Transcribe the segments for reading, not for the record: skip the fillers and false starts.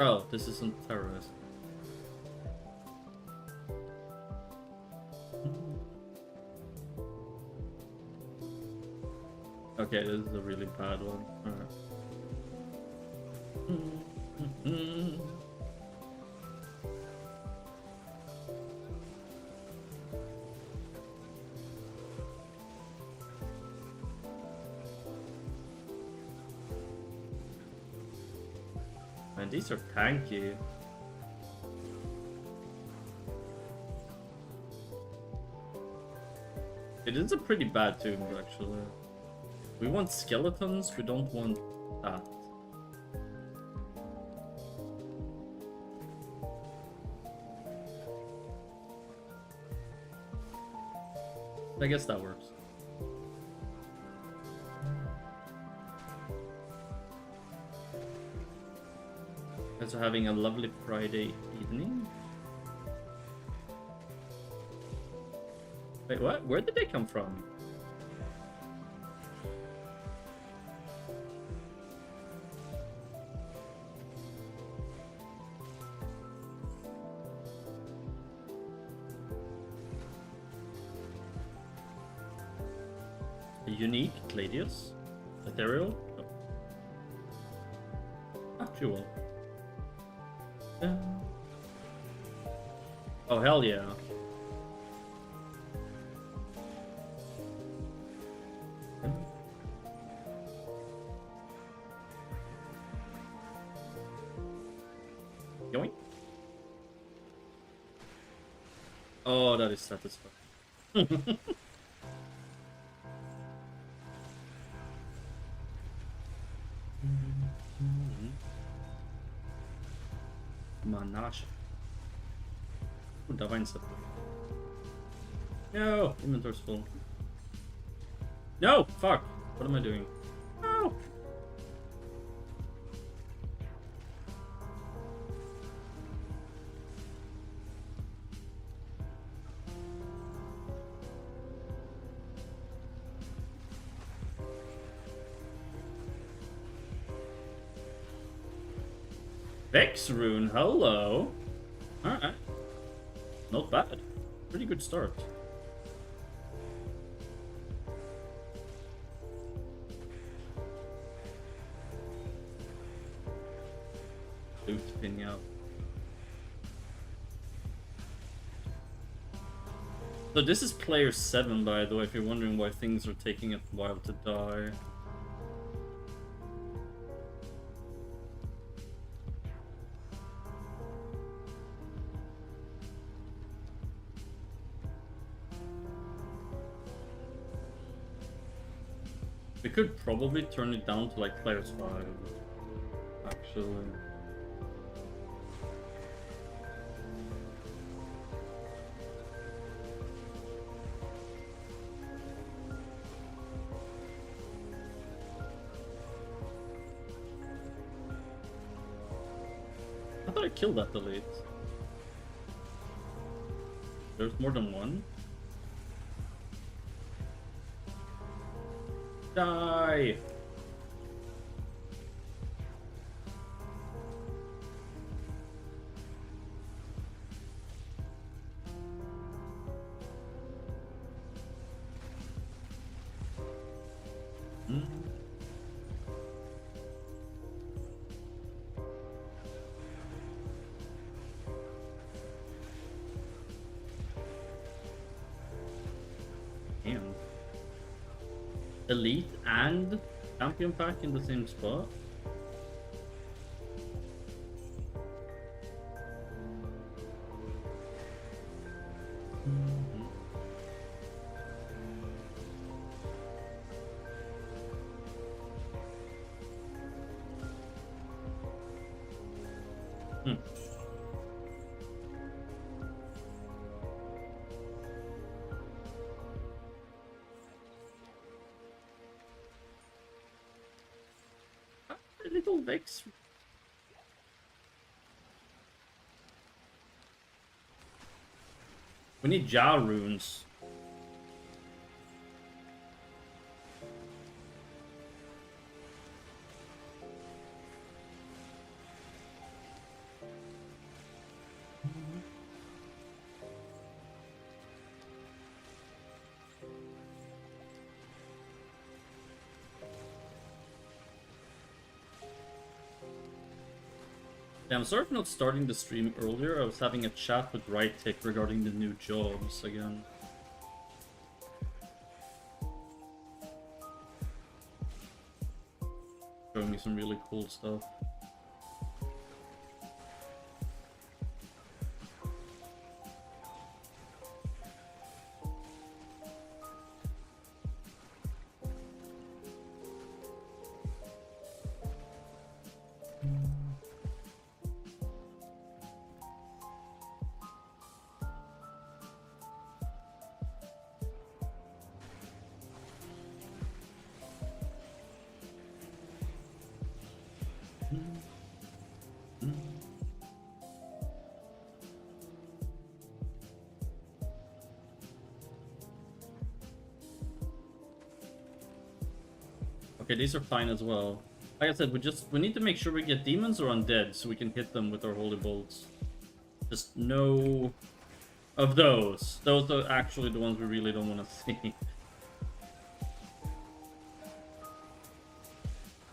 Oh, this isn't terrorist. Okay, this is a really bad one. Alright. Man, these are tanky. It is a pretty bad tomb, actually. We want skeletons, we don't want that. I guess that works. Guys are having a lovely Friday evening. Wait, what? Where did they come from? A unique Gladius? Ethereal? No. Actual. Oh, hell yeah. Yoink. Oh, that is satisfying. Manache. Ooh, Divine Step. No! Inventory's full. No! Fuck! What am I doing? No! Vex Rune, hello! Alright. Not bad. Pretty good start. Loot pinning out. So this is player 7, by the way, if you're wondering why things are taking a while to die. We could probably turn it down to like players 5, actually. I thought I killed that elite. There's more than one? Die! Damn. Elite and champion pack in the same spot? Little Vex. We need Jar runes. Yeah, I'm sorry for not starting the stream earlier. I was having a chat with Right Tick regarding the new jobs again. Showing me some really cool stuff. Okay, these are fine as well. Like I said, we need to make sure we get demons or undead so we can hit them with our holy bolts. Just no of those. Those are actually the ones we really don't want to see.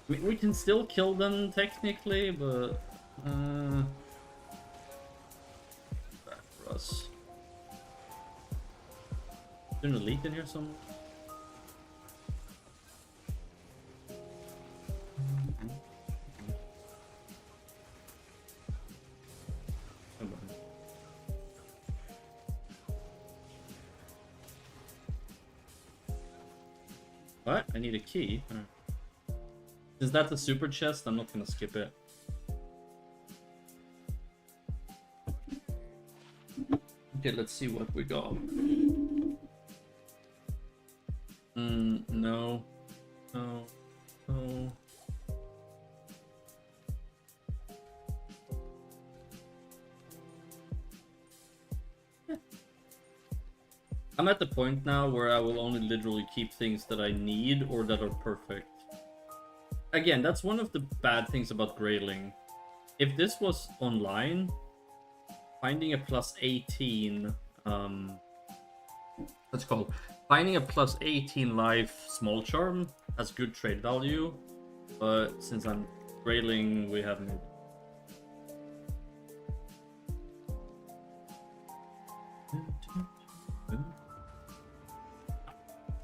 I mean, we can still kill them technically, but bad for us. Is there an elite in here somewhere? What? I need a key. Is that the super chest? I'm not gonna skip it. Okay, let's see what we got. No. No. No. I'm at the point now where I will only literally keep things that I need or that are perfect. Again, that's one of the bad things about Grailing. If this was online, finding a plus 18, what's it called? Finding a plus 18 life small charm has good trade value, but since I'm Grailing, we have no.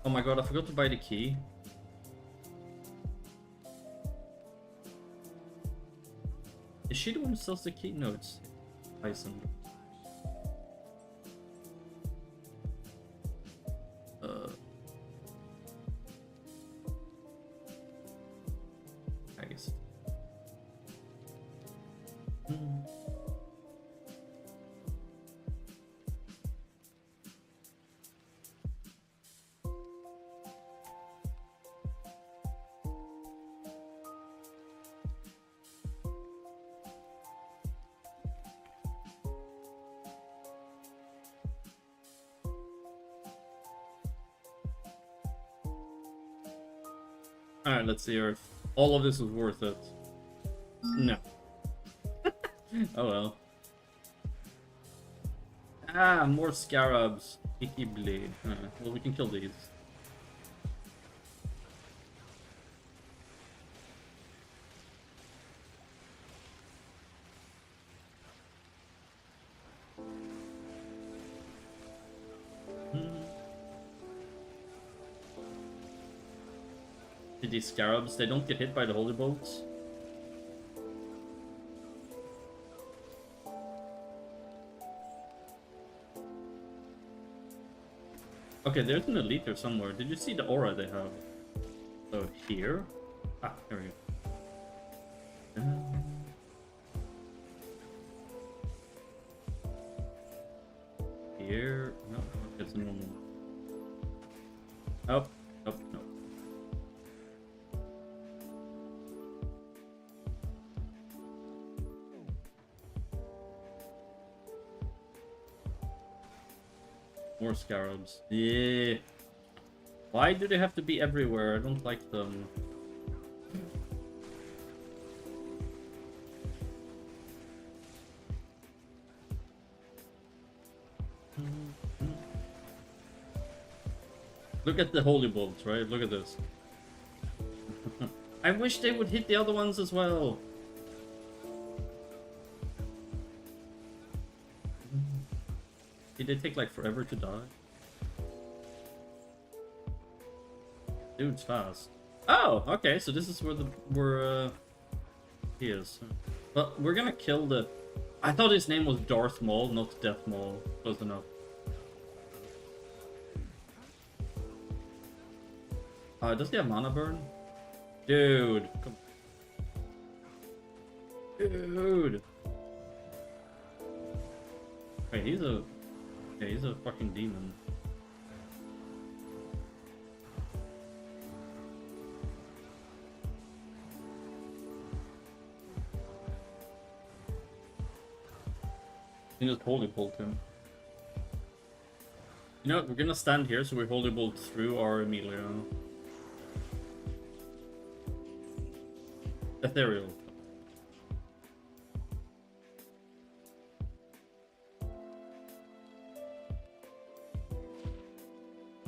Oh my god, I forgot to buy the key. Is she the one who sells the key? No, it's Tyson. I guess. Alright, let's see if all of this was worth it. No. Oh well. Ah, more scarabs. Icky blade. Well, we can kill these. These scarabs, they don't get hit by the holy bolts. Okay, there's an elite there somewhere. Did you see the aura they have? So here? Ah, here we go. Here? No, it's a normal. Oh, nope, nope. More scarabs. Yeah. Why do they have to be everywhere? I don't like them. Look at the holy bolts, right? Look at this. I wish they would hit the other ones as well. Did they take like forever to die? Dude's fast. Oh, okay, so this is where he is. But we're gonna kill the. I thought his name was Darth Maul, not Death Maul. Close enough. Does he have mana burn? Dude, come. Dude. Wait, he's a. Yeah, he's a fucking demon. You just holy bolt him. You know what? We're gonna stand here so we holy bolt through our Emilio. Ethereal.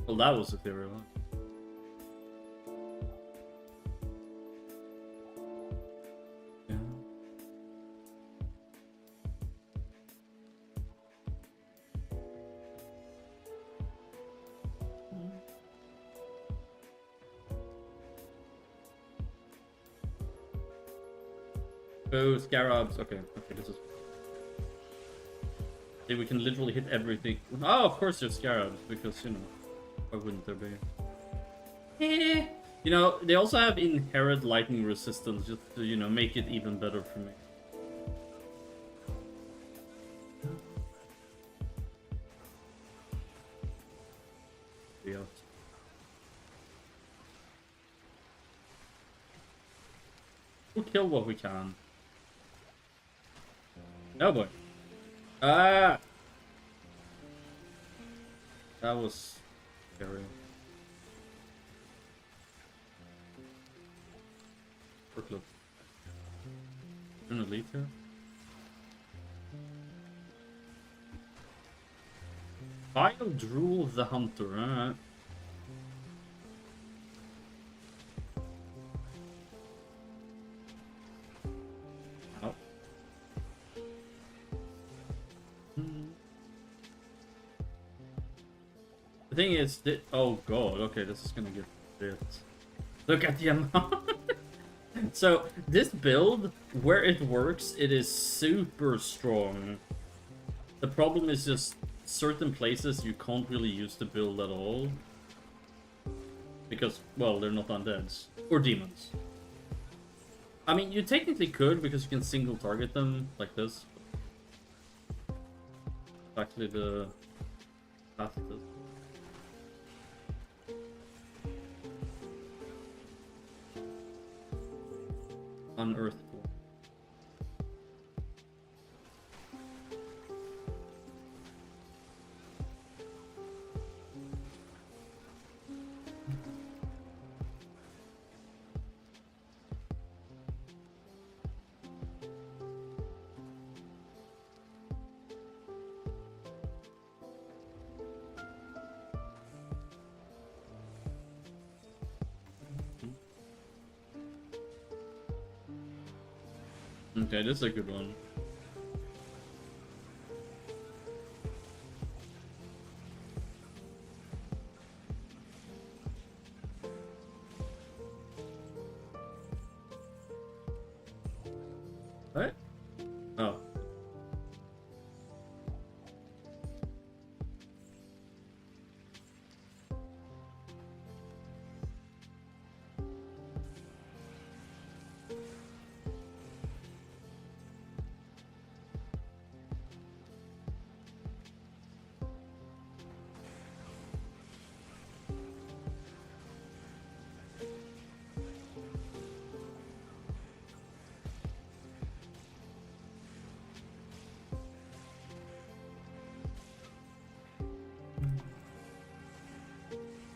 Well, that was ethereal. Oh, scarabs. Okay, okay, this is... See, we can literally hit everything. Oh, of course there's scarabs, because, you know, why wouldn't there be? Eh. You know, they also have inherent lightning resistance, just to, you know, make it even better for me. Yeah. We'll kill what we can. Oh boy. Ah! That was scary. Quick look. Gonna leave here? Vile Drool the Hunter, alright. Oh. The thing is that, oh god, okay, this is gonna get bit. Look at the amount. So this build, where it works, it is super strong. The problem is just certain places you can't really use the build at all. Because, well, they're not undeads. Or demons. I mean, you technically could, because you can single target them, like this. It's actually the fastest. Unearthable. Okay, this is a good one. What? Oh.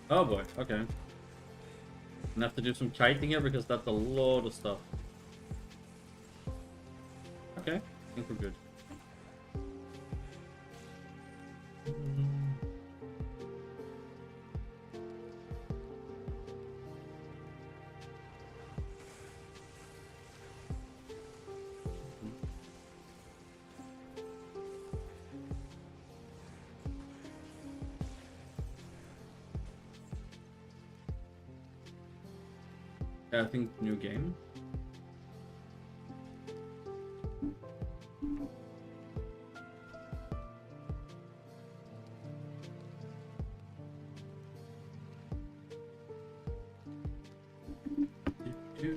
Oh boy, okay. I'm gonna have to do some kiting here because that's a lot of stuff. Okay, I think we're good. I think new game.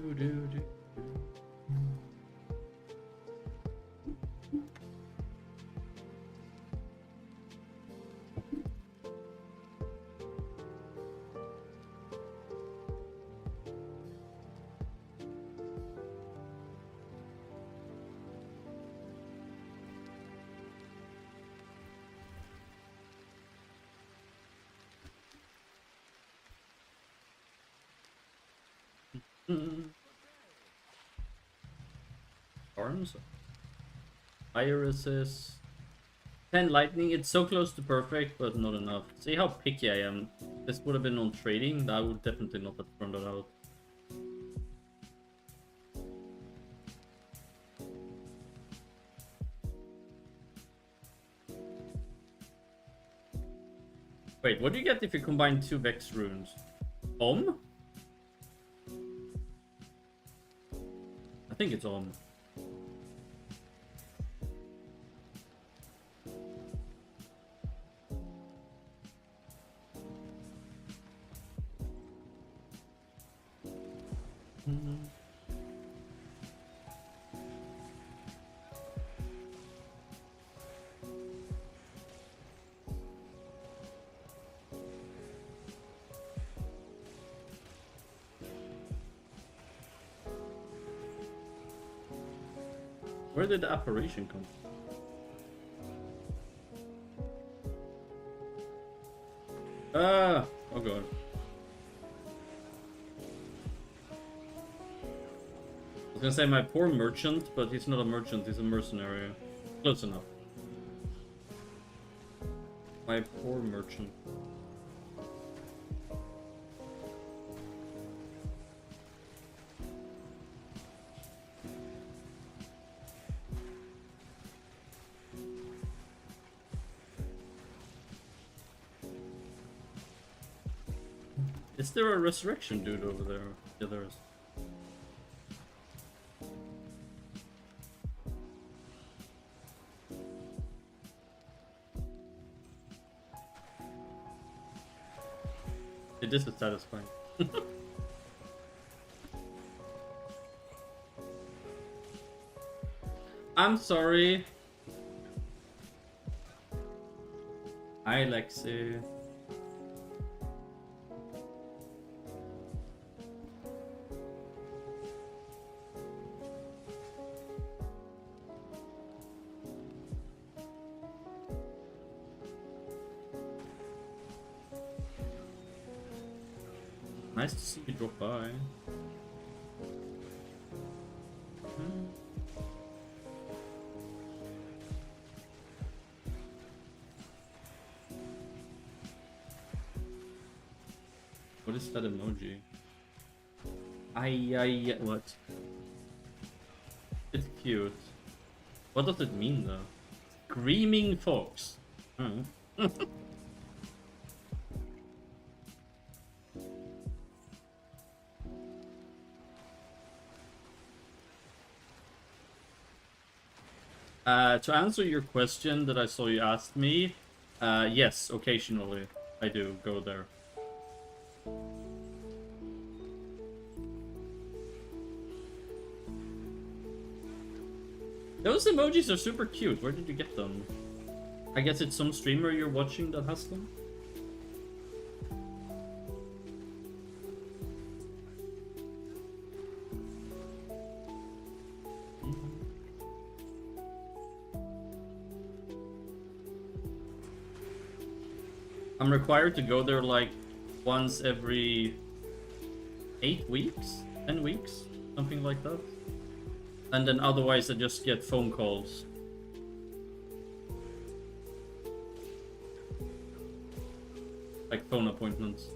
Do. Arms. Fire assist. 10 lightning. It's so close to perfect, but not enough. See how picky I am. This would have been on trading. I would definitely not have thrown that out. Wait, what do you get if you combine 2 Vex runes? I think it's Where did the apparition come from? Oh god. I was gonna say my poor merchant, but he's not a merchant, he's a mercenary. Close enough. My poor merchant. Is there a resurrection dude over there? Yeah, there is. This is satisfying. I'm sorry. Hi, Lexi. Nice to see you drop by. What is that emoji? What? It's cute. What does it mean though? Screaming fox. To answer your question that I saw you asked me, yes, occasionally I do go there. Those emojis are super cute. Where did you get them? I guess it's some streamer you're watching that has them? I'm required to go there like once every 8 weeks, 10 weeks, something like that. And then otherwise I just get phone calls. Like phone appointments.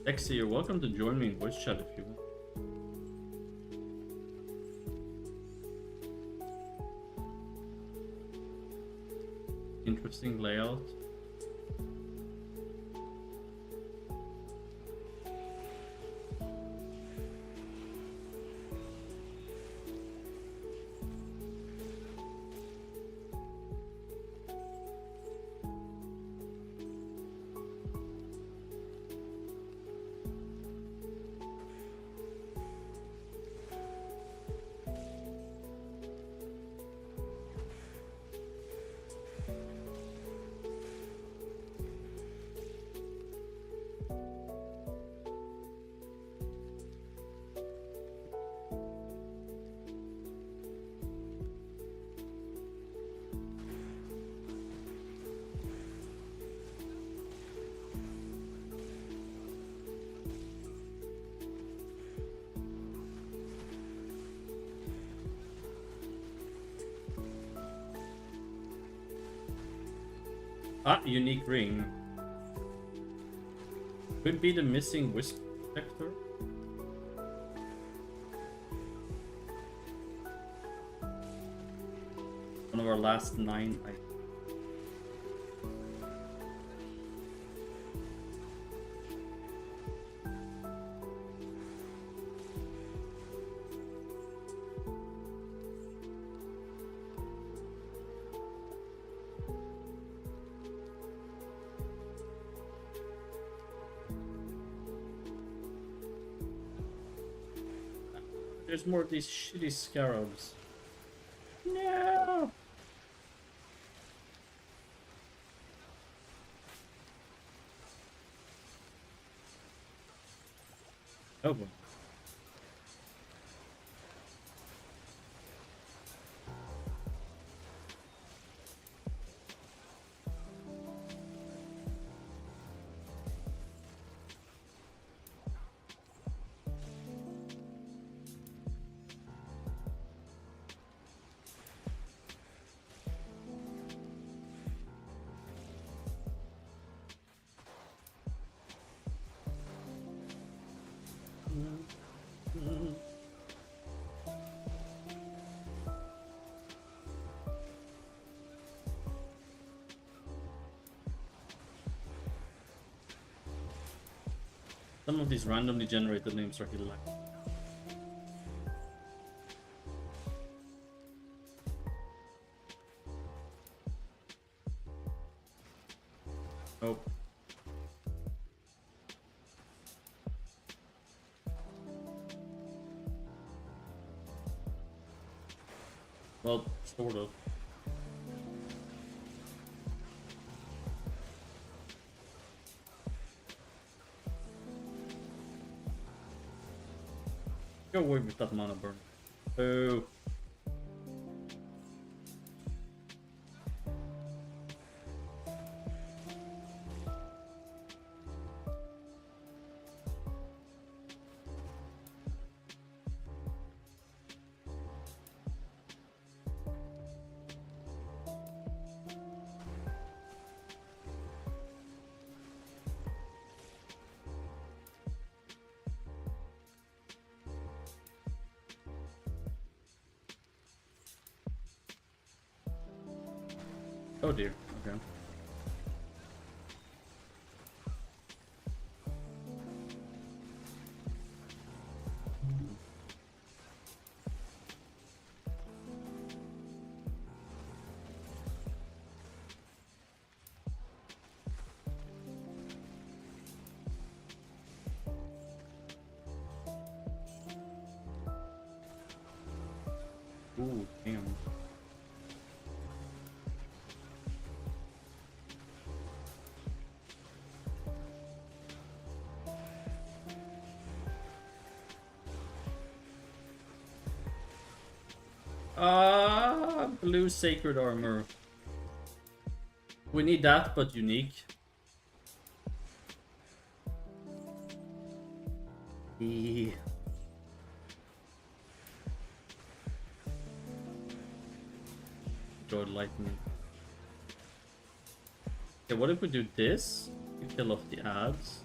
Lexi, you're welcome to join me in voice chat if you want. Interesting layout. Ah, unique ring. Could be the missing wisp sector. One of our last 9 items. There's more of these shitty scarabs. No! Oh boy. Some of these randomly generated names are hilarious. Oh. Well, sort of. Go away with that mana burn. Oh. Oh dear, okay. Ooh, damn. Blue sacred armor. We need that, but unique. Enjoy lightning. Okay, what if we do this? We kill off the ads.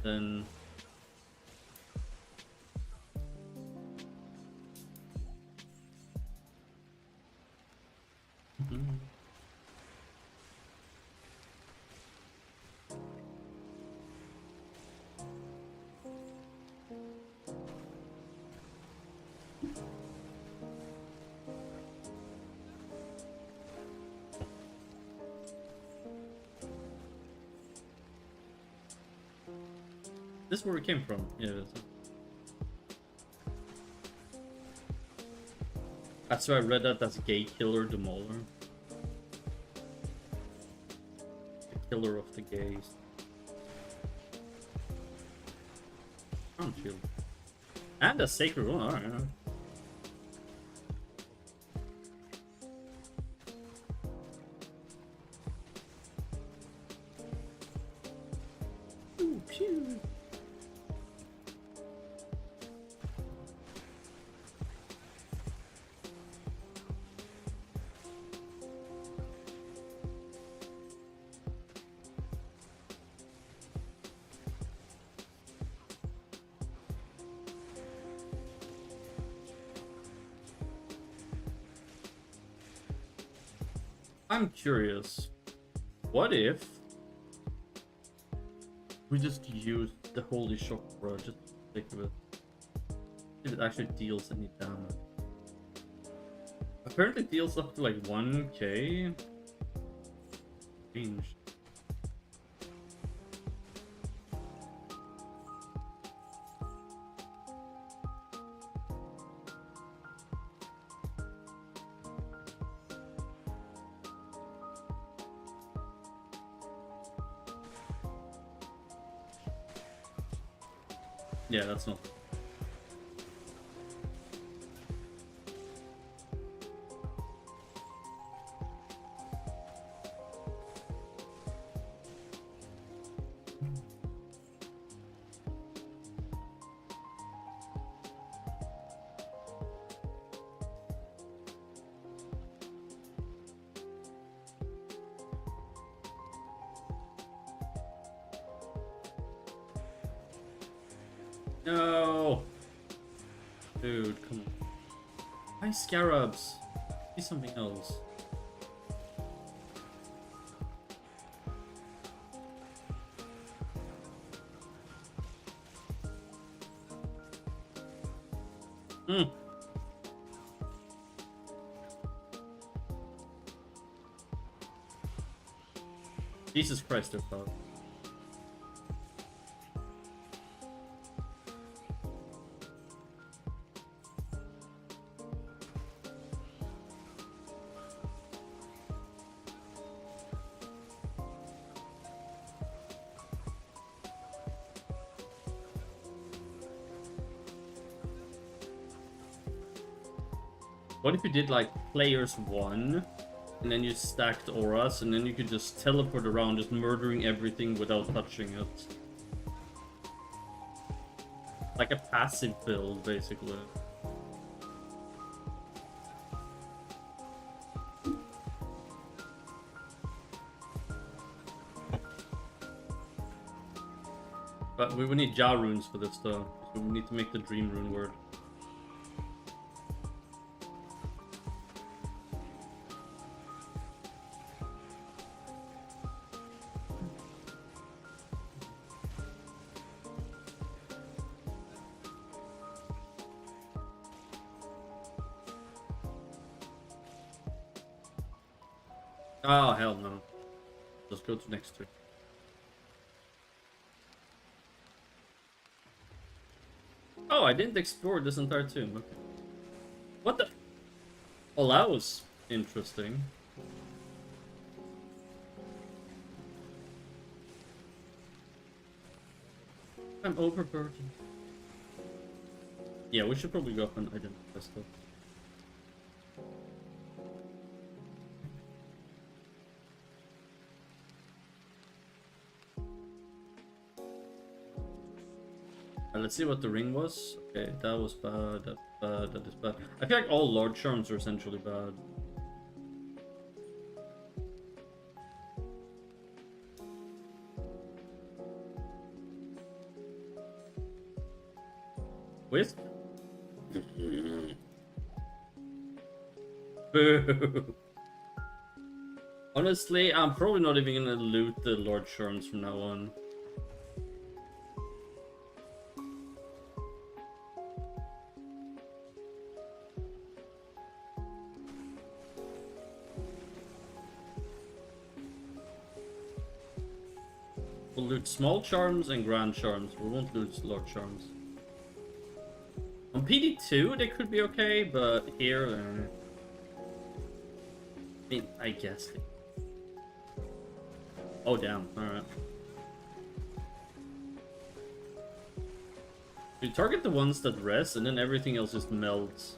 Then this is where we came from. Yeah. That's why I read that as Gay Killer the Mauler. The killer of the gays. Crown shield. And a sacred one, alright. Ooh, pew. I'm curious. What if we just use the Holy Chakra just to stick with it? If it actually deals any damage. Apparently it deals up to like 1k range. Yeah, that's not. No! Dude, come on. Hi, Scarabs! Be something else. Hmm. Jesus Christ, they're far. What if you did like players 1 and then you stacked auras and then you could just teleport around just murdering everything without touching it? Like a passive build, basically. But we would need Ja runes for this though, so we need to make the dream rune word. Oh, hell no. Let's go to next turn. Oh, I didn't explore this entire tomb. Okay. What the? Well, that was interesting. I'm overburdened. Yeah, we should probably go up and identify stuff. Let's see what the ring was. Okay, that was bad, that's bad, that is bad. I feel like all Lord Charms are essentially bad. Wisp? Boo! Honestly, I'm probably not even gonna loot the Lord Charms from now on. We'll loot small charms and grand charms. We won't loot Lord Charms. On PD2, they could be okay, but here, I mean, I guess. Oh, damn. Alright. You target the ones that rest, and then everything else just melts.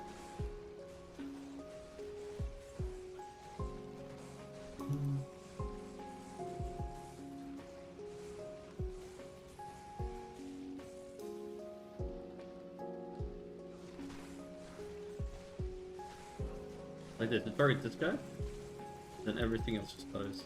Like this. You target this guy, then everything else just dies.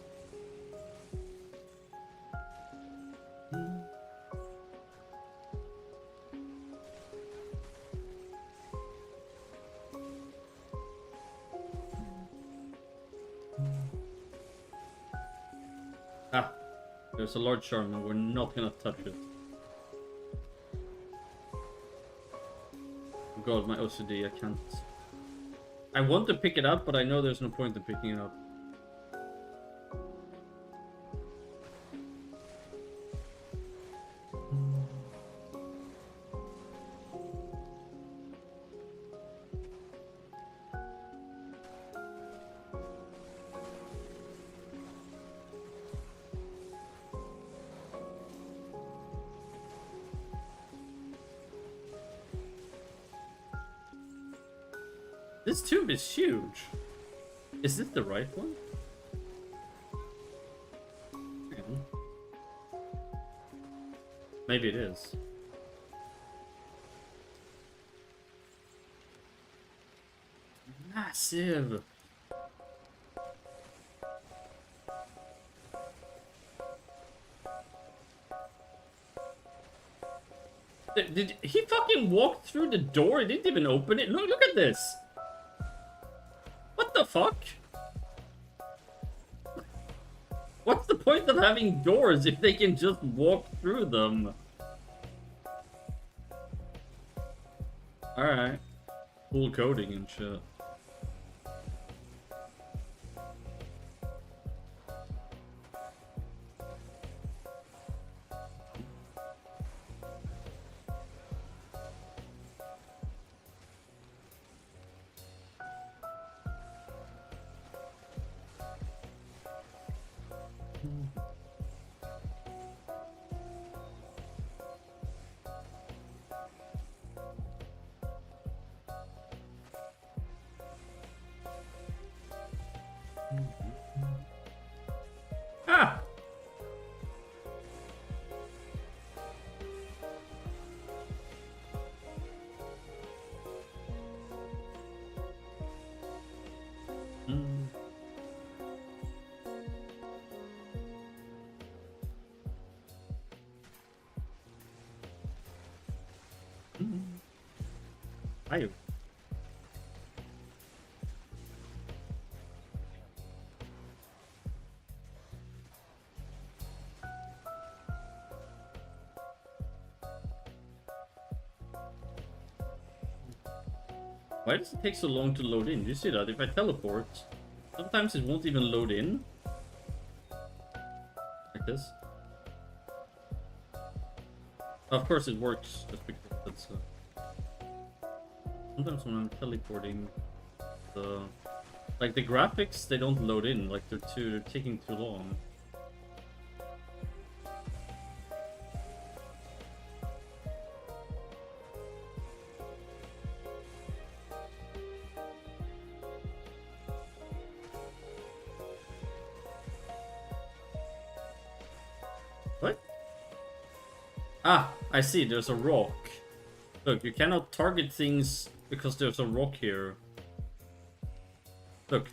There's a large shard and we're not gonna touch it. Oh god, my OCD, I can't. I want to pick it up, but I know there's no point in picking it up. This tube is huge. Is this the right one? Maybe it is. Massive. Did he fucking walk through the door? He didn't even open it. Look at this. What the fuck? What's the point of having doors if they can just walk through them? Alright. Cool coding and shit. Ah! Ayo. Why does it take so long to load in? Do you see that? If I teleport, sometimes it won't even load in. Like this. Of course it works, just because that's sometimes when I'm teleporting, like the graphics, they don't load in, like they're taking too long. What? Ah, I see, there's a rock. Look, you cannot target things because there's a rock here. Look.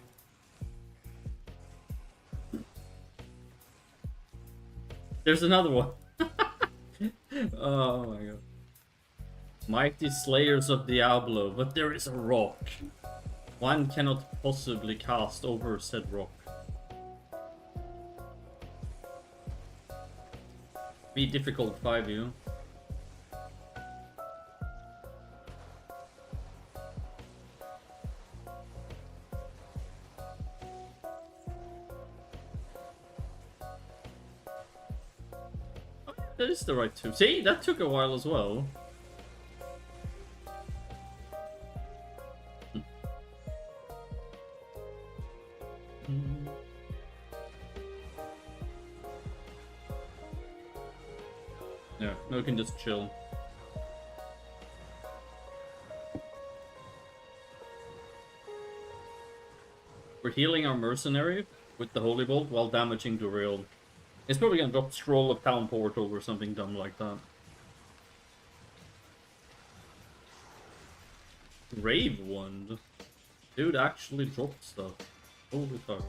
There's another one. Oh my god. Mighty Slayers of Diablo, but there is a rock. One cannot possibly cast over said rock. Be difficult 5u. That is the right tube. See, that took a while as well. Yeah, no, we can just chill. We're healing our mercenary with the Holy Bolt while damaging the Grail. It's probably gonna drop Scroll of Town Portal or something dumb like that. Rave Wand? Dude actually dropped stuff. Holy fuck.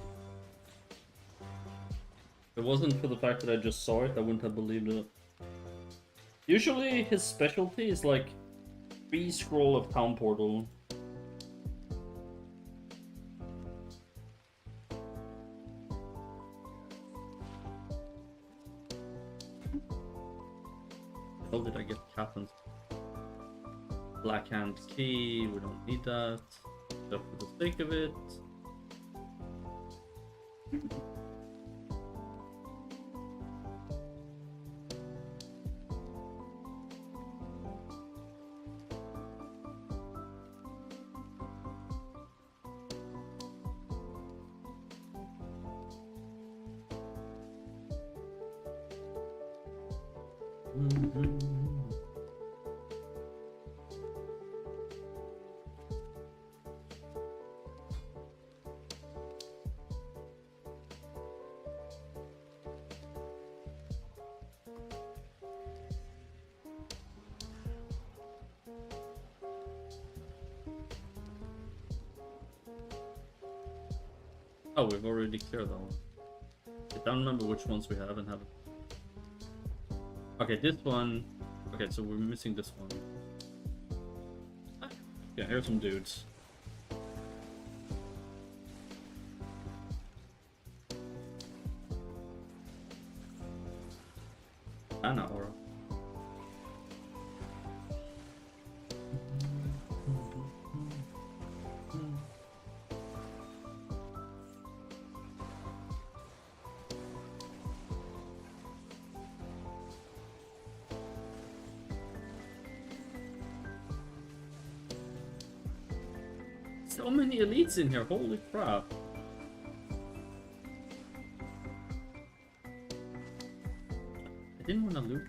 If it wasn't for the fact that I just saw it, I wouldn't have believed it. Usually his specialty is like 3 Scroll of Town Portal. How did I get Captain's Black Hand Key? We don't need that. Just for the sake of it. Oh, we've already cleared that one. I don't remember which ones we have and haven't. Okay, this one. Okay, so we're missing this one. Yeah, here's some dudes. Anna aura. So many elites in here, holy crap. I didn't want to loot.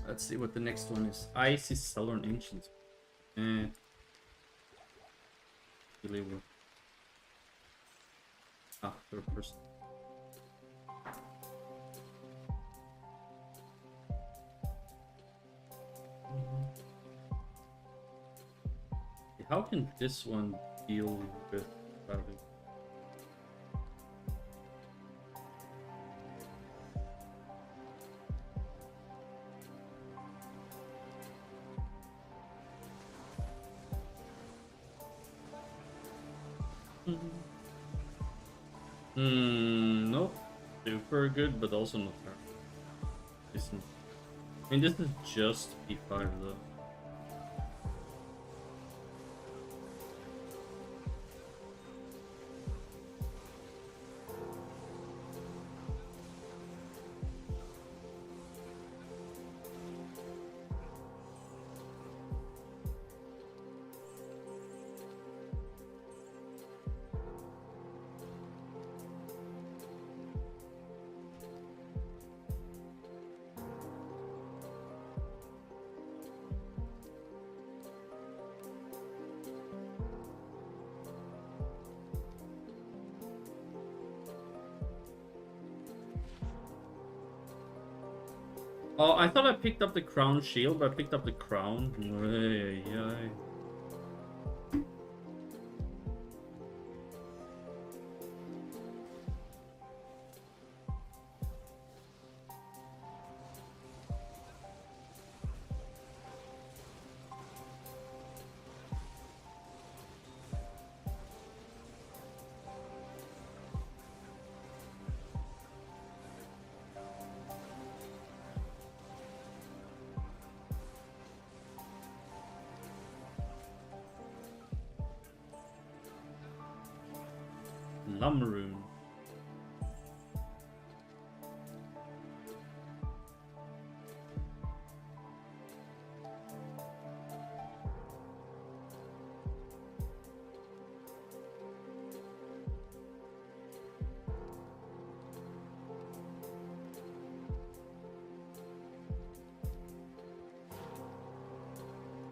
Let's see what the next one is. Icy Southern Ancients. Really weird. Ah, third person. How can this one deal with gravity? Nope. Super good, but also not terrible. Decent. I mean, this is just P5 though. Oh, I thought I picked up the crown shield, but I picked up the crown. Ay. Lumrune.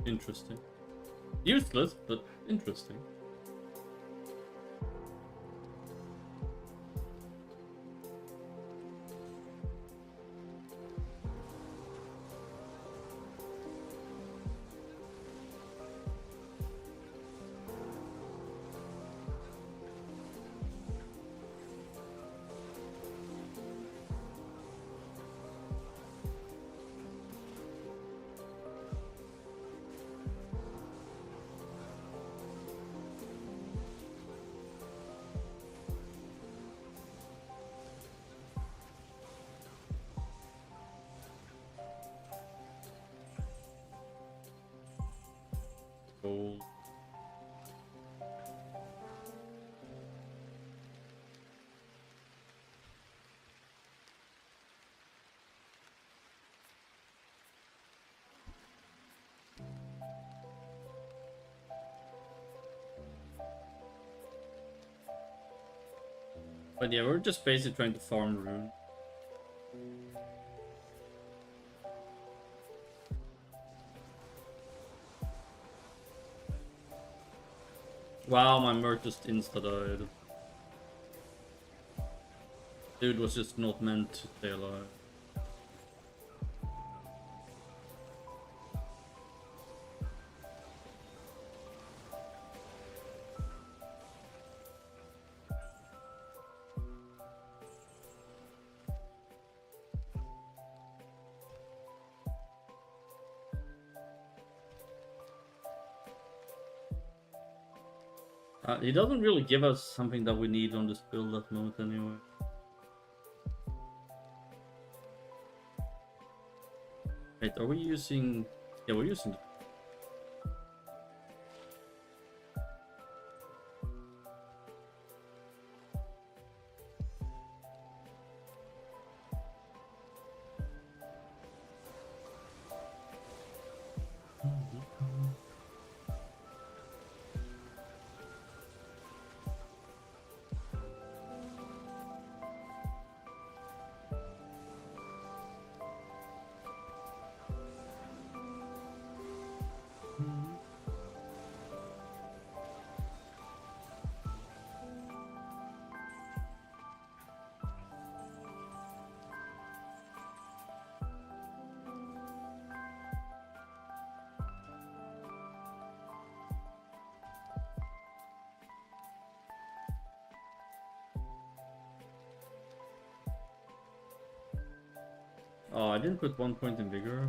Interesting. Useless, but interesting. Gold. But yeah, we're just basically trying to farm rune. Wow, my merc just insta-died. Dude was just not meant to stay alive. He doesn't really give us something that we need on this build at the moment anyway. Wait, are we using... Yeah, we're using... Oh, I didn't put 1 point in vigor.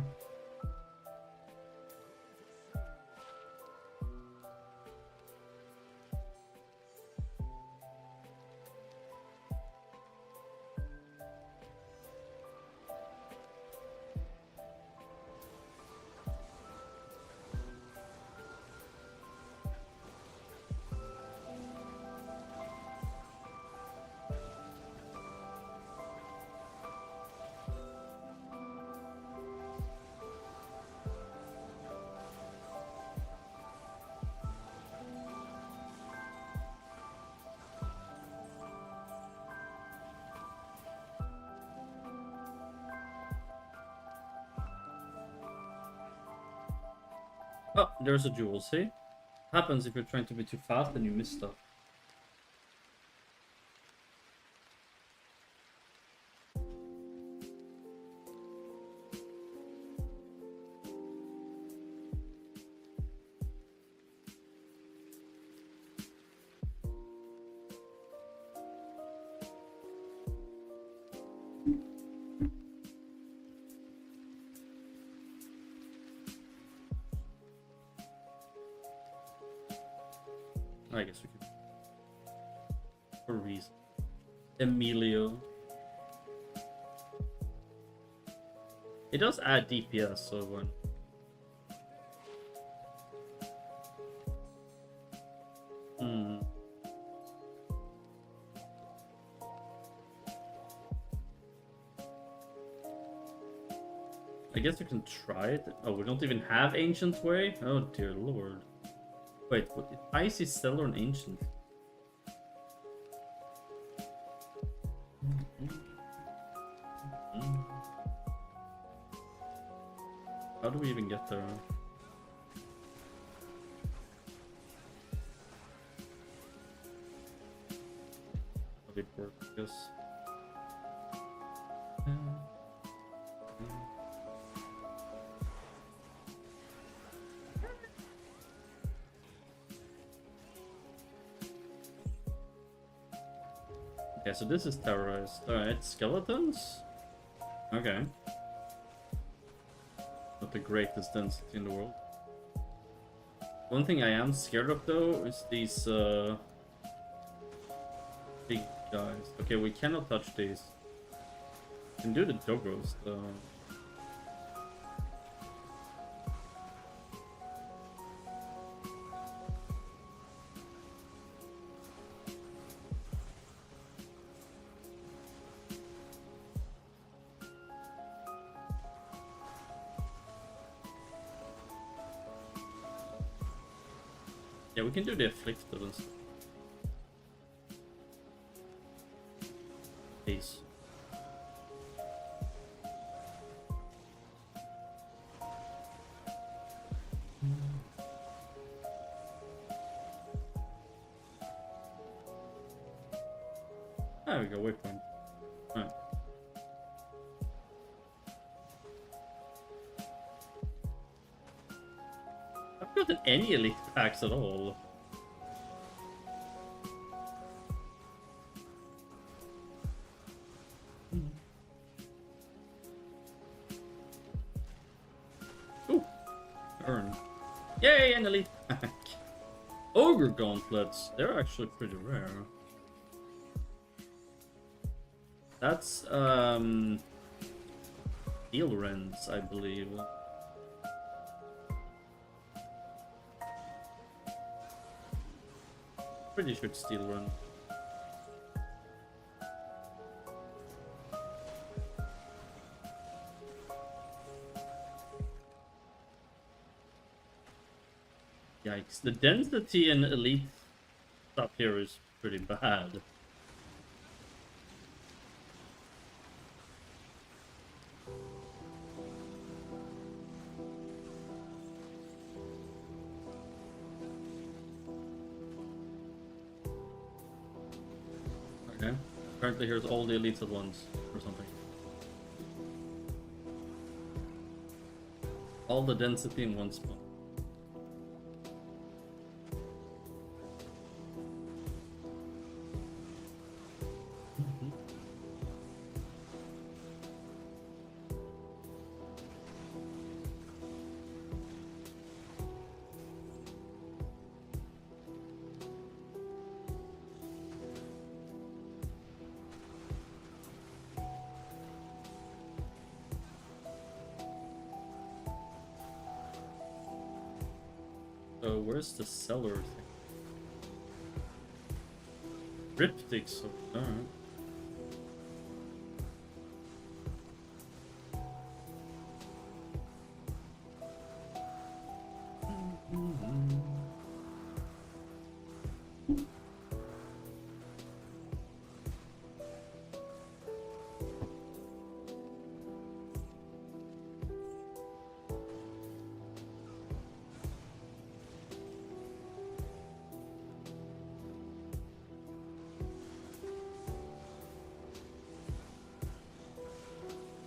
Oh, there's a jewel, see? Happens if you're trying to be too fast and you miss stuff. I guess we could. For a reason. Emilio. It does add DPS, so when. I guess we can try it. Oh, we don't even have Ancient Way? Oh dear lord. Wait, what? Icy Stellar and Ancient? How do we even get there? How did it work? Yes. Okay, so this is terrorized. Alright, skeletons? Okay. Not the greatest density in the world. One thing I am scared of though is these big guys. Okay, we cannot touch these. We can do the doggos though. Yeah, we can do the afflicted and stuff. Peace. There we go, waypoint. Alright. I've gotten any elite packs at all. Ooh, earn. Yay, an elite pack. Ogre gauntlets. They're actually pretty rare. That's steel rents, I believe. Pretty sure it's steel run. Yikes, the density in elite stuff here is pretty bad. Okay, apparently here's all the elites at once, or something. All the density in one spot. So where's the cellar thing? Cryptics. Alright.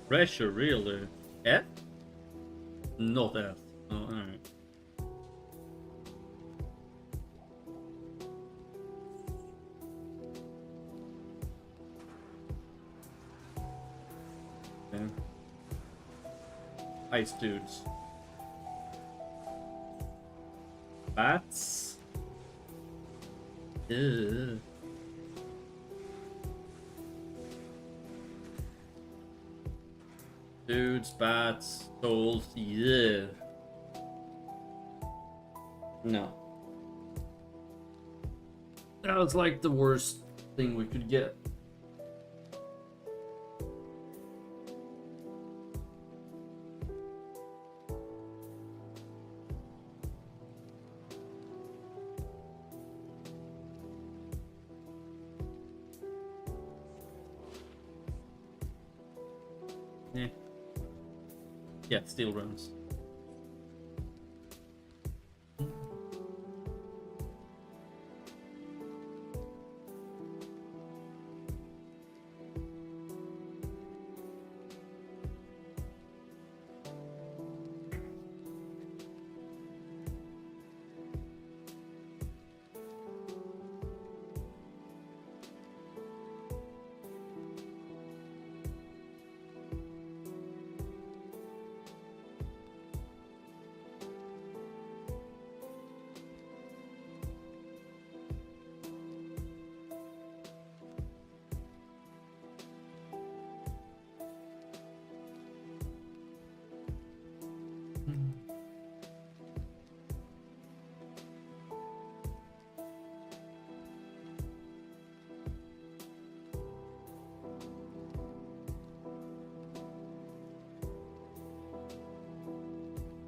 Pressure, really? F? Not F. Oh, alright. Okay. Ice dudes. Bats. Ugh. Dudes, bats, souls, yeah. No. That was like the worst thing we could get. Yeah. Yeah, steel runs.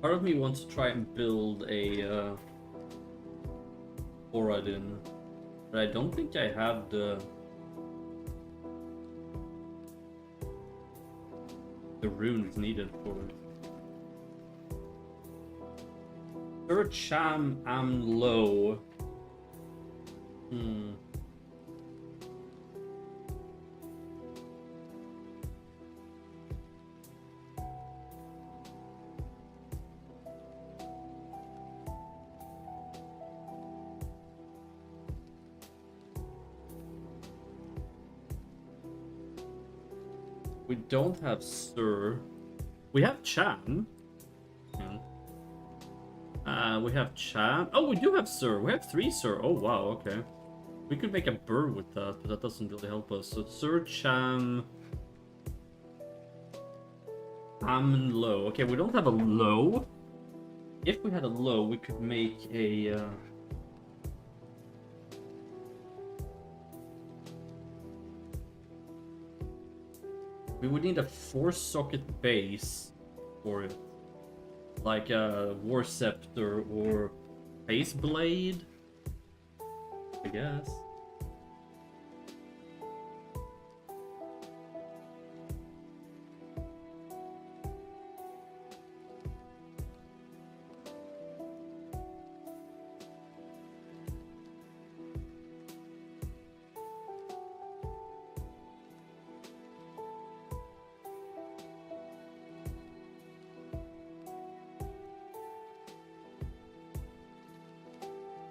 Part of me wants to try and build a Oradin, but I don't think I have the runes needed for it. Third Sham am low. We don't have Sir. We have Cham. We have Cham. Oh, we do have Sir. We have 3 Sir. Oh, wow, okay. We could make a burr with that, but that doesn't really help us. So Sir, Cham, Am, low. Okay, we don't have a low. If we had a low, we could make a... We would need a 4-socket base for it. Like a War Scepter or Face Blade, I guess.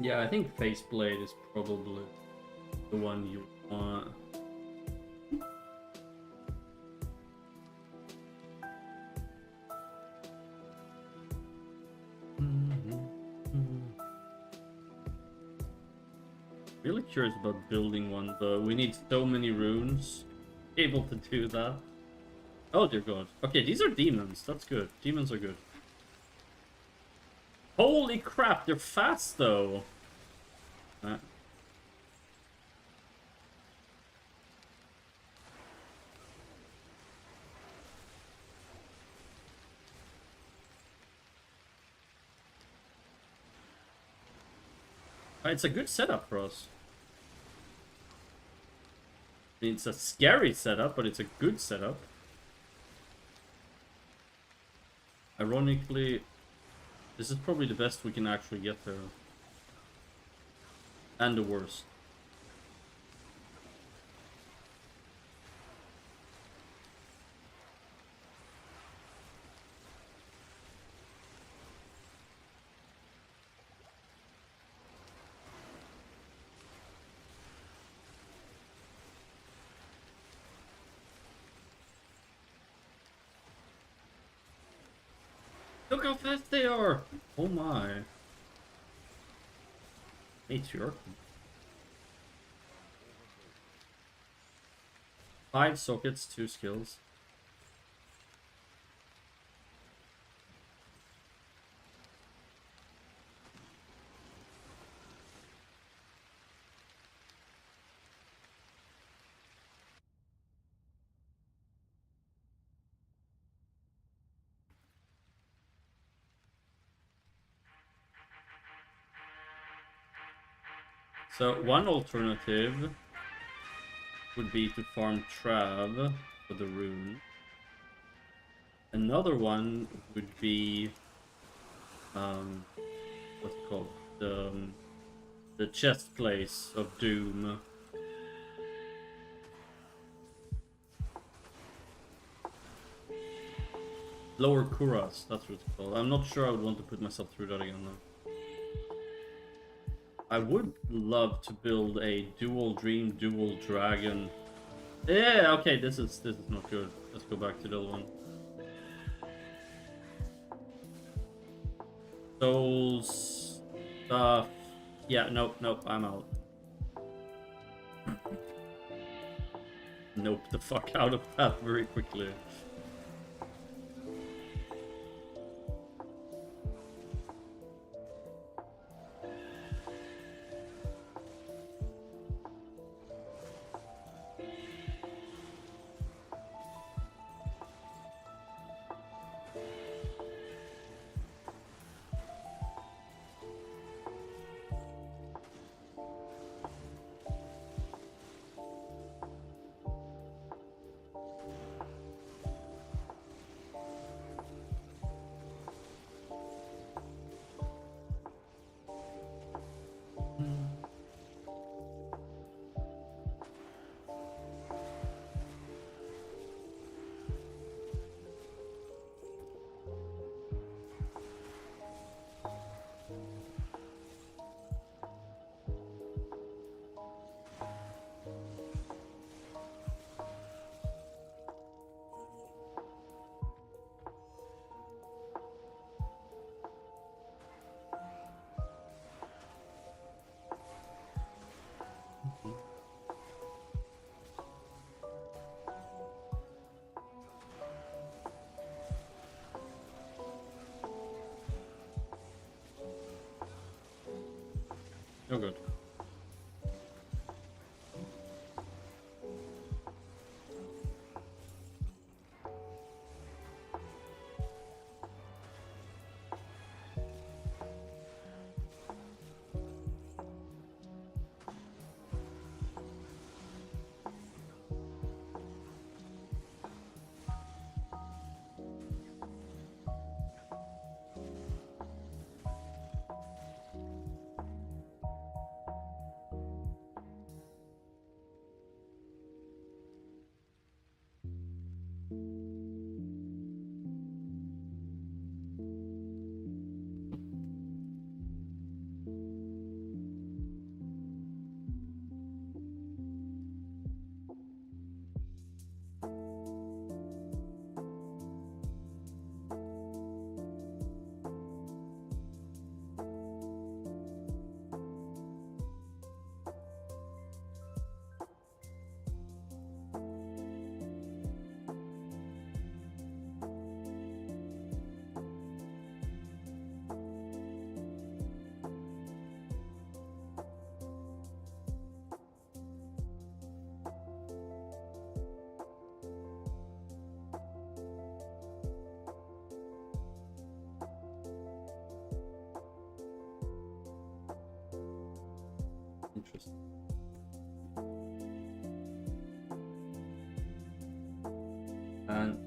Yeah, I think Faceblade is probably the one you want. Really curious about building one, though. We need so many runes able to do that. Oh dear god. Okay, these are demons. That's good. Demons are good. Holy crap, they're fast though. It's a good setup for us. It's a scary setup, but it's a good setup. Ironically, this is probably the best we can actually get there. And the worst. Look how fast they are! Oh my. Matriarch. 5 sockets, 2 skills. So one alternative would be to farm Trav for the rune. Another one would be what's it called? The chest place of doom. Lower Kuras, that's what it's called. I'm not sure I would want to put myself through that again though. I would love to build a dual dream, dual dragon. Yeah, okay, this is not good. Let's go back to the other one. Those stuff. Yeah, nope, I'm out. Nope the fuck out of that very quickly. Oh good. Interesting. And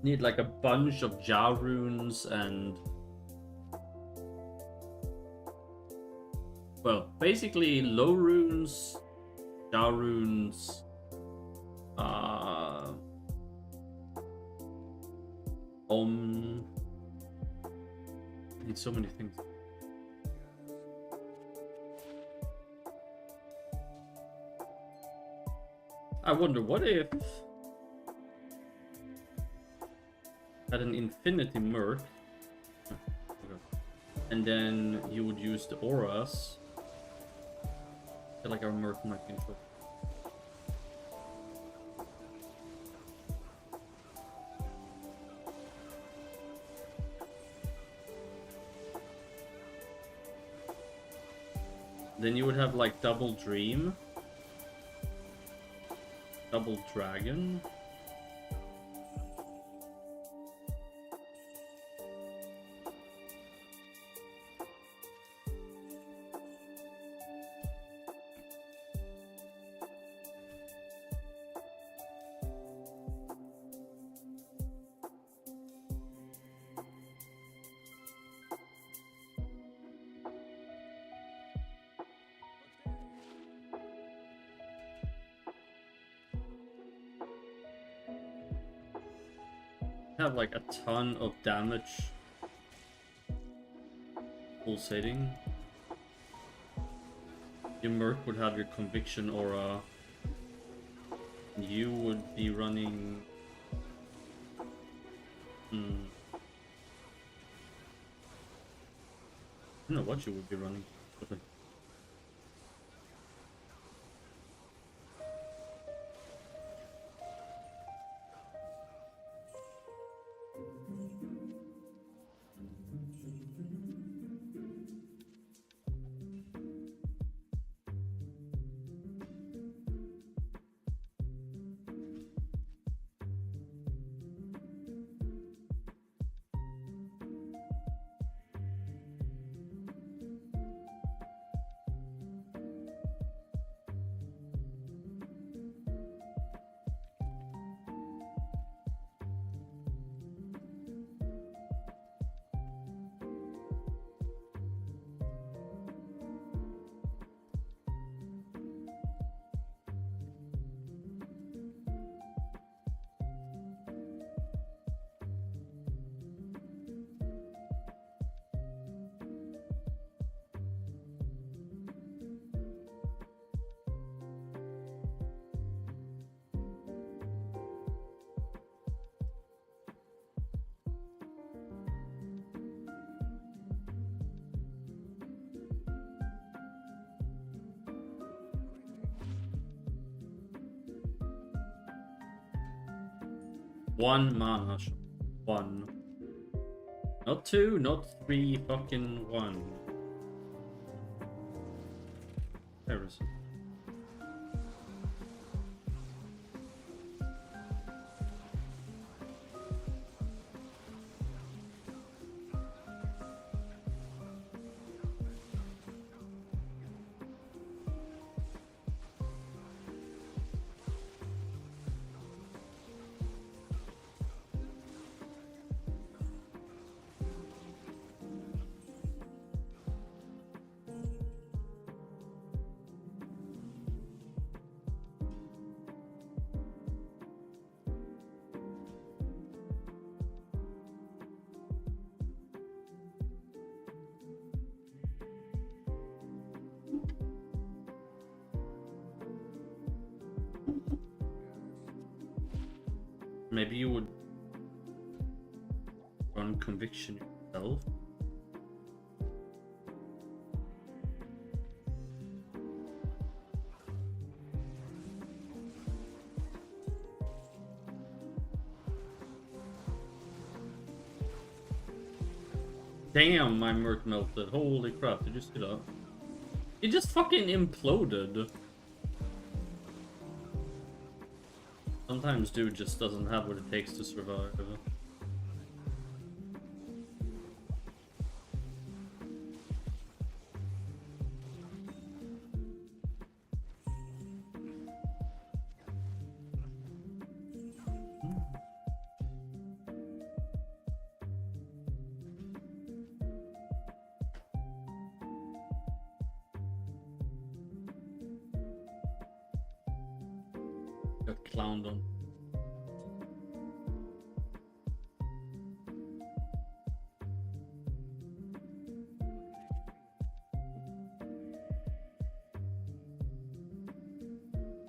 Need like a bunch of Ja runes and... Well, basically low runes, Ja runes, need so many things. I wonder, what if had an infinity merc, and then you would use the auras. I feel like our merc might be in trouble. Then you would have like double dream, double dragon. Have like a ton of damage pulsating. Your merc would have your conviction aura. You would be running I don't know what you would be running. Okay. One mana shot. One. Not two, not three, fucking one. There is it. Maybe you would run conviction yourself. Damn, my merc melted. Holy crap, did you see that? It just fucking imploded. Sometimes dude just doesn't have what it takes to survive. Got clowned on.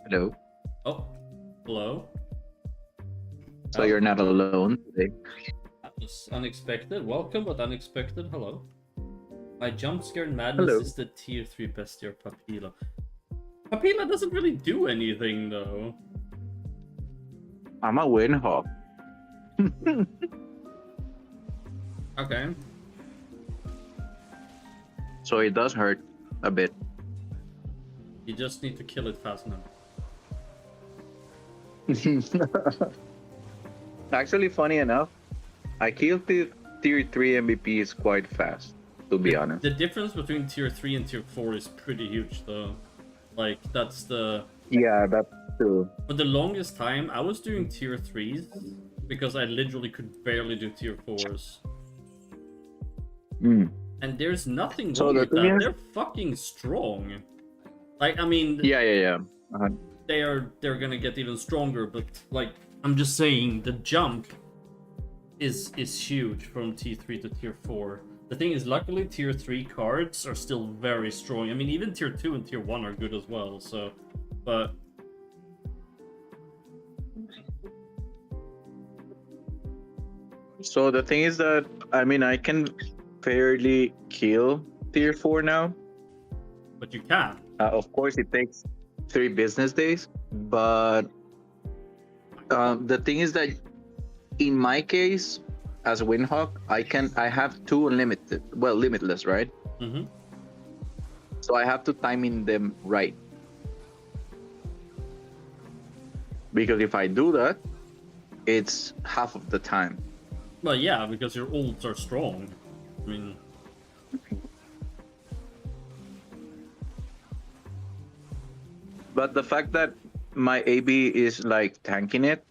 Hello. Oh, hello. So you're not alone today. That was unexpected. Welcome, but unexpected. Hello. My jump scare madness Hello. is the tier 3 bestier Papilla. Papilla doesn't really do anything though. I'm a windhawk. Okay. So it does hurt a bit. You just need to kill it fast enough. Actually, funny enough, I killed the tier 3 MVPs quite fast, to be honest. The difference between tier 3 and tier 4 is pretty huge though. Like, that's the... Yeah, that's true. For the longest time, I was doing tier 3s because I literally could barely do tier 4s. Mm. And there's nothing wrong with that. They're fucking strong. Like, I mean... Yeah. They're gonna get even stronger, but, like, I'm just saying, the jump is huge from T3 to tier 4. The thing is, luckily, tier 3 cards are still very strong. I mean, even tier 2 and tier 1 are good as well, so... But... So the thing is that, I mean, I can fairly kill tier 4 now. But you can. Of course, it takes 3 business days, but the thing is that in my case, as Windhawk, I have 2 unlimited, well, limitless, right? Mm-hmm. So I have to timing them right. Because if I do that, it's half of the time. Well, yeah, because your ults are strong. I mean... But the fact that my AB is like tanking it.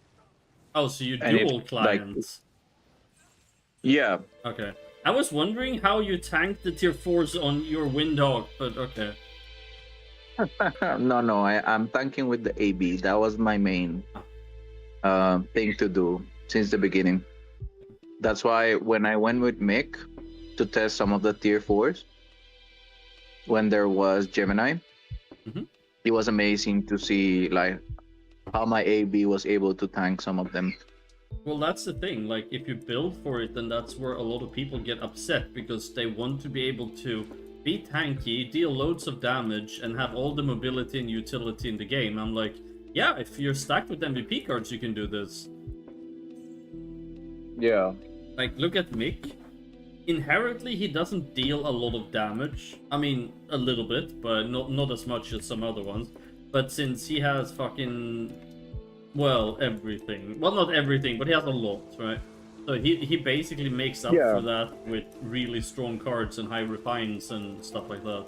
Oh, so you dual clients? Like, yeah. Okay. I was wondering how you tanked the tier 4s on your Windhawk, but okay. No, I'm tanking with the AB. That was my main thing to do since the beginning. That's why when I went with Mick to test some of the tier 4s, when there was Gemini, it was amazing to see like how my AB was able to tank some of them. Well, that's the thing. Like, if you build for it, then that's where a lot of people get upset because they want to be able to be tanky, deal loads of damage, and have all the mobility and utility in the game. I'm like, yeah, if you're stacked with MVP cards, you can do this. Yeah. Like, look at Mick. Inherently, he doesn't deal a lot of damage. I mean, a little bit, but not as much as some other ones. But since he has fucking... well, everything. Well, not everything, but he has a lot, right? So he basically makes up for that with really strong cards and high refines and stuff like that.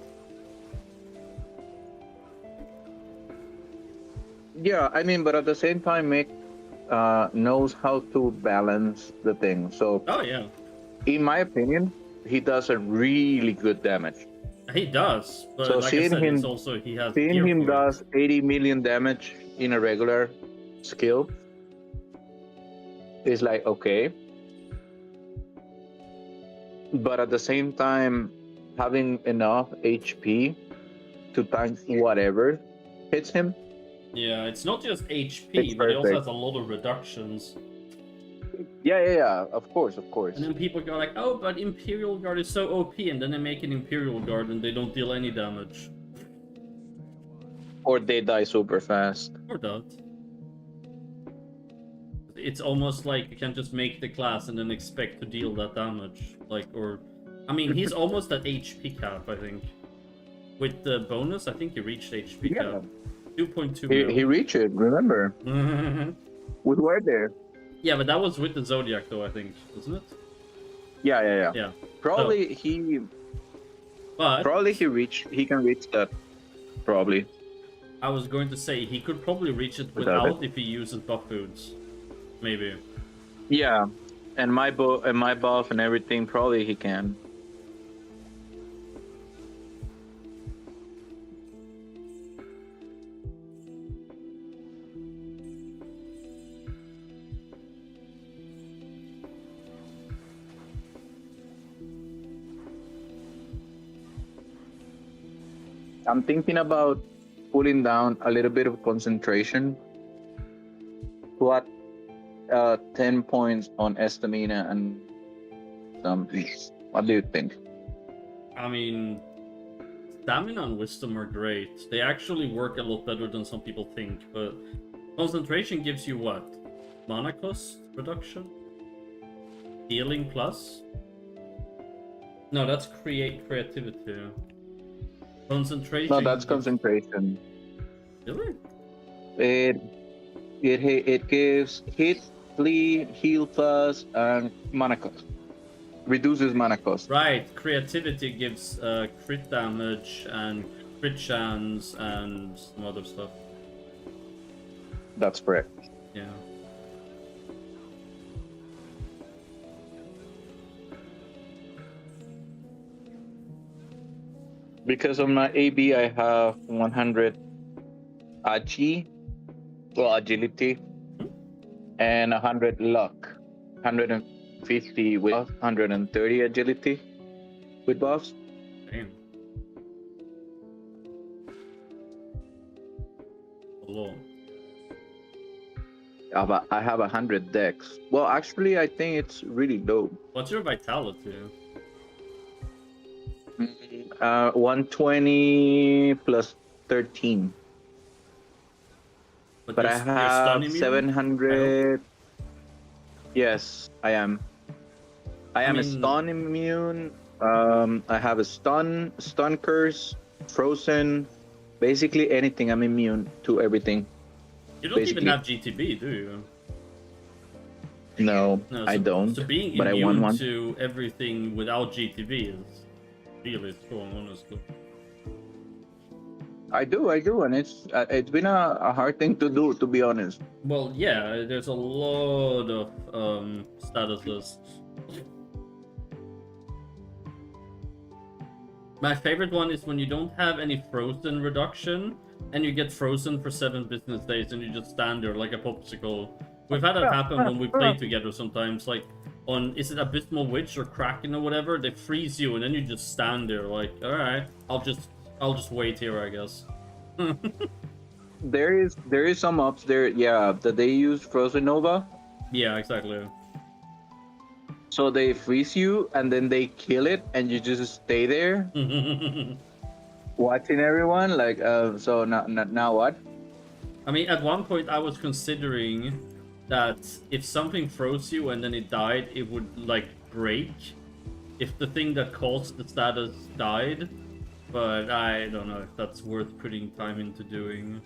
Yeah, I mean, but at the same time, Mick knows how to balance the thing. So, oh yeah, in my opinion, he does a really good damage. He does, but so like I said, it's also he has. Seeing him does 80 million damage in a regular skill is like okay, but at the same time, having enough HP to tank whatever hits him. Yeah, it's not just HP, but he also has a lot of reductions. Yeah, of course. And then people go like, oh, but Imperial Guard is so OP, and then they make an Imperial Guard and they don't deal any damage. Or they die super fast. Or that. It's almost like you can just make the class and then expect to deal that damage. Like, or... I mean, he's almost at HP cap, I think. With the bonus, I think he reached HP cap. 2.2 mil. He reached it, remember? We were there. Yeah, but that was with the Zodiac, though, I think, wasn't it? Yeah. Probably he can reach that. Probably. I was going to say he could probably reach it without if he uses buff foods. Maybe. Yeah, and my buff and everything, probably he can. I'm thinking about pulling down a little bit of concentration. What 10 points on Estamina and what do you think? I mean, stamina and wisdom are great. They actually work a lot better than some people think, but concentration gives you what? Mana cost reduction? Healing plus? No, that's creativity. Concentration. No, that's concentration. Really? It gives hit, flee, heal plus, and mana cost. Reduces mana cost. Right, creativity gives crit damage and crit chance and some other stuff. That's correct. Yeah. Because of my AB, I have 100 Agi, well, agility, and 100 luck. 150 with buff, 130 agility with buffs. Damn. Hello. I have 100 dex. Well, actually, I think it's really low. What's your vitality? 120 plus 13. But I you're stun have immune? 700. Yes, I am. I am a mean- stun immune. I have a stun curse, frozen, basically anything. I'm immune to everything. You don't even basically. have GTB, do you? No, No, I don't. So being but I want immune one. to everything without GTB is really strong, honestly. I do, and it's been a hard thing to do, to be honest. Well, yeah, there's a lot of statuses. My favorite one is when you don't have any frozen reduction and you get frozen for 7 business days and you just stand there like a popsicle. We've had that happen when we play together sometimes, like on, is it Abysmal Witch or Kraken or whatever? They freeze you and then you just stand there like, alright, I'll just wait here, I guess. There is some ups there, yeah, that they use Frozen Nova. Yeah, exactly. So they freeze you and then they kill it and you just stay there watching everyone like so now what? I mean, at one point I was considering that if something froze you and then it died, it would like break if the thing that caused the status died. But I don't know if that's worth putting time into doing.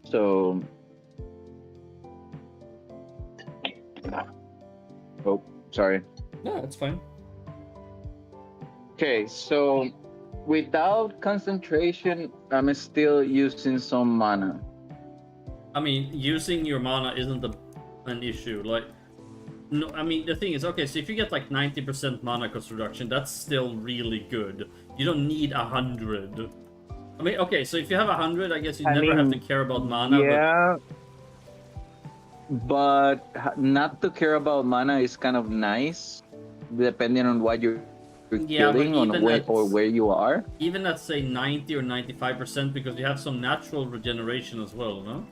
So oh, sorry. Yeah, that's fine. Okay, so without concentration, I'm still using some mana. I mean, using your mana isn't an issue. Like, no, I mean, the thing is, okay, so if you get like 90% mana cost reduction, that's still really good. You don't need 100. I mean, okay, so if you have 100, I guess you never have to care about mana. Yeah, but not to care about mana is kind of nice, depending on what you're killing on where you are. Even at say 90 or 95%, because you have some natural regeneration as well, no?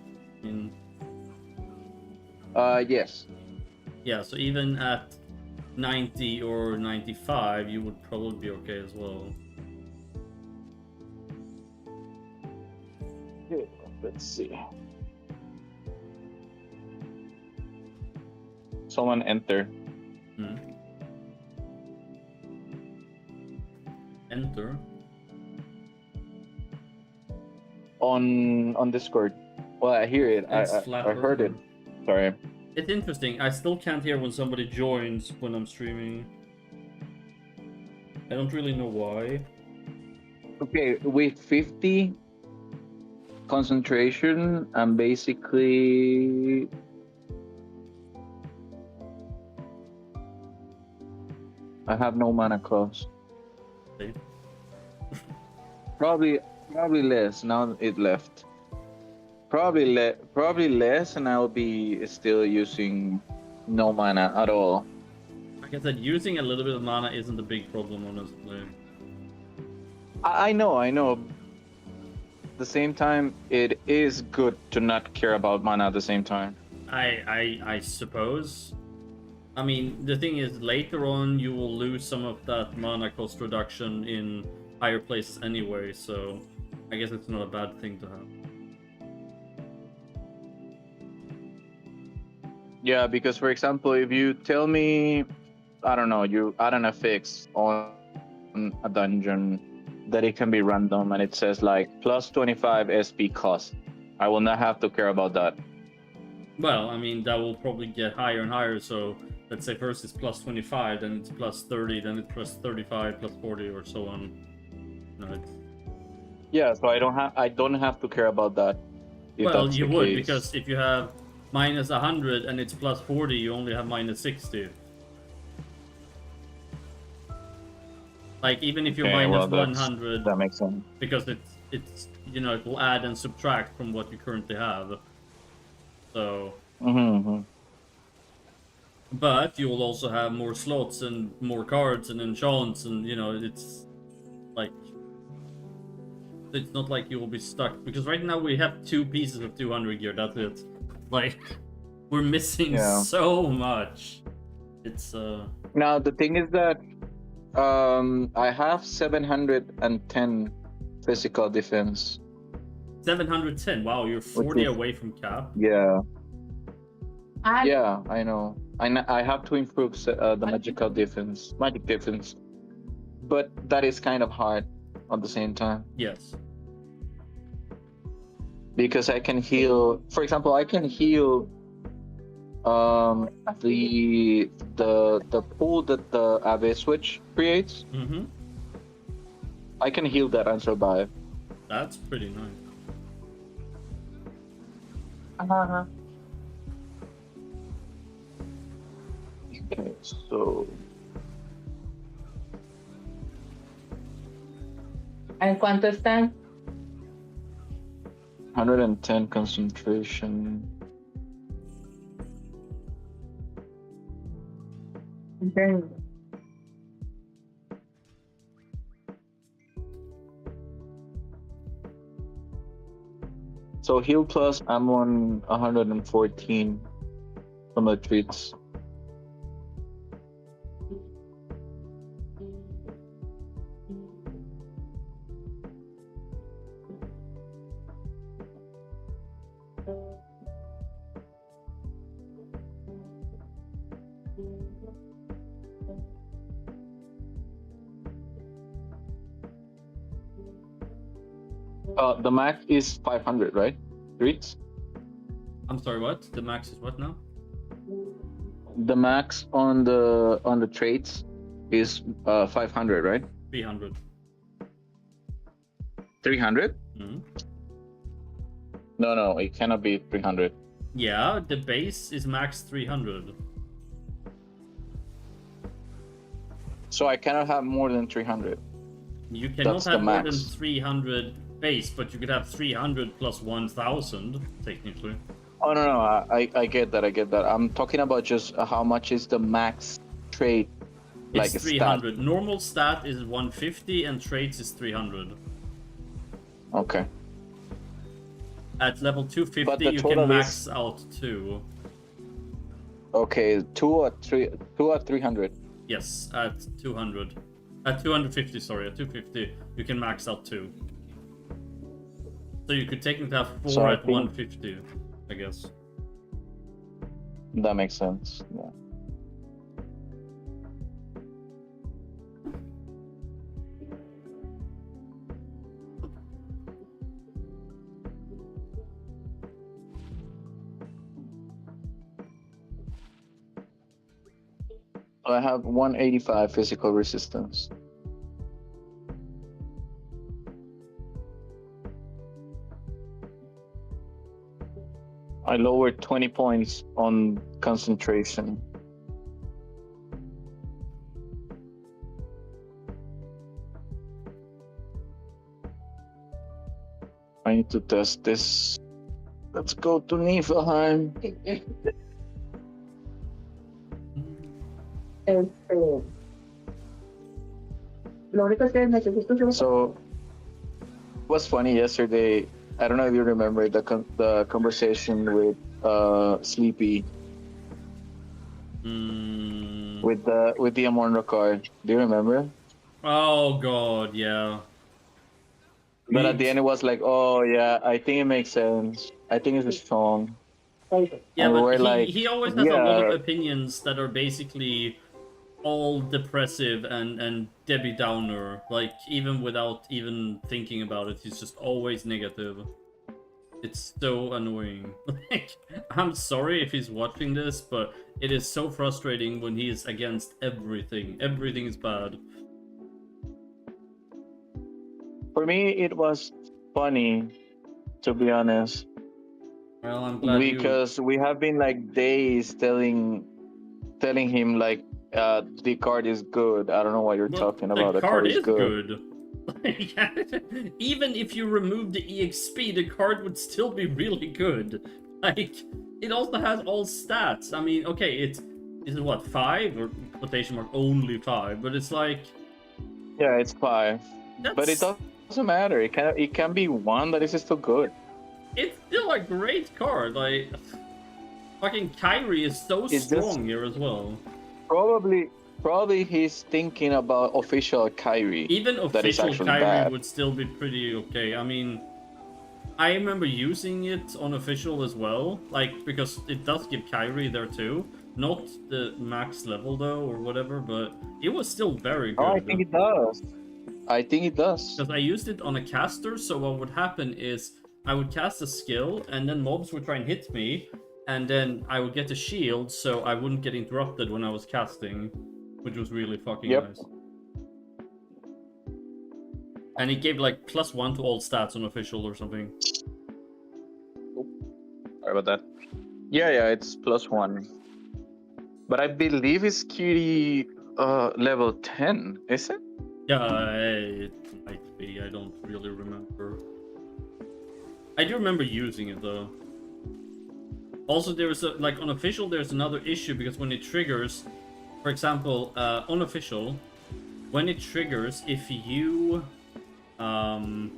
Yes. Yeah, so even at 90 or 95, you would probably be okay as well. Let's see. Someone enter. Enter. On Discord. Well, I hear it. I heard it. Sorry. It's interesting. I still can't hear when somebody joins when I'm streaming. I don't really know why. Okay, with 50 concentration, I'm basically I have no mana cost. See? Probably less. Now it left. probably less, and I'll be still using no mana at all. Like I said, using a little bit of mana isn't a big problem, honestly. I know, I know. At the same time, it is good to not care about mana at the same time. I suppose. I mean, the thing is, later on you will lose some of that mana cost reduction in higher places anyway, so I guess it's not a bad thing to have. Yeah, because for example, if you tell me, I don't know, you add an affix on a dungeon that it can be random and it says like plus 25 SP cost, I will not have to care about that. Well, I mean, that will probably get higher and higher, so let's say first it's plus 25, then it's plus 30, then it's plus 35, plus 40, or so on. No, it's... Yeah, so I don't have to care about that. If Well, that's you the would, case. because if you have minus 100 and it's plus 40, you only have minus 60. Like, even if you're Okay, minus well, 100, that makes sense. because it's you know, it will add and subtract from what you currently have. So, but you will also have more slots and more cards and enchants, and you know, it's like, it's not like you will be stuck, because right now we have 2 pieces of 200 gear. That's it. Like, we're missing so much. It's Now the thing is that I have 710 physical defense. 710. Wow, you're 40 away from cap. Yeah. Yeah, I know. I have to improve the magic defense, but that is kind of hard at the same time. Yes. Because I can heal. For example, I can heal the pool that the Abyss switch creates. Mm-hmm. I can heal that and survive. That's pretty nice. Okay, so. ¿En cuánto están? 110 concentration. Okay. So heal plus, I'm on 114 from the treats. The max is 500, right? Treats? I'm sorry, what? The max is what now? The max on the traits is 500, right? 300. 300? Mm-hmm. No, it cannot be 300. Yeah, the base is max 300. So I cannot have more than 300. You cannot That's the have more than max. 300 base, but you could have 300 plus 1000, technically. Oh no, I get that. I'm talking about just how much is the max trait. It's like 300. Normal stat is 150 and traits is 300. Okay. At level But 250, the you total can max is- out 2. Okay, 2 or 300. Yes, at 200. At 250, sorry, at 250, you can max out 2. So you could technically have 4 So I at think- 150, I guess. That makes sense. Yeah. So I have 185 physical resistance. I lowered 20 points on concentration. I need to test this. Let's go to Niflheim. Lo único es que necesito yo. So, what's funny yesterday? I don't know if you remember the conversation with Sleepy Mm. with the Amonra card. Do you remember? Oh god, yeah. But at the end, it was like, oh yeah, I think it makes sense. I think it's strong. Yeah, And but we're he like, always has a lot of yeah, opinions that are basically all depressive and Debbie Downer. Like, even without even thinking about it, he's just always negative. It's so annoying. Like, I'm sorry if he's watching this, but it is so frustrating when he is against everything. Everything is bad. for me, it was funny, to be honest, Well, I'm glad because we have been like days telling him like, the card is good. I don't know what you're talking about. The The card card is is good. good. Even if you remove the EXP, the card would still be really good. Like, it also has all stats. I mean, okay, is it what, 5 or quotation mark only 5? But it's like, Yeah, it's 5, but it that's doesn't matter. It can be 1 that is still good. it's still a great card. Like, fucking Kyrie is so It's strong just here as well. probably he's thinking about official Kyrie. Even that is official actually Kyrie bad. would still be pretty okay. I mean, I remember using it on official as well, like, because it does give Kyrie there too. Not the max level though, or whatever, but it was still very good. Oh, I think it does. I think it does. Because I used it on a caster, so what would happen is I would cast a skill, and then mobs would try and hit me, and then I would get a shield, so I wouldn't get interrupted when I was casting, which was really fucking nice. And it gave like +1 to all stats on official or something. Sorry about that. Yeah, it's +1. But I believe it's Cutie level 10, is it? Yeah, it might be. I don't really remember. I do remember using it though. Also, there's like on official, there's another issue because when it triggers, for example, on official, when it triggers, if you let's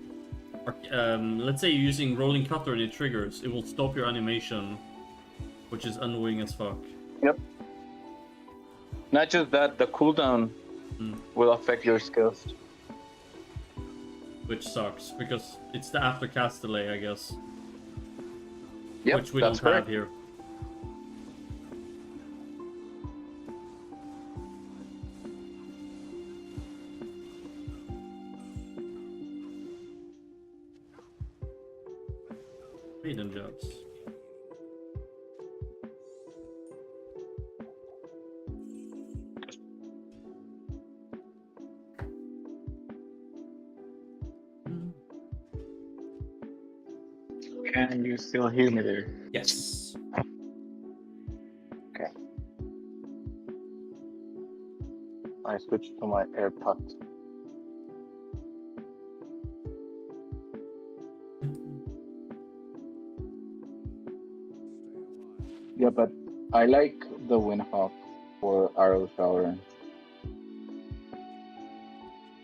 say you're using rolling cutter and it triggers, it will stop your animation, which is annoying as fuck. Yep. Not just that, the cooldown will affect your skills. Which sucks, because it's the aftercast delay, I guess. Yep, which we that's don't have correct. here. Maiden jobs. Can you still hear me there? Yes. Okay. I switched to my AirPods. Yeah, but I like the Windhawk for Arrow Shower.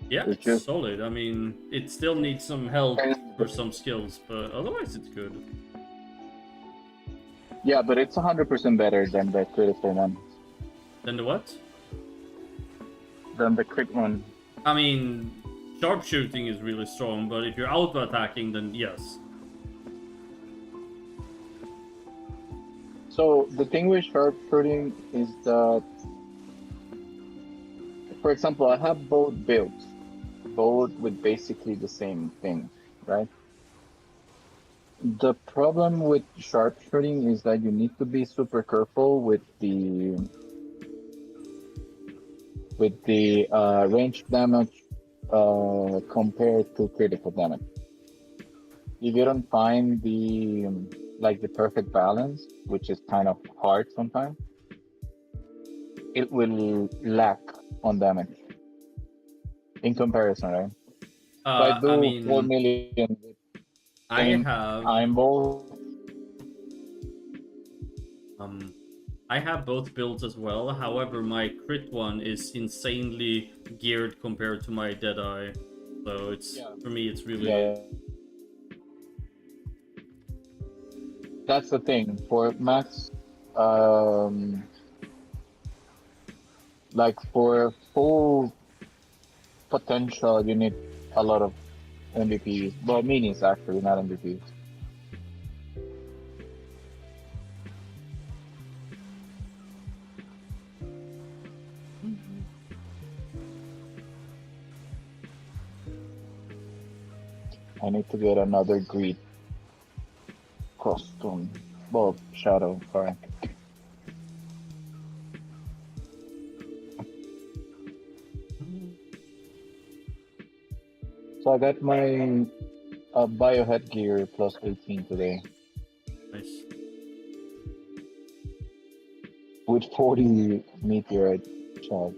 Yeah, It's it's just- solid. I mean, it still needs some help for some skills, but otherwise it's good. Yeah, but it's 100% better than the critical one. Then the what? Than the crit one. I mean, sharpshooting is really strong, but if you're auto-attacking, then yes. So the thing with sharpshooting is that, for example, I have both builds, both with basically the same thing, right? The problem with sharpshooting is that you need to be super careful with the range damage compared to critical damage. If you don't find the perfect balance, which is kind of hard sometimes, it will lack on damage in comparison, right? So I do I mean, 4 million. I have I'm both. I have both builds as well. However, my crit one is insanely geared compared to my Deadeye. So it's for me, it's really Yeah, that's the thing for max. Like for full potential, you need a lot of MVPs. Well, minis actually, not MVPs. I need to get another greed costume. Well, shadow, sorry. So I got my biohead gear plus 18 today nice. with 40 meteorite shards.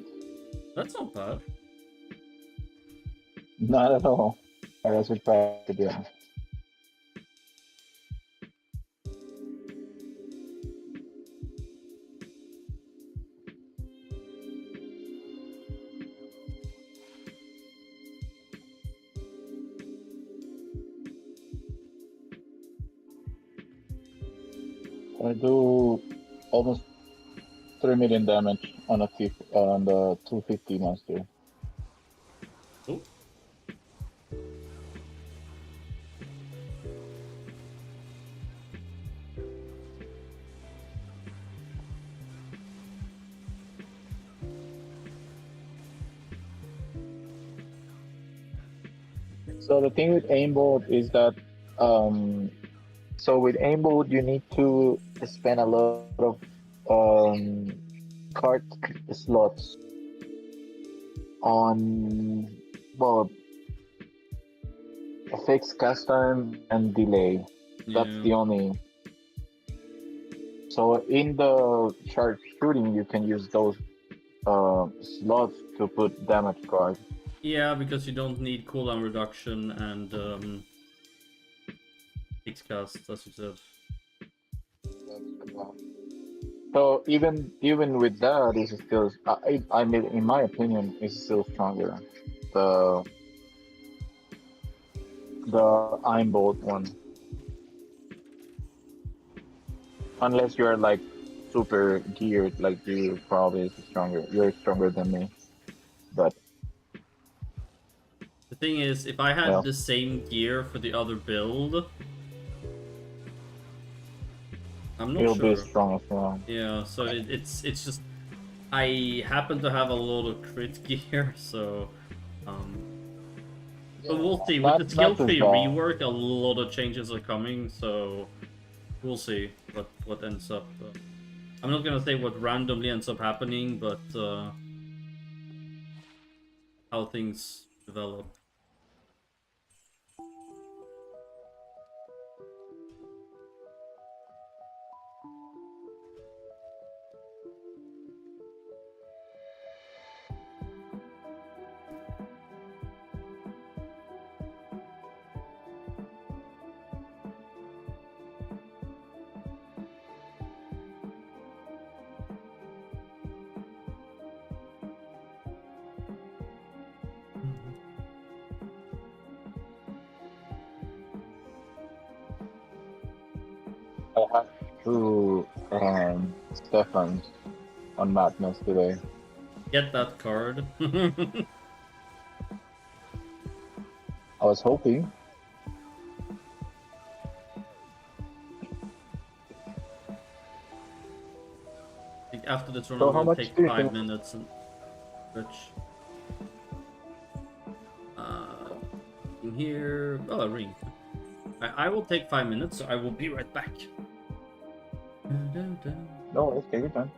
That's not bad. Not at all. I was surprised to be honest. I do almost 3 million damage on on the 250 monster. Oh, So the thing with aimbot is that so with aimbot you need to spend a lot of card slots on well fixed cast time and delay. That's yeah. the only. So in the sharp shooting you can use those slots to put damage cards. Yeah, because you don't need cooldown reduction and fixed cast, as you said. So even with that, it's still I mean in my opinion, it's still stronger. The the Bolt one, unless you're like super geared, like you probably is stronger. You're stronger than me, but The thing is, if I had well, the same gear for the other build, I'm not you'll be sure. strong as well. Yeah, so it's just I happen to have a lot of crit gear, so um but we'll see. With the skill Not as tree bad. rework, a lot of changes are coming, so we'll see what ends up. I'm not gonna say what randomly ends up happening, but how things develop. I have two Stephans on Madness today. Get that card. I was hoping. I think after the So tournament, how we'll much take do you 5 minutes and switch. In here. Oh, a ring. I will take 5 minutes, so I will be right back. No, it's take your time.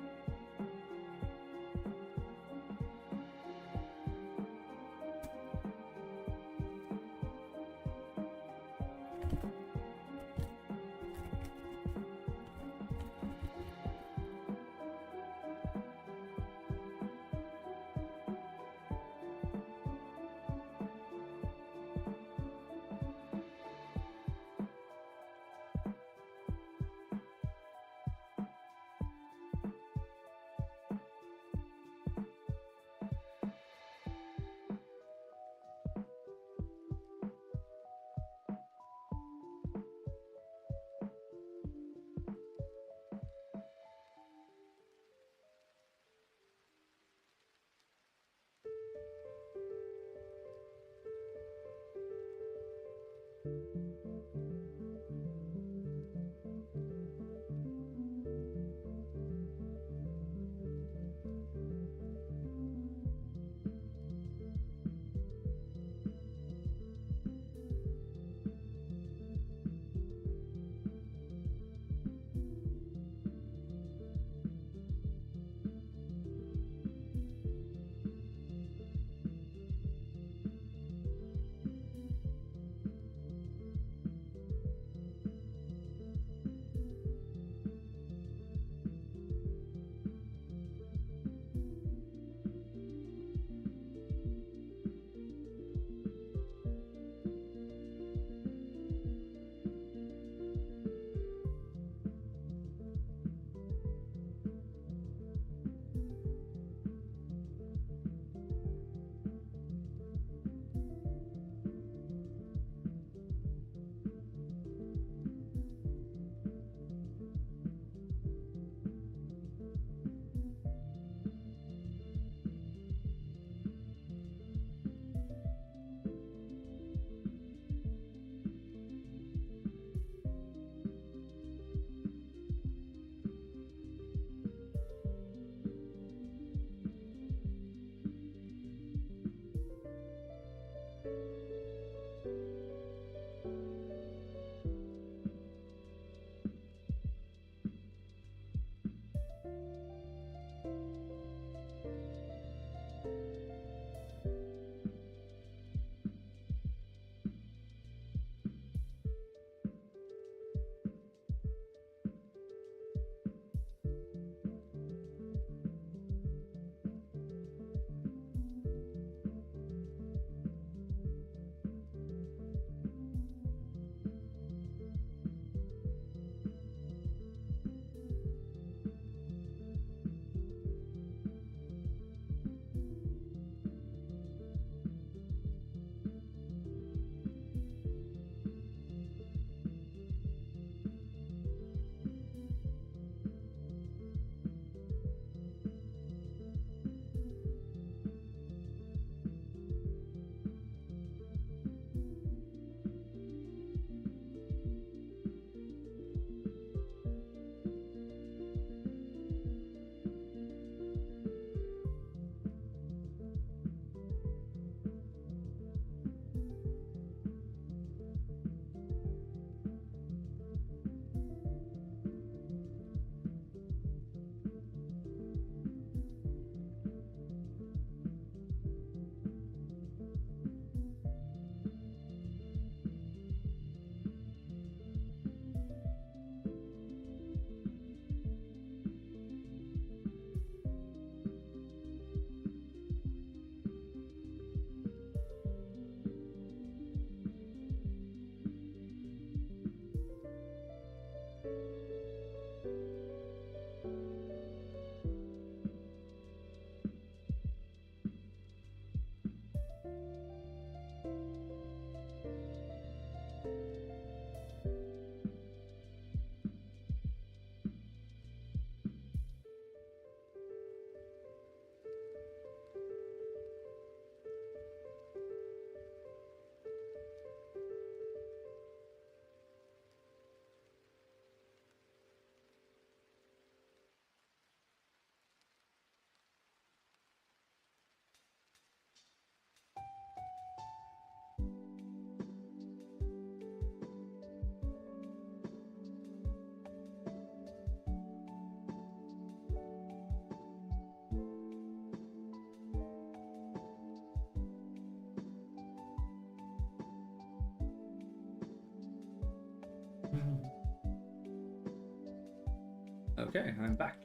Okay, I'm back.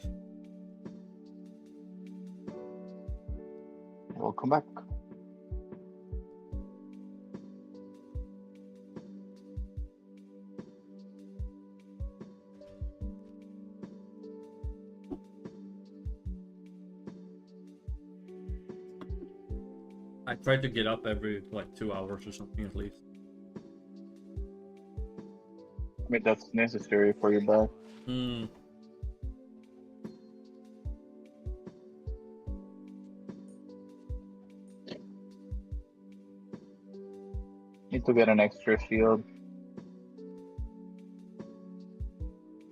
Welcome back. I try to get up every like 2 hours or something at least. I mean, that's necessary for your back. Hmm. Need to get an extra shield.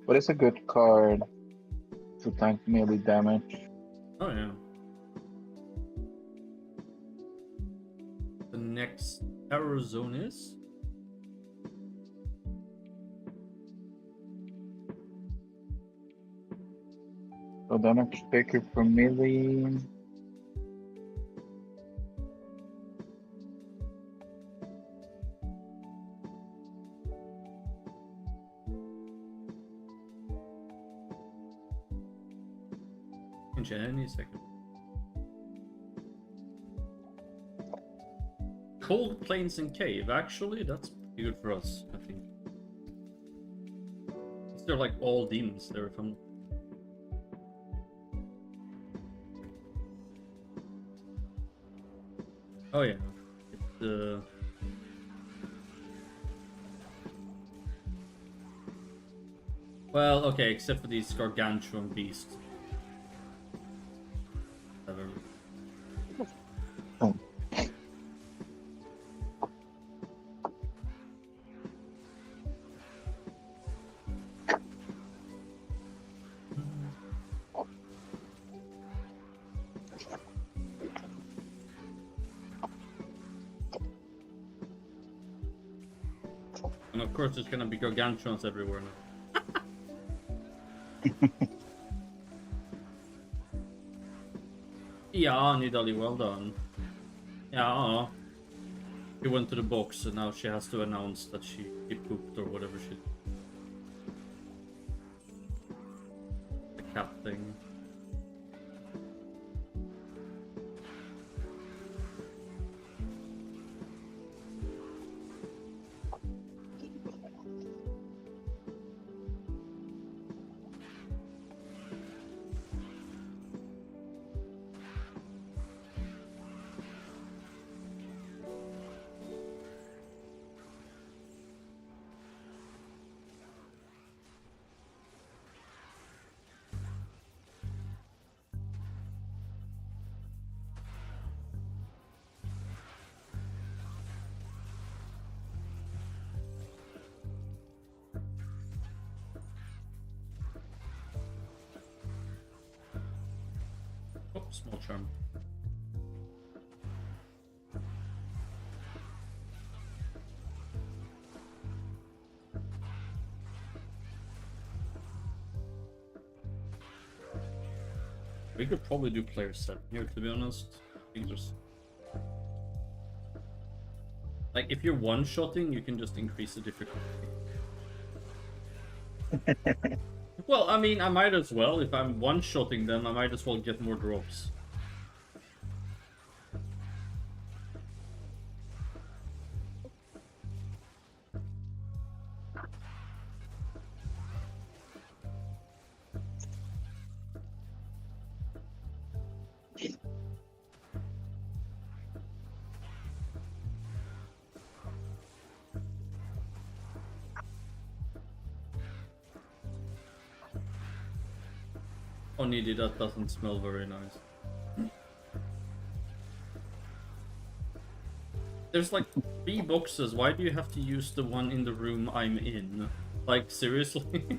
What is a good card to tank melee damage? Oh yeah. The next error zone is. So damage taker for melee. Any second. Cold Plains and Cave. Actually, that's pretty good for us, I think. They're like all demons there, if I'm. Oh yeah. It's Well, okay, except for these gargantuan beasts. Oh. And of course, there's gonna be gargantuans everywhere now. Yeah, Nidalee, well done. Yeah. She went to the box and now she has to announce that she pooped or whatever she. The cat thing. Oh, small charm. We could probably do player 7 here, to be honest. I think there's... Like, if you're one-shotting, you can just increase the difficulty. Well, I mean, I might as well. If I'm one-shotting them, I might as well get more drops. Oh, Needy, that doesn't smell very nice. There's like 3 boxes. Why do you have to use the one in the room I'm in? Like, seriously?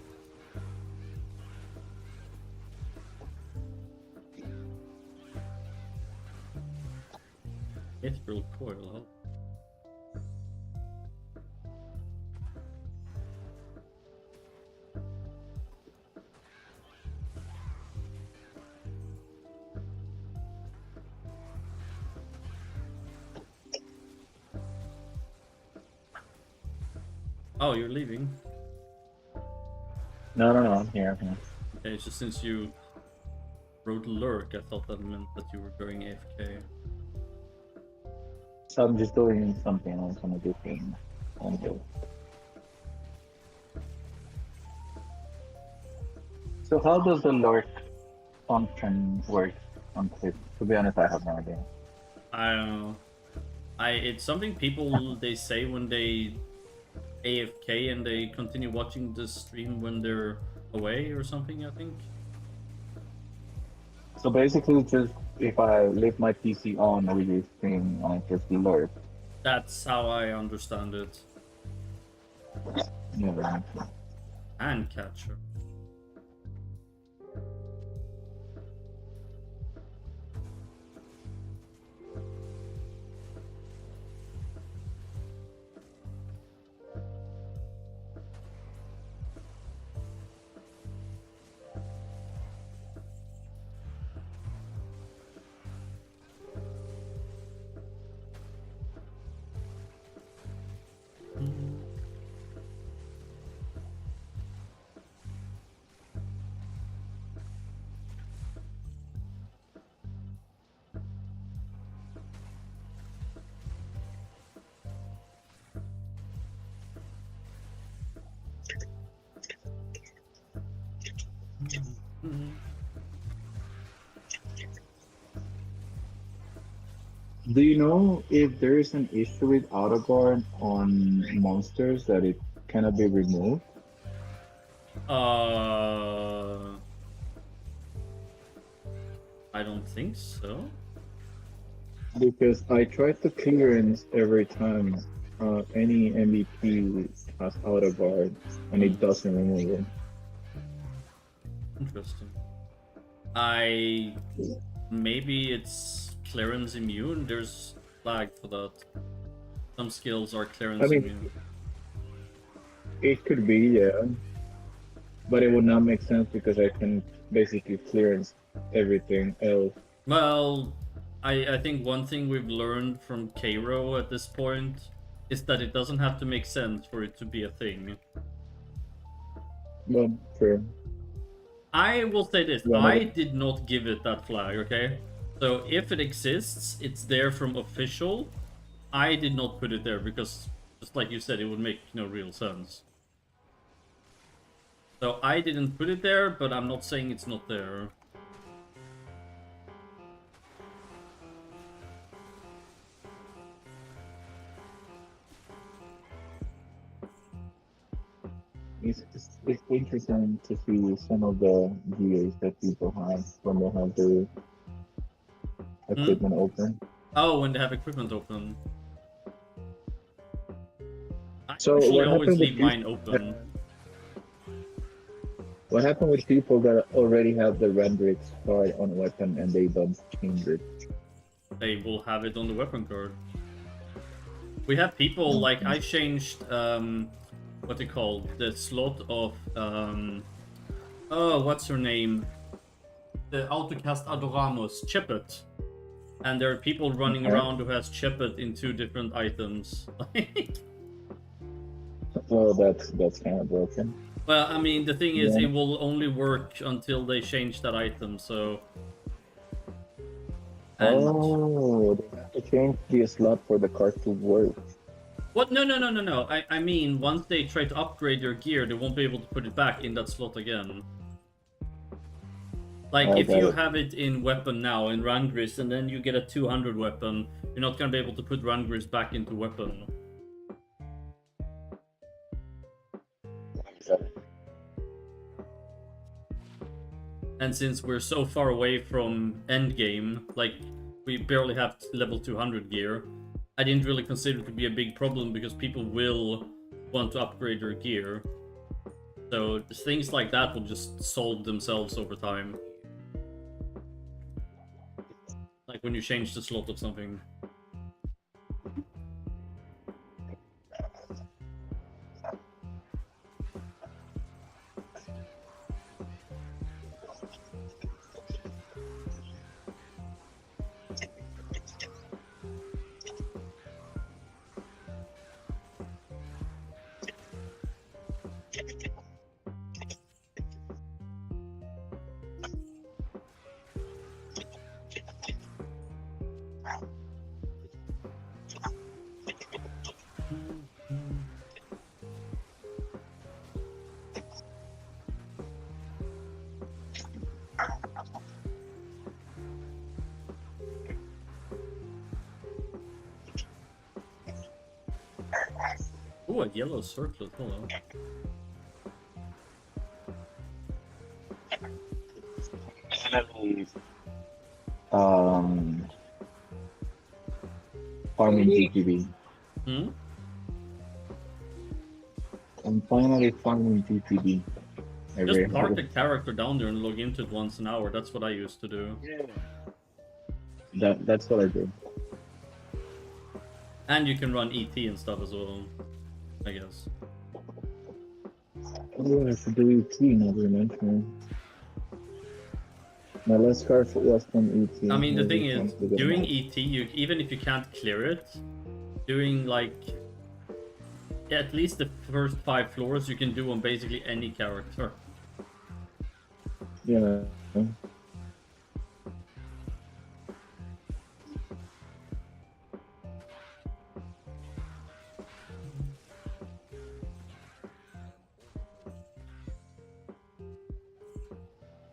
Mithril coil, huh? Oh, you're leaving? No, I'm here. I'm here. Okay, it's just since you wrote lurk, I thought that meant that you were going AFK. So I'm just doing something else on a different angle. So how does the lurk function work on Clip? To be honest, I have no idea. I don't know. It's something people they say when they AFK and they continue watching the stream when they're away or something, I think. So basically, just if I leave my PC on with this thing, I just lurk. That's how I understand it. Yeah. And catcher. Do you know if there is an issue with auto guard on monsters that it cannot be removed? I don't think so. Because I try to clearance every time any MVP has auto guard and it doesn't remove it. Interesting. Maybe it's clearance immune. There's flag for that. Some skills are clearance immune. It could be, yeah. But it would not make sense because I can basically clearance everything else. Well, I think one thing we've learned from Cairo at this point is that it doesn't have to make sense for it to be a thing. Well, true. I will say this, Yeah, I did not give it that flag, okay? So if it exists, it's there from official. I did not put it there because, just like you said, it would make no real sense. So I didn't put it there, but I'm not saying it's not there. It's interesting to see some of the gears that people have when they have their equipment open. Oh, when they have equipment open. I So usually what always happened with leave mine open. What happened with people that already have the Rendrix card on weapon and they don't change it? They will have it on the weapon card. We have people like I changed what they call the slot of oh, what's her name? The autocast Adoramus, Chipet. And there are people running around who has Chipet in 2 different items. Well, that's kind of broken. Well, I mean, the thing is, it will only work until they change that item, so... And... Oh, they have to change the slot for the card to work. What? No. I mean, once they try to upgrade your gear, they won't be able to put it back in that slot again. Like, if you have it in weapon now, in Rangris, and then you get a 200 weapon, you're not gonna be able to put Rangris back into weapon. And since we're so far away from endgame, like, we barely have level 200 gear, I didn't really consider it to be a big problem because people will want to upgrade their gear. So things like that will just solve themselves over time. Like when you change the slot of something. Ooh, a yellow circlet. Hello. Finally, farming GTB. Hmm? I'm finally farming GTB. Just park the character down there and log into it once an hour. That's what I used to do. That's what I do. And you can run ET and stuff as well, I guess. Oh, I have to do ET now that you mention it. My last card was from ET. I mean, the thing Maybe is, it's time to get doing out. ET, even if you can't clear it, doing like at least the first 5 floors you can do on basically any character. Yeah.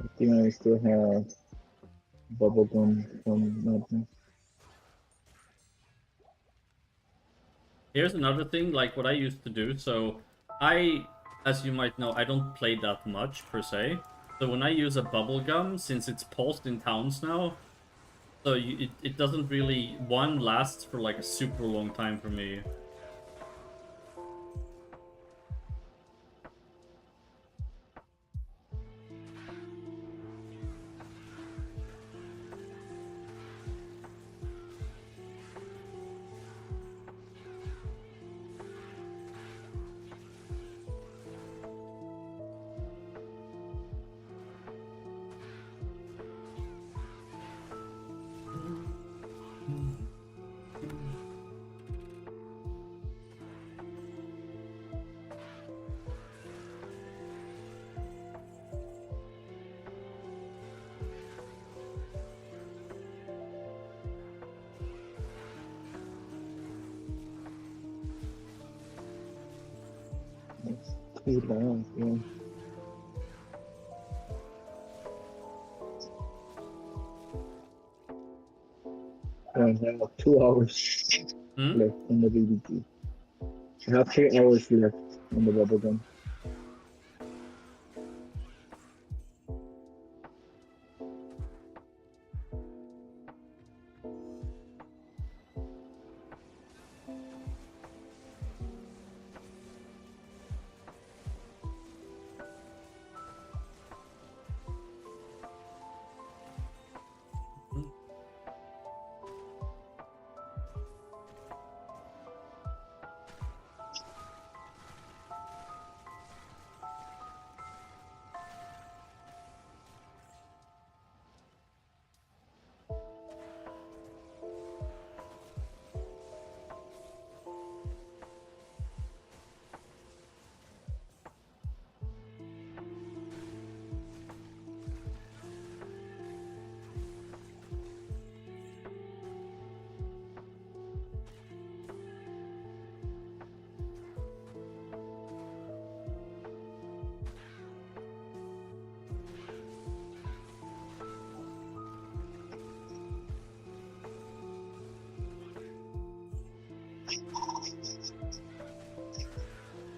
I think I still have bubblegum from Madness. Here's another thing, like what I used to do. So as you might know, I don't play that much per se. So when I use a bubblegum, since it's paused in towns now, so it doesn't really, one lasts for like a super long time for me. It's too long, yeah. I have 2 hours Hmm? left on the BBT. I have 3 hours left on the bubblegum.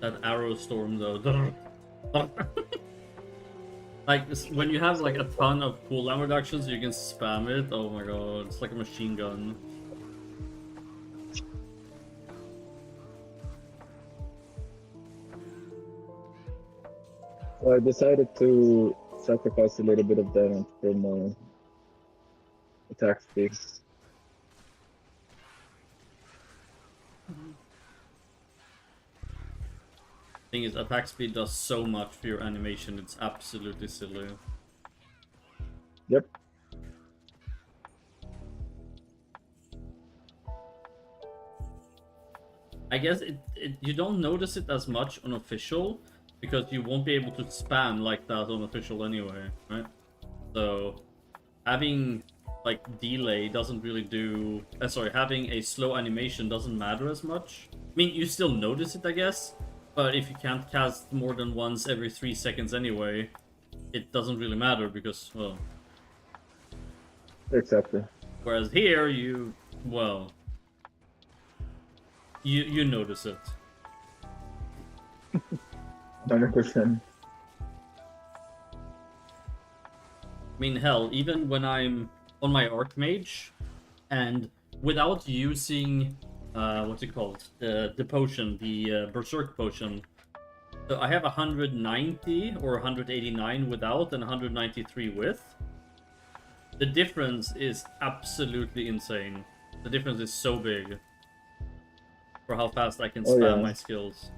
That arrow storm though. Like when you have like a ton of cooldown reductions, you can spam it. Oh my god, it's like a machine gun. So I decided to sacrifice a little bit of damage for more attack speed. Thing is, attack speed does so much for your animation, it's absolutely silly. Yep. I guess you don't notice it as much on official, because you won't be able to spam like that on official anyway, right? So having like delay doesn't really do. Sorry, having a slow animation doesn't matter as much. I mean, you still notice it, I guess, but if you can't cast more than once every 3 seconds anyway, it doesn't really matter because, well. Exactly. Whereas here, well, you notice it. 100%. I mean, hell, even when I'm on my Archmage, and without using, what's it called? The potion, the Berserk potion. So I have 190 or 189 without and 193 with. The difference is absolutely insane. The difference is so big for how fast I can spam my skills.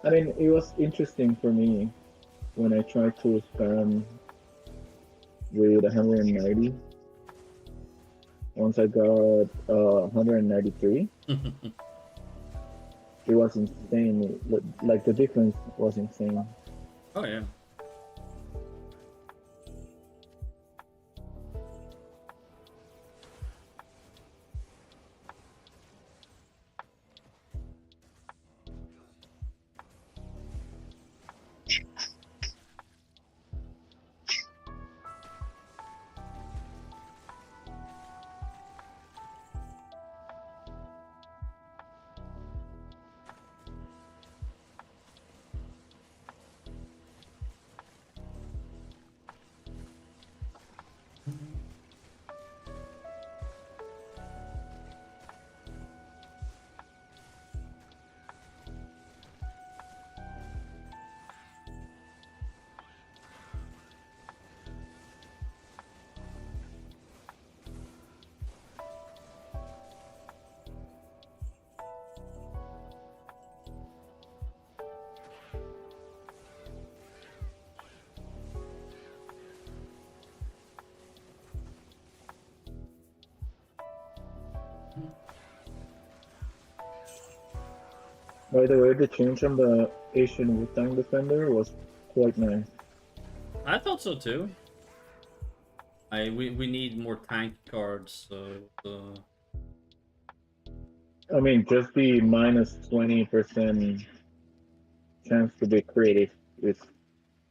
I mean, it was interesting for me when I tried to spam with 190. Once I got 193, it was insane. Like the difference was insane. Oh yeah. By the way, the change on the Asian Wu-Tang Defender was quite nice. I thought so too. We need more tank cards, so. I mean, just the minus 20% chance to be creative is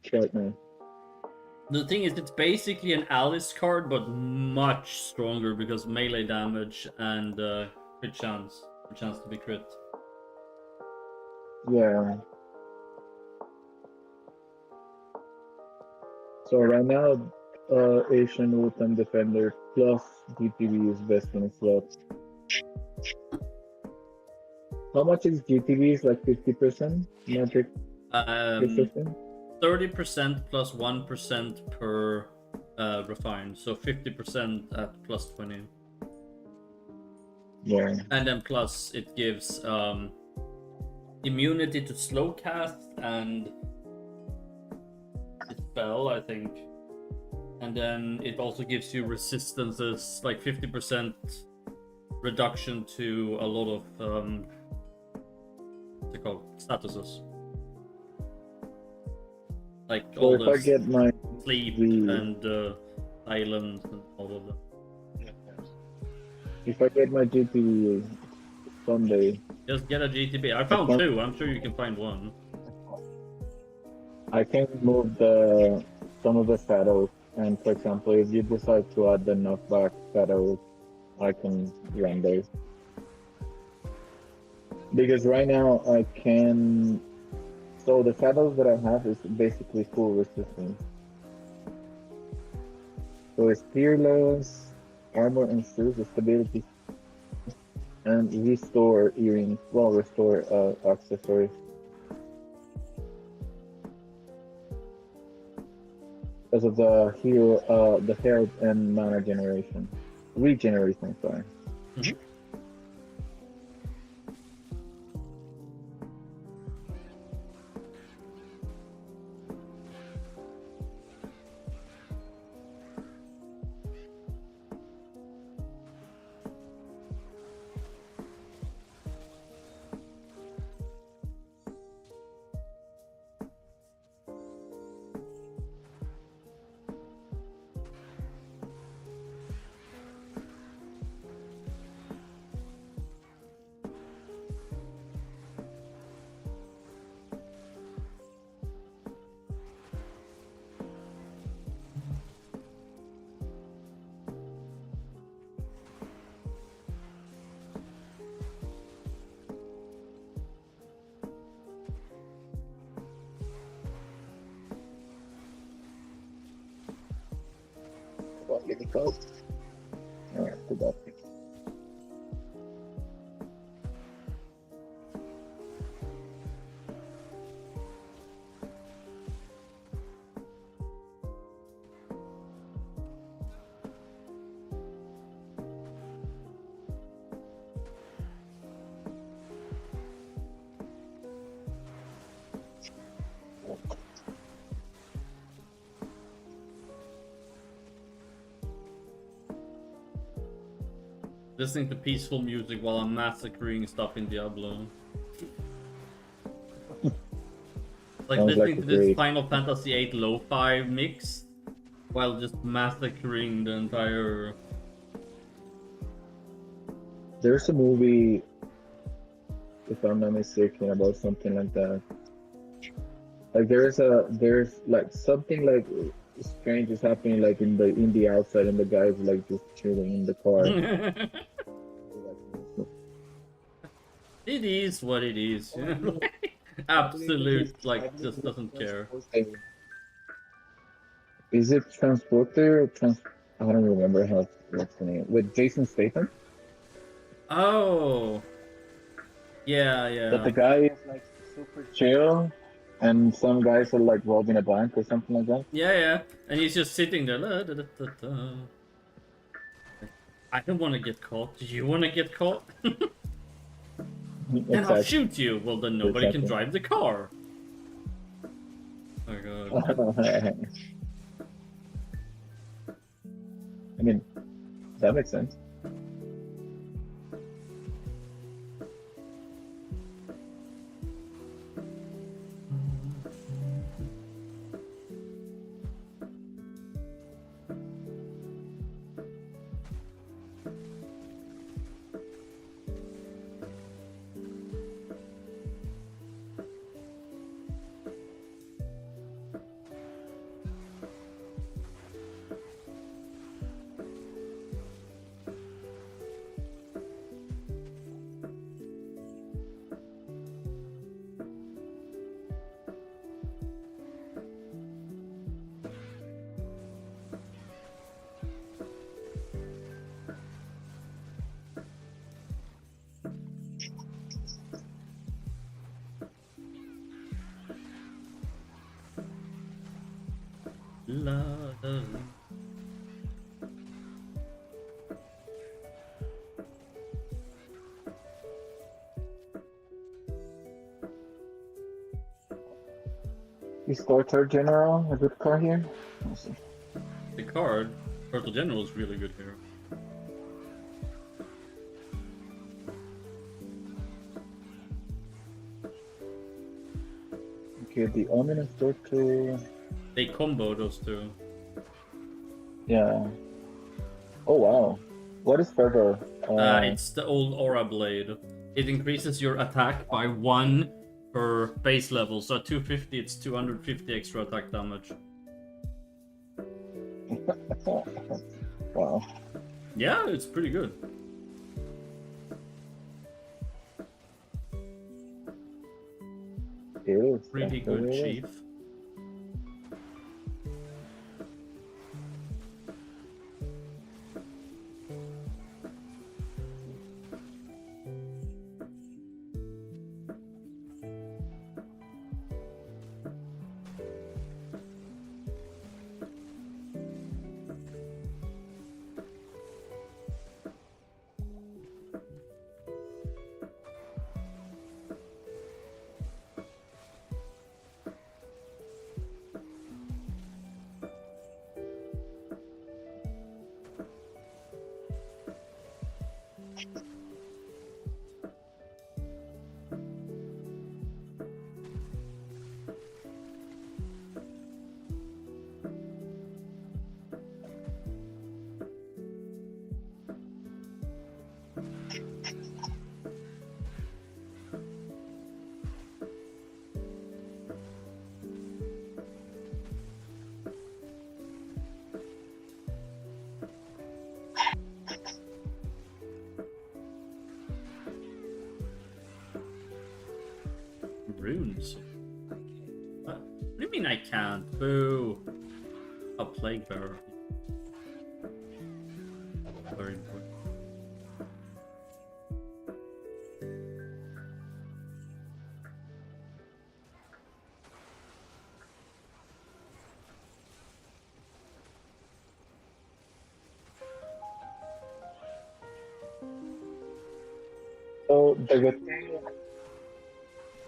quite nice. The thing is, it's basically an Alice card, but much stronger because melee damage and crit chance to be crit. Yeah. So right now, Asian Wu-Tang Defender plus GTV is best in slot. How much is GTV? Is like 50% magic resistance? 30% plus 1% per refine, so 50% at plus 20. Yeah. And then plus it gives immunity to slow cast and spell, I think. And then it also gives you resistances, like 50% reduction to a lot of what's it called? Statuses. Like So all if I the get my sleep GTV, and island and all of them. if I get my GTV someday, Just get a GTB. I found two. I'm sure you can find one. I can move some of the shadows. And for example, if you decide to add the knockback shadows, I can run those. Because right now I can. So the shadows that I have is basically full resistance. So it's fearless, armor and shoes, stability, and restore earrings. Well, restore accessories. Because of the hero, the health and mana generation, regeneration. Sorry. Mm-hmm. What give me code? Alright, good luck. Listening to peaceful music while I'm massacring stuff in Diablo. Like Sounds listening like a to this great- Final Fantasy VIII lo-fi mix while just massacring the entire... There's a movie, if I'm not mistaken, about something like that. Like there's like something like strange is happening like in the outside, and the guy's like just chilling in the car. It is what it is. You know? Absolute, like, just doesn't care. Is it Transporter? I don't remember what's the name. With Jason Statham? Oh, yeah, That the yeah. guy is like super chill, and some guys are like robbing a bank or something like that. Yeah, yeah. And he's just sitting there. "La, da, da, da, da." I don't want to get caught. Do you want to get caught? Then I'll Exactly. shoot you. Well, then nobody can Exactly. drive the car. Oh my god. I mean, that makes sense. La, da, da. Is Starter General a good car here? Let's see. The card, Turtle General is really good here. Okay, the Ominous Turtle. They combo those two. Yeah. Oh wow. What is further? It's the old Aura Blade. It increases your attack by 1 per base level. So at 250, it's 250 extra attack damage. Wow. Yeah, it's pretty good. It is. Pretty That's good, what it is. Chief. Runes. What do you mean I can't? Boo. A plague bearer. very important. So the good thing,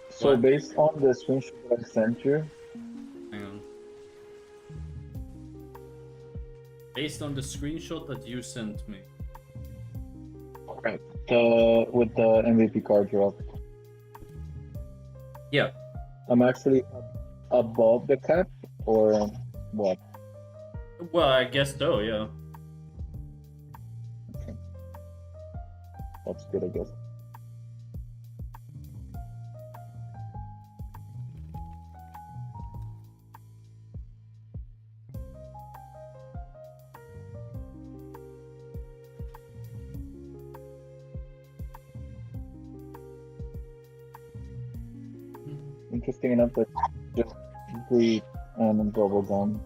so What? based on the screenshot that I sent you, Hang on. Based on the screenshot that you sent me. right, the with the MVP card drop, Yeah. I'm actually above the cap or what? Well, I guess so, yeah. That's good, I guess. Interesting enough that just breathe and bubble gum.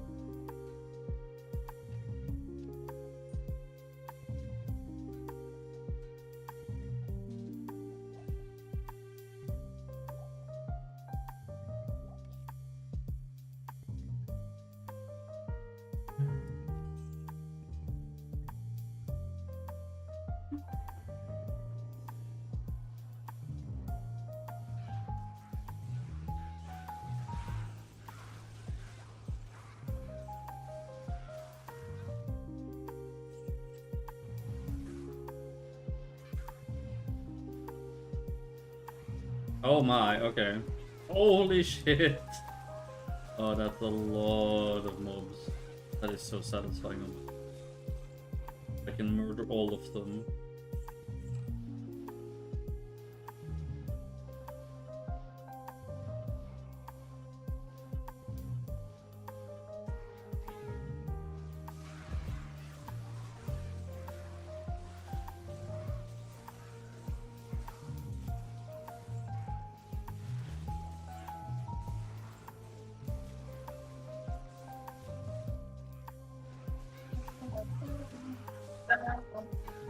Oh my, okay. Holy shit! Oh, that's a lot of mobs. That is so satisfying. I can murder all of them.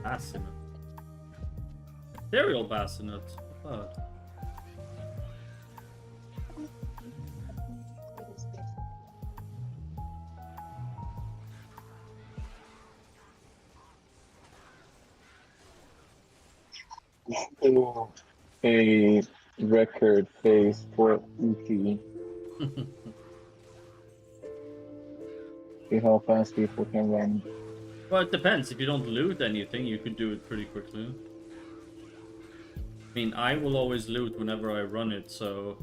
Bassinet. Ethereal Bassinet. Oh. Still a record phase for ET. See how fast people can run. Well, it depends. If you don't loot anything, you could do it pretty quickly. I mean, I will always loot whenever I run it, so...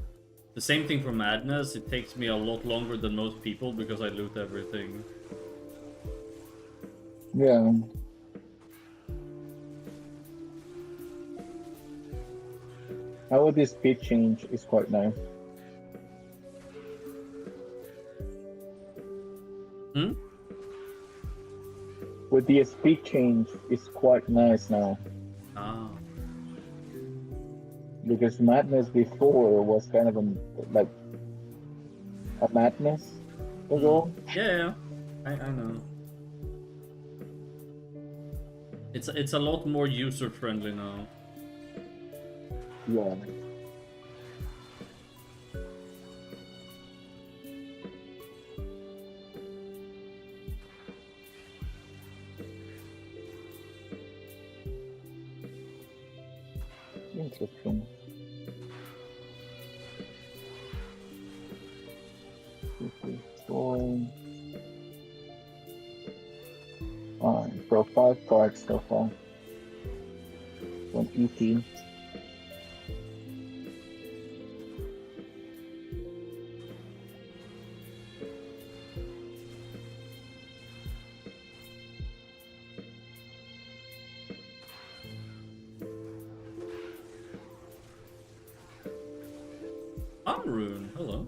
The same thing for Madness, it takes me a lot longer than most people because I loot everything. Yeah. How this speed change is quite nice. Hmm? With the speed change, it's quite nice now. Ah. Because Madness before was kind of like a madness ago. Yeah, I know. It's a lot more user friendly now. Yeah. Interesting. Alright, so 5 cards so far. One ET. Rune, hello.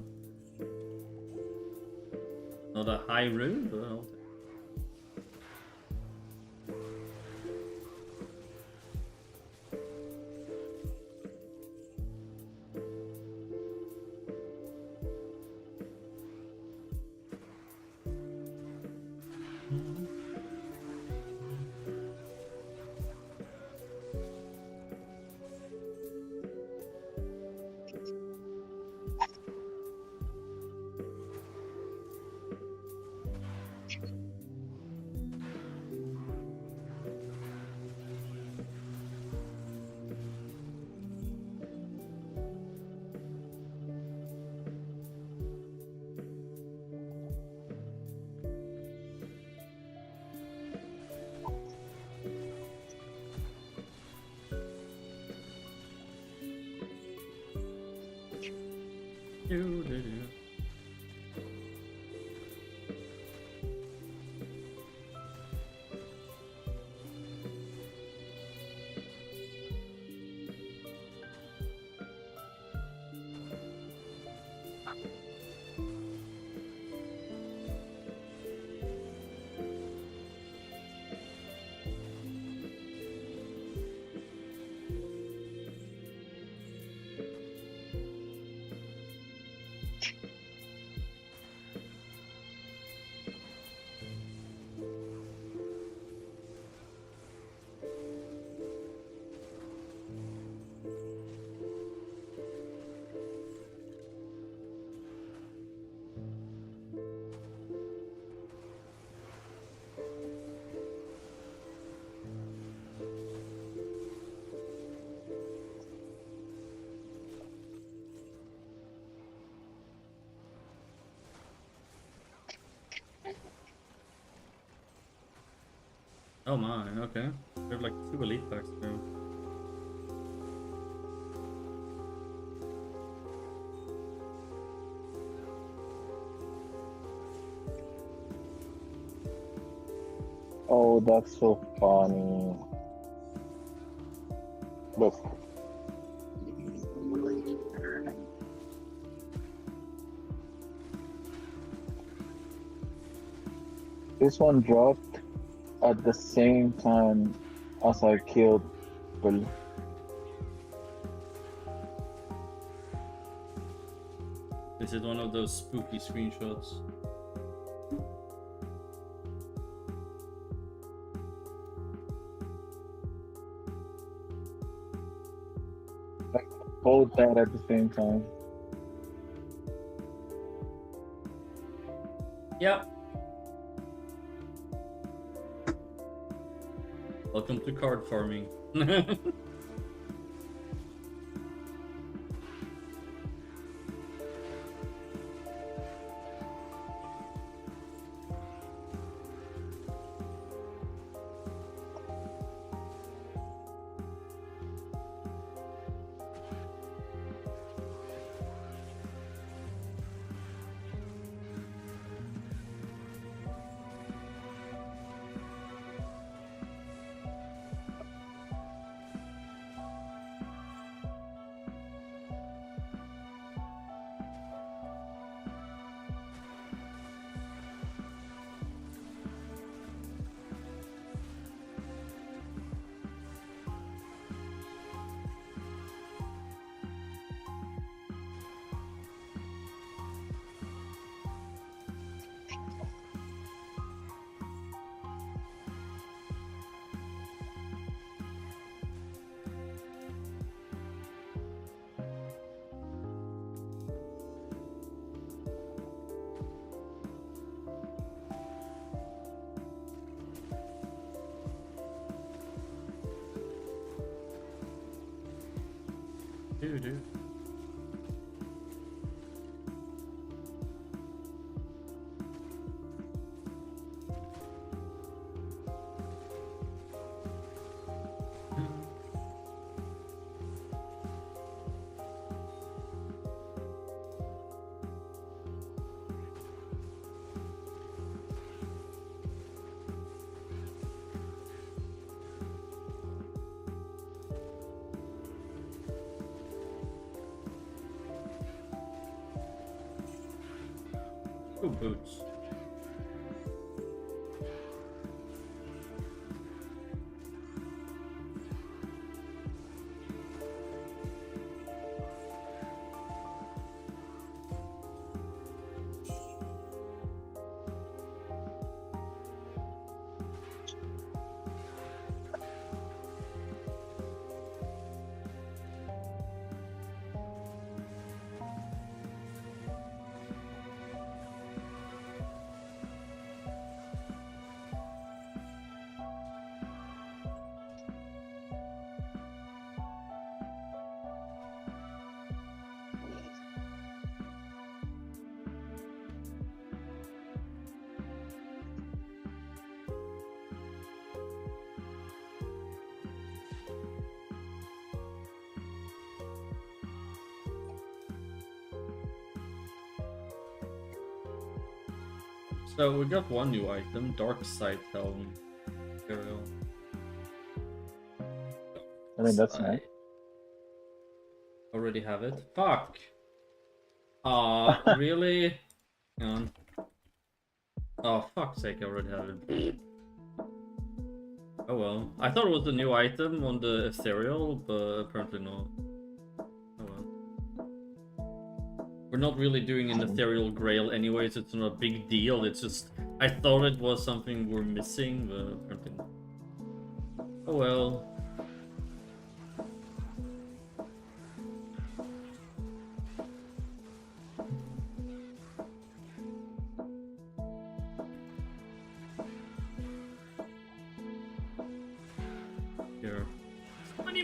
Not a high rune, but I'll take Do, do, do. Oh my, okay. There are like 2 elite packs now. Oh, that's so funny. Look, this one dropped at the same time as I killed Bill. Is it one of those spooky screenshots? Both that at the same time. Yep. Welcome to card farming. Dude. Ooh, boots. So we got one new item, Dark Side Helm. Grail. I mean, that's nice. Already have it. Fuck. Really? Hang on. Oh, fuck's sake, I already have it. Oh well. I thought it was a new item on the ethereal, but apparently not. Oh well. We're not really doing an ethereal grail anyways, it's not a big deal, it's just... I thought it was something we're missing, but apparently not. Oh well.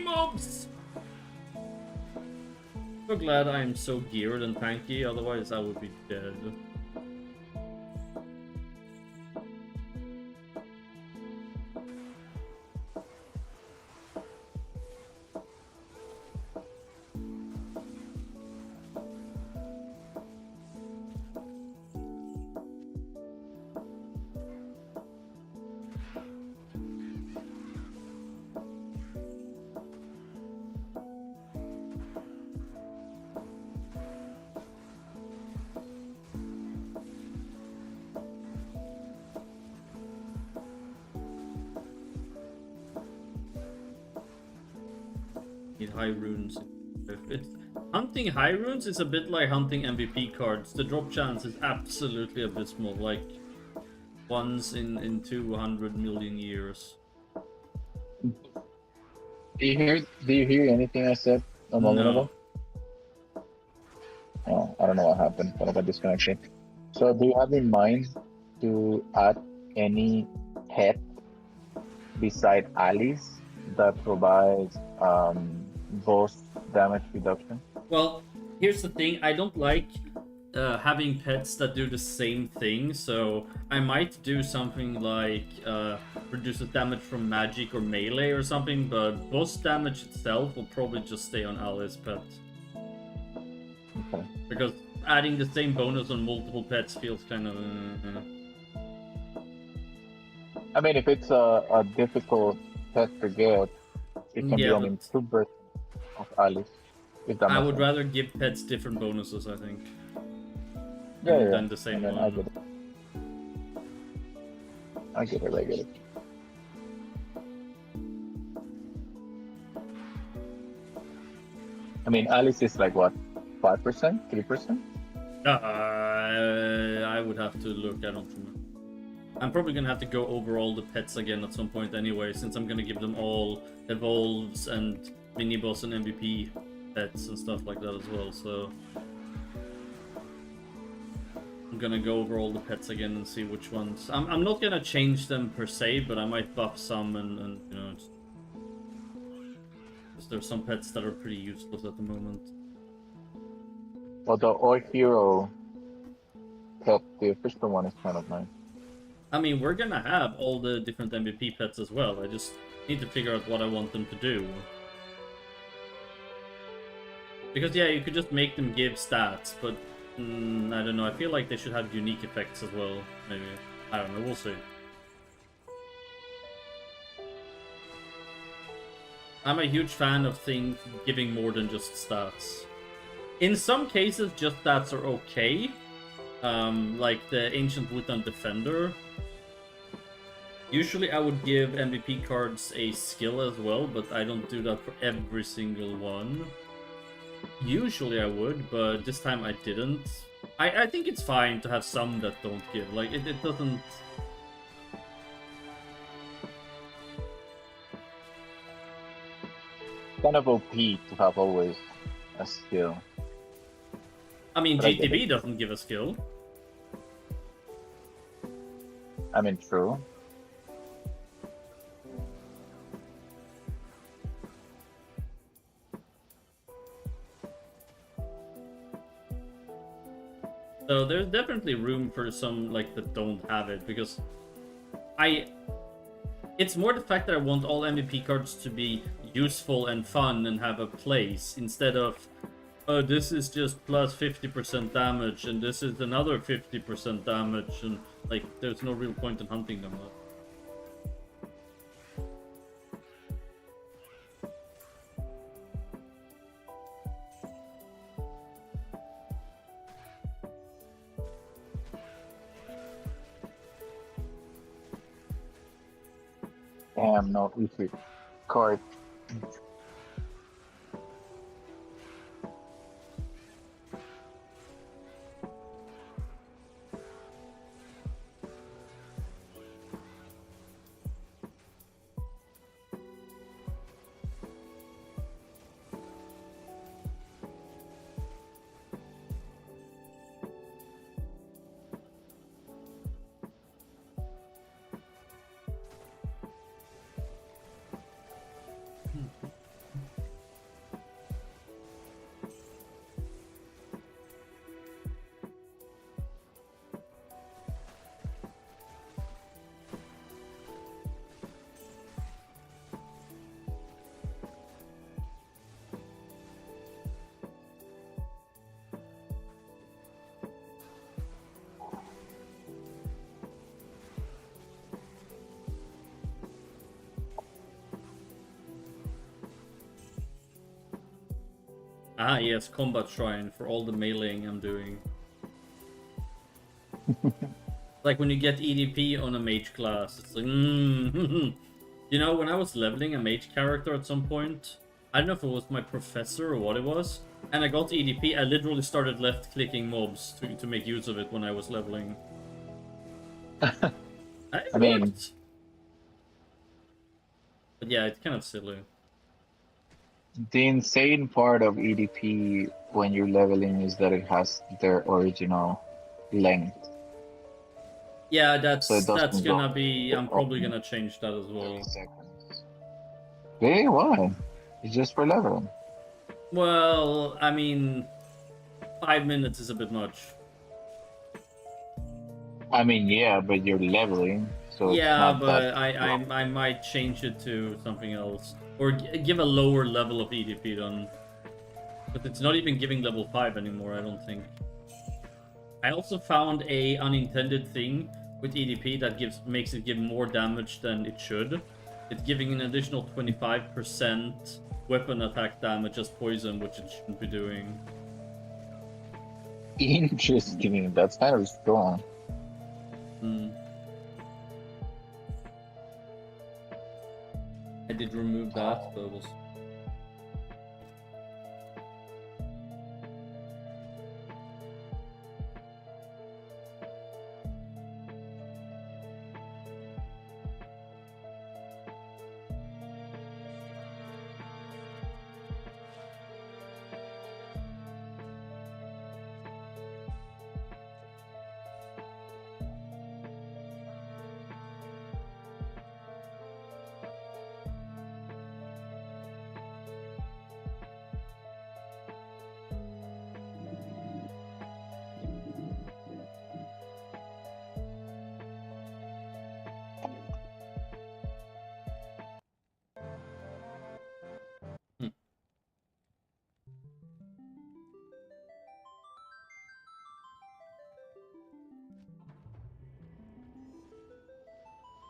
Mobs! So glad I'm so geared and tanky, otherwise I would be dead. High runes. Hunting high runes is a bit like hunting MVP cards. The drop chance is absolutely abysmal, like once in 200 million years. Do you hear anything I said a moment ago? Oh, I don't know what happened, but I got disconnected. So do you have in mind to add any pet beside Alice that provides boss damage reduction? Well, here's the thing, I don't like having pets that do the same thing, so I might do something like reduces damage from magic or melee or something, but boss damage itself will probably just stay on Alice pet. Okay. Because adding the same bonus on multiple pets feels kind of... I mean, if it's a difficult pet to get, it can be Yeah, an improved of Alice. If that I makes would sense. rather give pets different bonuses, I think. Yeah, Than the same one. I get it. I get it. I mean, Alice is like what, 5%, 3%? I would have to look, I don't remember. I'm probably gonna have to go over all the pets again at some point anyway, since I'm gonna give them all evolves and mini boss and MVP pets and stuff like that as well, so I'm gonna go over all the pets again and see which ones. I'm not gonna change them per se, but I might buff some and you know, because there's some pets that are pretty useless at the moment. Well, the Oi Hero pet, the official one, is kind of nice. I mean, we're gonna have all the different MVP pets as well. I just need to figure out what I want them to do. Because, yeah, you could just make them give stats, but I don't know. I feel like they should have unique effects as well, maybe. I don't know, we'll see. I'm a huge fan of things giving more than just stats. In some cases, just stats are okay. Like the Ancient Wooden Defender. Usually I would give MVP cards a skill as well, but I don't do that for every single one. Usually I would, but this time I didn't. I think it's fine to have some that don't give. Like, it doesn't... Kind of OP to have always a skill. I mean, But I get GTB doesn't give a skill. I mean, true. So there's definitely room for some, like, that don't have it, because it's more the fact that I want all MVP cards to be useful and fun and have a place, instead of, oh, this is just plus 50% damage, and this is another 50% damage, and, Like, there's no real point in hunting them up. Damn, no easy card. Ah, yes, combat shrine for all the meleeing I'm doing. Like when you get EDP on a mage class, it's like, You know, when I was leveling a mage character at some point, I don't know if it was my professor or what it was, and I got EDP, I literally started left-clicking mobs to make use of it when I was leveling. I mean, but yeah, it's kind of silly. the insane part of EDP when you're leveling is that it has their original length. Yeah, So it that's doesn't gonna go be. I'm probably up gonna change that as well. 30 seconds. Hey, why? It's just for leveling. Well, I mean, 5 minutes is a bit much. I mean, yeah, but you're leveling, so it's Yeah, not but that long. I might change it to something else, or give a lower level of EDP then. But it's not even giving level 5 anymore, I don't think. I also found a unintended thing with EDP that makes it give more damage than it should. It's giving an additional 25% weapon attack damage as poison, which it shouldn't be doing. Interesting. That's kind of strong. I did remove that, but it was...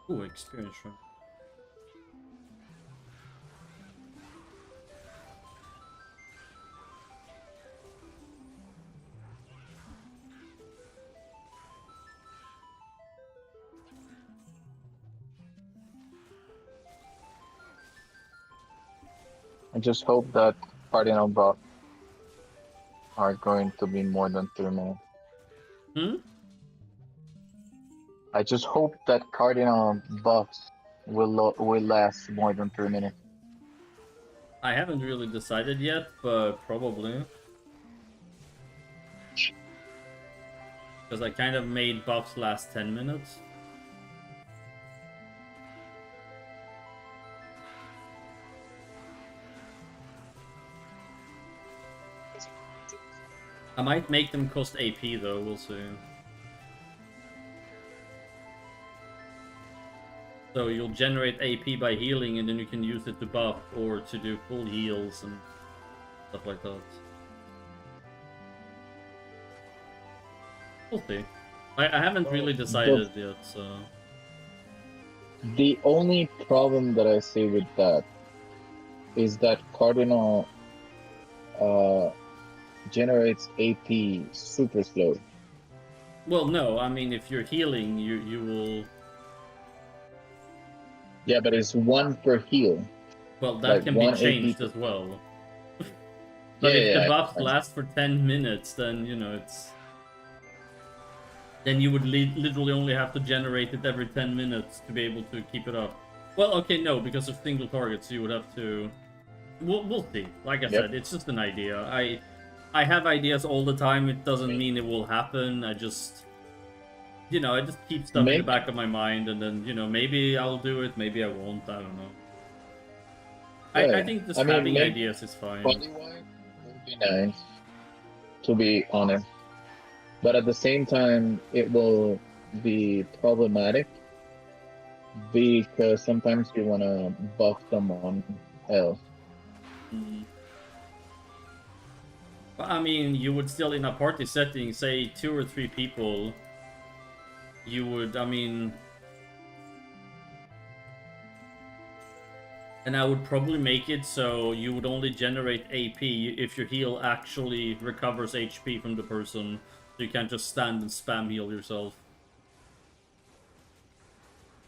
Ooh, experience room. I just hope that Cardinal buff are going to be more than 3 minutes. I just hope that Cardinal buffs will last more than 3 minutes. I haven't really decided yet, but probably. Because I kind of made buffs last 10 minutes. I might make them cost AP though, we'll see. So you'll generate AP by healing and then you can use it to buff or to do full heals and stuff like that. We'll see. I haven't really decided yet, so... The only problem that I see with that is that Cardinal generates AP super slow. Well, no, I mean, if you're healing, you will... Yeah, but it's 1 per heal. Well, that Like can be 1 changed AP. as well. But if the buffs last for 10 minutes, then, you know, it's... Then you would literally only have to generate it every 10 minutes to be able to keep it up. Well, okay, no, because of single targets, you would have to... We'll see. Like I said, it's just an idea. I have ideas all the time. It doesn't mean it will happen. I just... You know, I just keep stuff in the back of my mind, and then, you know, maybe I'll do it, maybe I won't, I don't know. Yeah, I think just having ideas is fine. Body-wise, it would be nice, to be honest. But at the same time, it will be problematic because sometimes you want to buff someone else. But I mean, you would still, in a party setting, say 2 or 3 people, you would, I mean... And I would probably make it so you would only generate AP if your heal actually recovers HP from the person. So you can't just stand and spam heal yourself.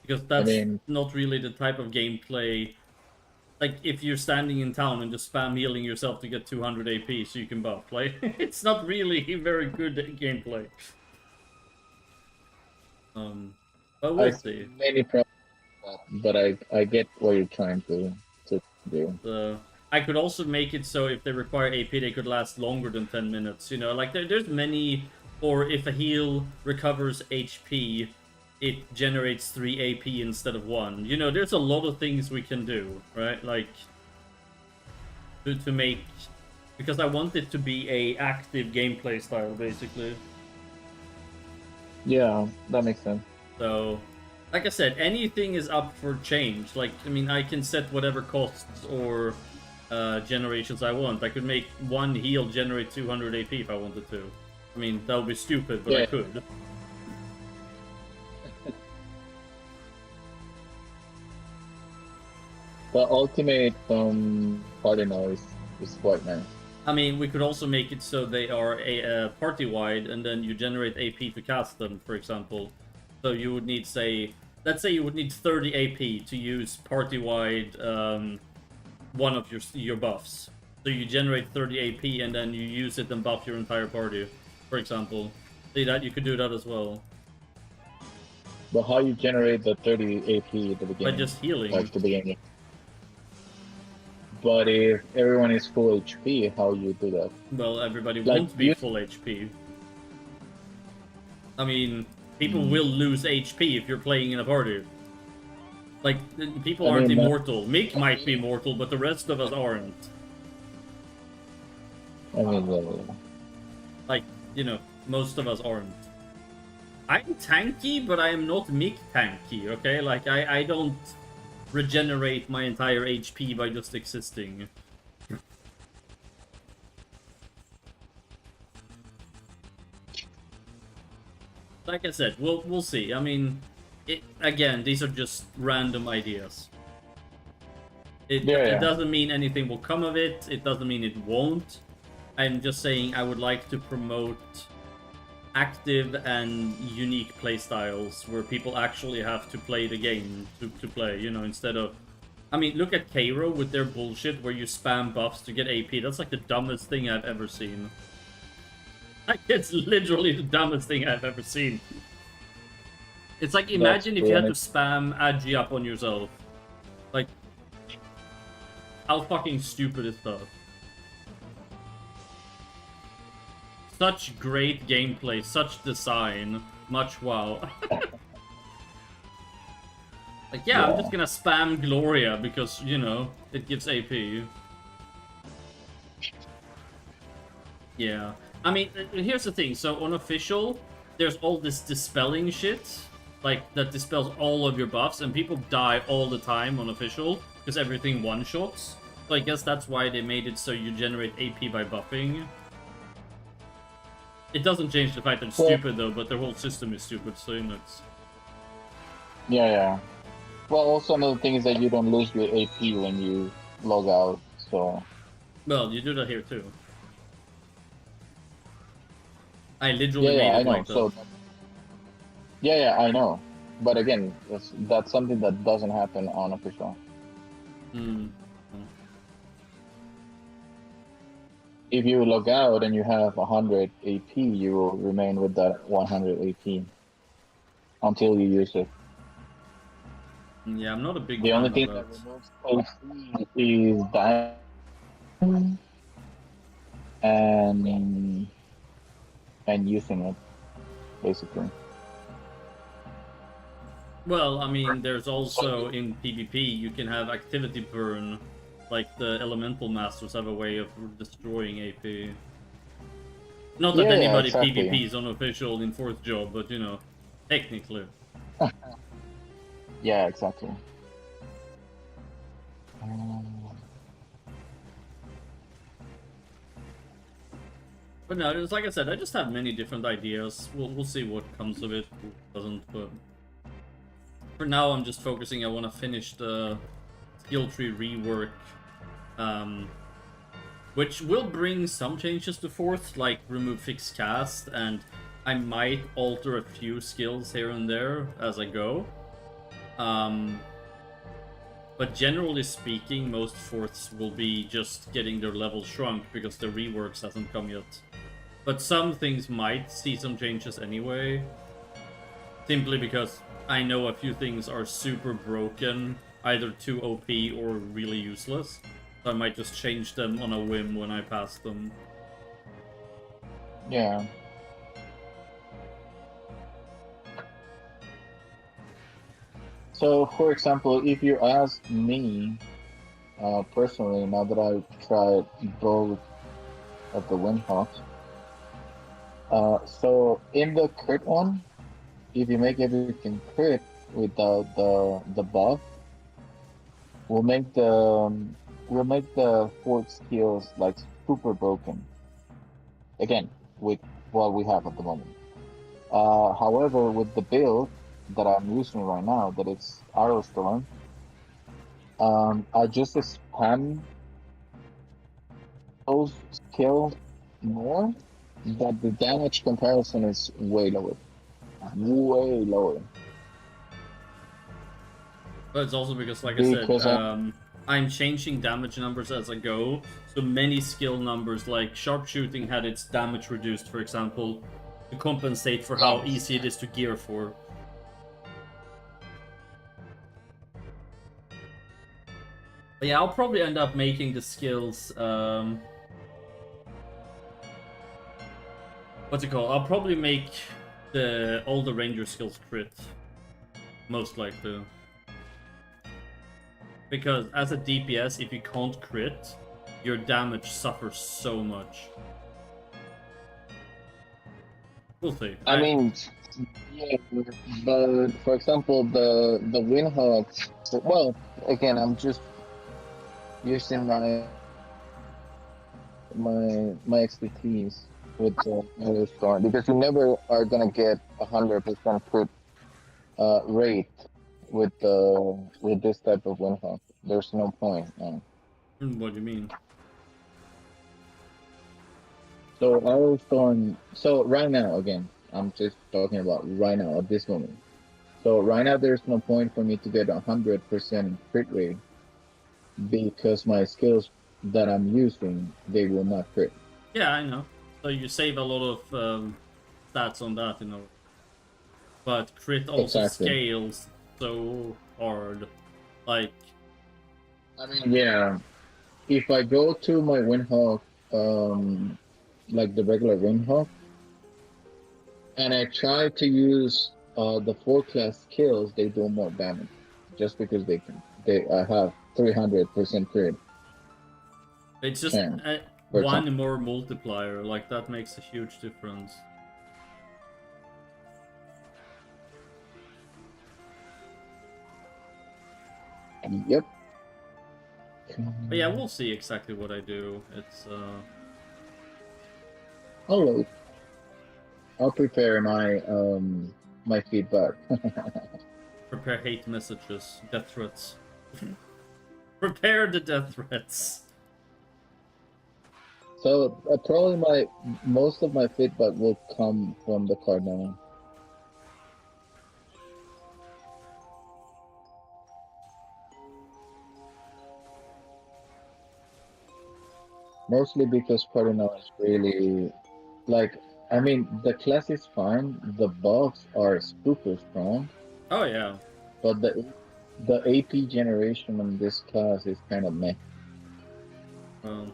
Because that's not really the type of gameplay... Like, if you're standing in town and just spam healing yourself to get 200 AP so you can buff. Like, it's not really very good gameplay. But we'll see. Many problems, but I get what you're trying to do. I could also make it so if they require AP, they could last longer than 10 minutes. You know, like there's many, or if a heal recovers HP, it generates 3 AP instead of 1. You know, there's a lot of things we can do, right? Like, to make... Because I want it to be a active gameplay style, basically. Yeah, that makes sense. So, like I said, anything is up for change. Like, I mean, I can set whatever costs or generations I want. I could make 1 heal generate 200 AP if I wanted to. I mean, that would be stupid, but I could. The ultimate Cardinal is quite nice. I mean, we could also make it so they are party-wide, and then you generate AP to cast them, for example. So you would need, say... Let's say you would need 30 AP to use party-wide one of your buffs. So you generate 30 AP, and then you use it and buff your entire party, for example. See that? You could do that as well. But how you generate the 30 AP at the beginning? By just healing. Like the beginning. But if everyone is full HP, how you do that? Well, everybody won't be full HP. I mean, people will lose HP if you're playing in a party. Like, people aren't immortal. Mick might be immortal, but the rest of us aren't. I mean, like, you know, most of us aren't. I'm tanky, but I am not Mick tanky, okay? Like, I don't regenerate my entire HP by just existing. Like I said, we'll see. I mean, again, these are just random ideas. It doesn't mean anything will come of it. It doesn't mean it won't. I'm just saying I would like to promote active and unique playstyles where people actually have to play the game to play, you know, instead of... I mean, look at Cairo with their bullshit where you spam buffs to get AP. That's like the dumbest thing I've ever seen. Like, it's literally the dumbest thing I've ever seen. It's like, imagine if you had to spam Agi up on yourself. Like, how fucking stupid is that? Such great gameplay, such design, much wow. Like, yeah, I'm just gonna spam Gloria because, you know, it gives AP. Yeah. I mean, here's the thing. So, on official, there's all this dispelling shit. Like, that dispels all of your buffs, and people die all the time on official, because everything one-shots. So I guess that's why they made it so you generate AP by buffing. It doesn't change the fact that it's Well- stupid though, but their whole system is stupid, so you know it's... Yeah, yeah. Well, also another thing is that you don't lose your AP when you log out. So Well, you do that here too. I yeah, literally yeah, made I it know. like that. So yeah, yeah, I know. But again, that's something that doesn't happen on official. Hmm. If you log out and you have 100 AP, you will remain with that 100 AP until you use it. Yeah, I'm not a big The fan only of thing that. that removes AP is dying and using it, basically. Well, I mean, there's also in PvP you can have activity burn, like the elemental masters have a way of destroying AP. Not that Yeah, yeah, anybody exactly. PvP is unofficial in 4th job, but you know, technically. Yeah, exactly. But no, it's like I said, I just have many different ideas. We'll see what comes of it, what doesn't, but for now I'm just focusing. I want to finish the skill tree rework, which will bring some changes to 4th, like remove fixed cast, and I might alter a few skills here and there as I go. But generally speaking, most 4ths will be just getting their level shrunk because the reworks hasn't come yet. But some things might see some changes anyway, simply because I know a few things are super broken, either too OP or really useless. So I might just change them on a whim when I pass them. Yeah. So, for example, if you ask me, personally, now that I've tried both of the Windhawks, so in the crit one, if you make everything crit without the buff, we'll make the fourth skills like super broken. Again, with what we have at the moment. However, with the build that I'm using right now, that it's Arrow Storm, I just spam those skills more, but the damage comparison is way lower. Way lower. But it's also because, like Because I said, I'm changing damage numbers as I go. So many skill numbers, like sharpshooting had its damage reduced, for example, to compensate for how easy it is to gear for. But yeah, I'll probably end up making the skills, what's it called? I'll probably make all the ranger skills crit. Most likely. Because as a DPS, if you can't crit, your damage suffers so much. We'll see. I mean, yeah, but for example, the Windhawks. Well, again, I'm just using my expertise with the Storm, because you never are gonna get 100% crit rate with this type of Windhawk. There's no point. Man. What do you mean? So Arrow Storm. So right now, again, I'm just talking about right now at this moment. So right now, there's no point for me to get 100% crit rate because my skills that I'm using, they will not crit. Yeah, I know. So you save a lot of stats on that, you know. But crit also Exactly. scales so hard. Like, I mean, yeah. If I go to my Windhawk, like the regular Windhawk, and I try to use the 4 class skills, they do more damage, just because they can. I have 300% crit. it's just chance, for one example. more multiplier. Like, that makes a huge difference. Yep. But yeah, we'll see exactly what I do. It's Alright. I'll prepare my my feedback. Prepare hate messages, death threats. Prepare the death threats. So probably most of my feedback will come from the Cardinal. Mostly because Cardinal is really like, I mean, the class is fine. The buffs are super strong, Oh yeah. but the AP generation on this class is kind of meh. Well.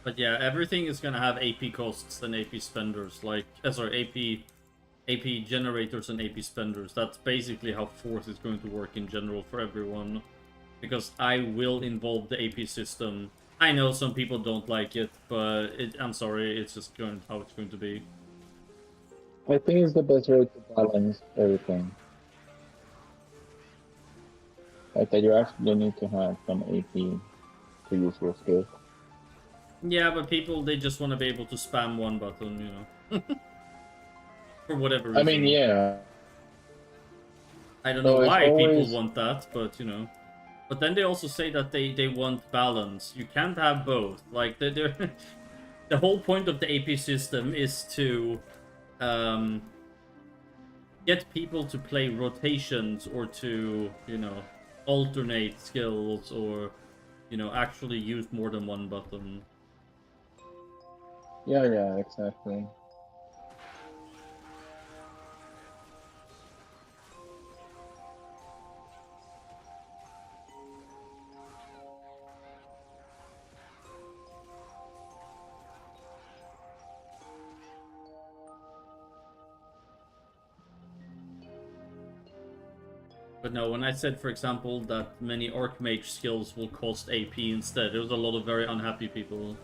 But yeah, everything is gonna have AP costs and AP spenders, like sorry, AP generators and AP spenders. That's basically how Force is going to work in general for everyone. Because I will involve the AP system. I know some people don't like it, but I'm sorry, it's just going how it's going to be. I think it's the best way to balance everything. Like that you actually need to have some AP to use your skills. Yeah, but people, they just want to be able to spam one button, you know. For whatever reason. I mean, yeah. I don't know So it's why people always want that, but, you know. But then they also say that they want balance. You can't have both. Like, they're the whole point of the AP system is to get people to play rotations or to, you know, alternate skills or, you know, actually use more than one button. yeah, exactly. But no, when I said, for example, that many Archmage skills will cost AP instead, there was a lot of very unhappy people.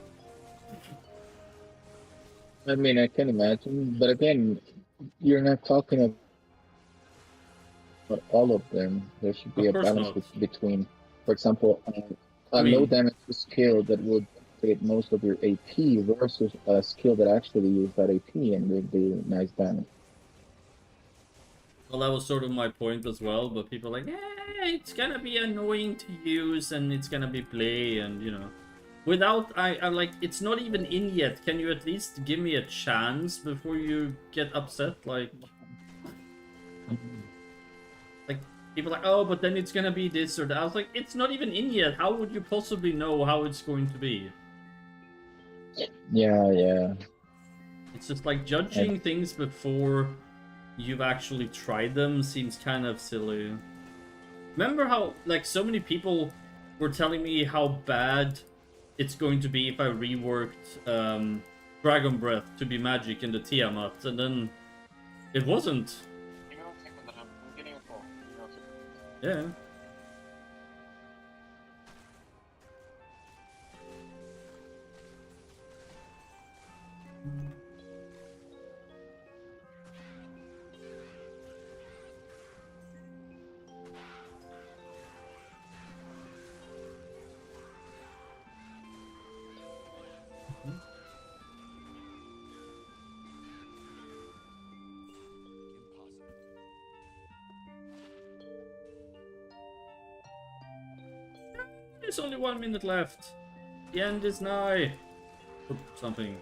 I mean, I can imagine, but again, you're not talking about all of them. There should be Of a course balance not. between, for example, I a low mean, damage skill that will create most of your AP versus a skill that actually use that AP and will do nice damage. well, that was sort of my point as well, but people are like, eh, it's gonna be annoying to use and it's gonna be play and, you know. Without, I'm like, it's not even in yet. Can you at least give me a chance before you get upset? Like, people are like, oh, but then it's gonna be this or that. I was like, it's not even in yet. How would you possibly know how it's going to be? Yeah. It's just like judging things before you've actually tried them seems kind of silly. Remember how, like, so many people were telling me how bad it's going to be if I reworked Dragon Breath to be magic in the Tiamat, and then it wasn't. Yeah. There's only 1 minute left. The end is nigh. Or something.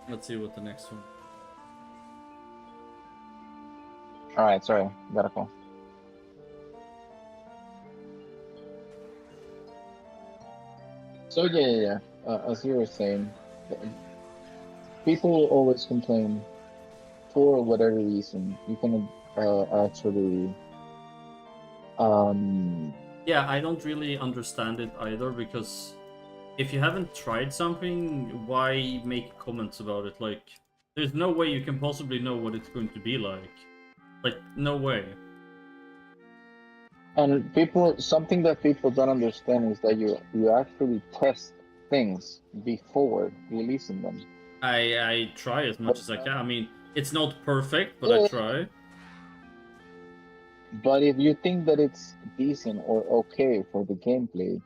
Let's see what the next one. All right, sorry, gotta call. So yeah. As you were saying, people will always complain for whatever reason. You can actually um Yeah, I don't really understand it either, because if you haven't tried something, why make comments about it? Like, there's no way you can possibly know what it's going to be like. Like, no way. and people something that people don't understand is that you actually test things before releasing them. I try as much But as I can. I mean, it's not perfect, but I yeah, try. but if you think that it's decent or okay for the gameplay,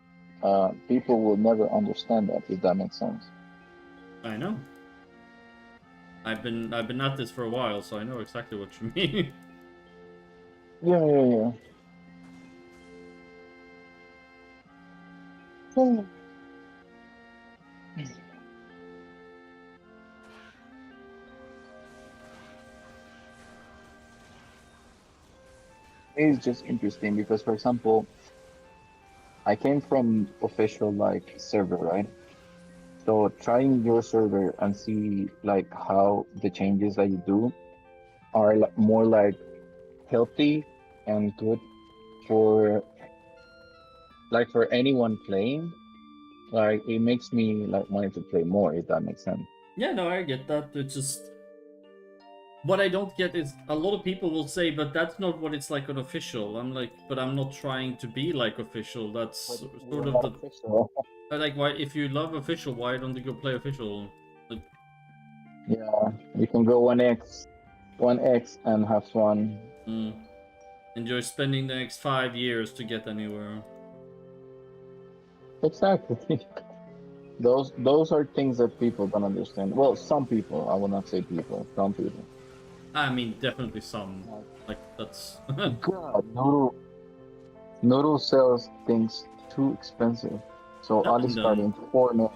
people will never understand that, if that makes sense. I know. I've been at this for a while, so I know exactly what you mean. Yeah. It's just interesting because, for example, I came from official like server, right? So trying your server and see like how the changes that you do are more like healthy and good for like for anyone playing. Like it makes me like wanting to play more, if that makes sense. Yeah, no, I get that. It's just what I don't get is a lot of people will say, but that's not what it's like on official. I'm like, but I'm not trying to be like official. But That's sort we're of not the official. like, why if you love official, why don't you go play official? Like, Yeah, you can go 1x and have fun. mm, enjoy spending the next 5 years to get anywhere. Exactly. Those are things that people don't understand. Well, some people, I will not say people, some people. I mean, definitely some. Like that's God, Noodle sells things too expensive. So tell Ali him then. starting 4 mil.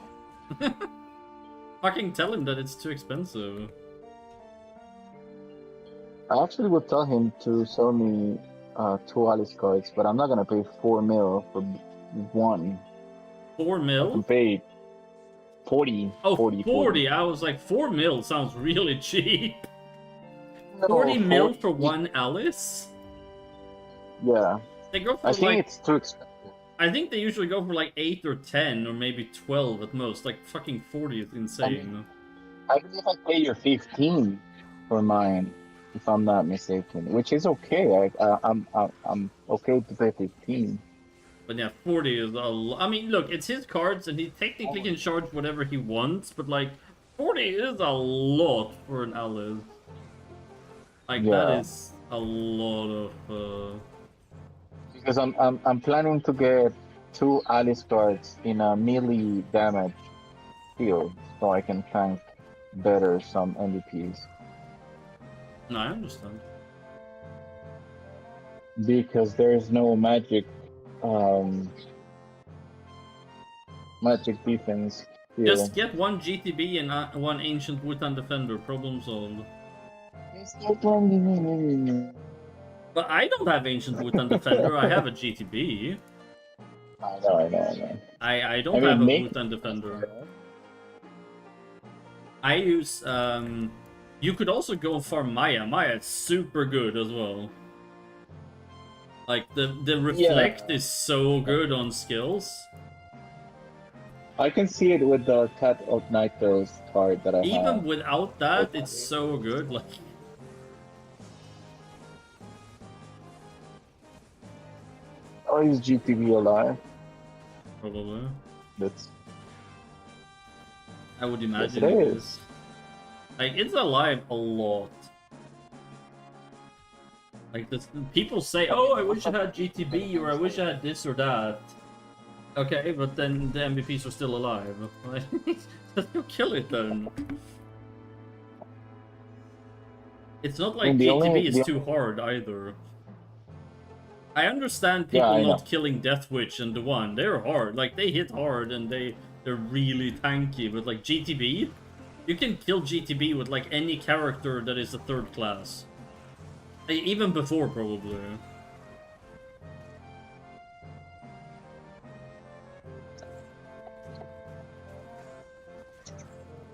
Fucking tell him that it's too expensive. I actually would tell him to sell me two Alice cards, but I'm not gonna pay 4 mil for one. 4 I can mil? pay 40, Oh, 40, 40. 40. I was like, 4 mil sounds really cheap. No, 40 mil 40. for one Alice? Yeah, They go I for think like, it's too expensive. I think they usually go for like 8 or 10 or maybe 12 at most. Like fucking 40 is insane. I believe I pay you 15 for mine, if I'm not mistaken, which is okay. I'm okay to pay 15. But yeah, 40 is a lot. I mean, look, it's his cards and he technically can charge whatever he wants, but like 40 is a lot for an Alice. Like that Yeah, is a lot of because I'm planning to get two Alice cards in a melee damage field, so I can tank better some MVPs. No, I understand. Because there's no um, magic defense Just field. get one GTB and one Ancient Wutan Defender, problem solved. But I don't have Ancient Wutan Defender, I have a GTB. I know. I I don't have mean, a make Wutan Defender. I use, you could also go for Maya. Maya is super good as well. Like, the Reflect Yeah, is so good on skills. I can see it with the Cat of Nitros card that I Even have. without that, it's so good. Like, Oh, is GTV alive? probably. That's I would yes, imagine it it is. is. Like, it's alive a lot. Like, this, people say, oh, I wish I had GTB, or I wish I had this or that. Okay, but then the MVPs are still alive. Just go kill it then. It's not I mean, like GTB is too hard either. I understand yeah, people I know. not killing Death Witch and the one. They're hard. Like, they hit hard and they're really tanky. But like GTB, you can kill GTB with like any character that is a third class. Even before, probably.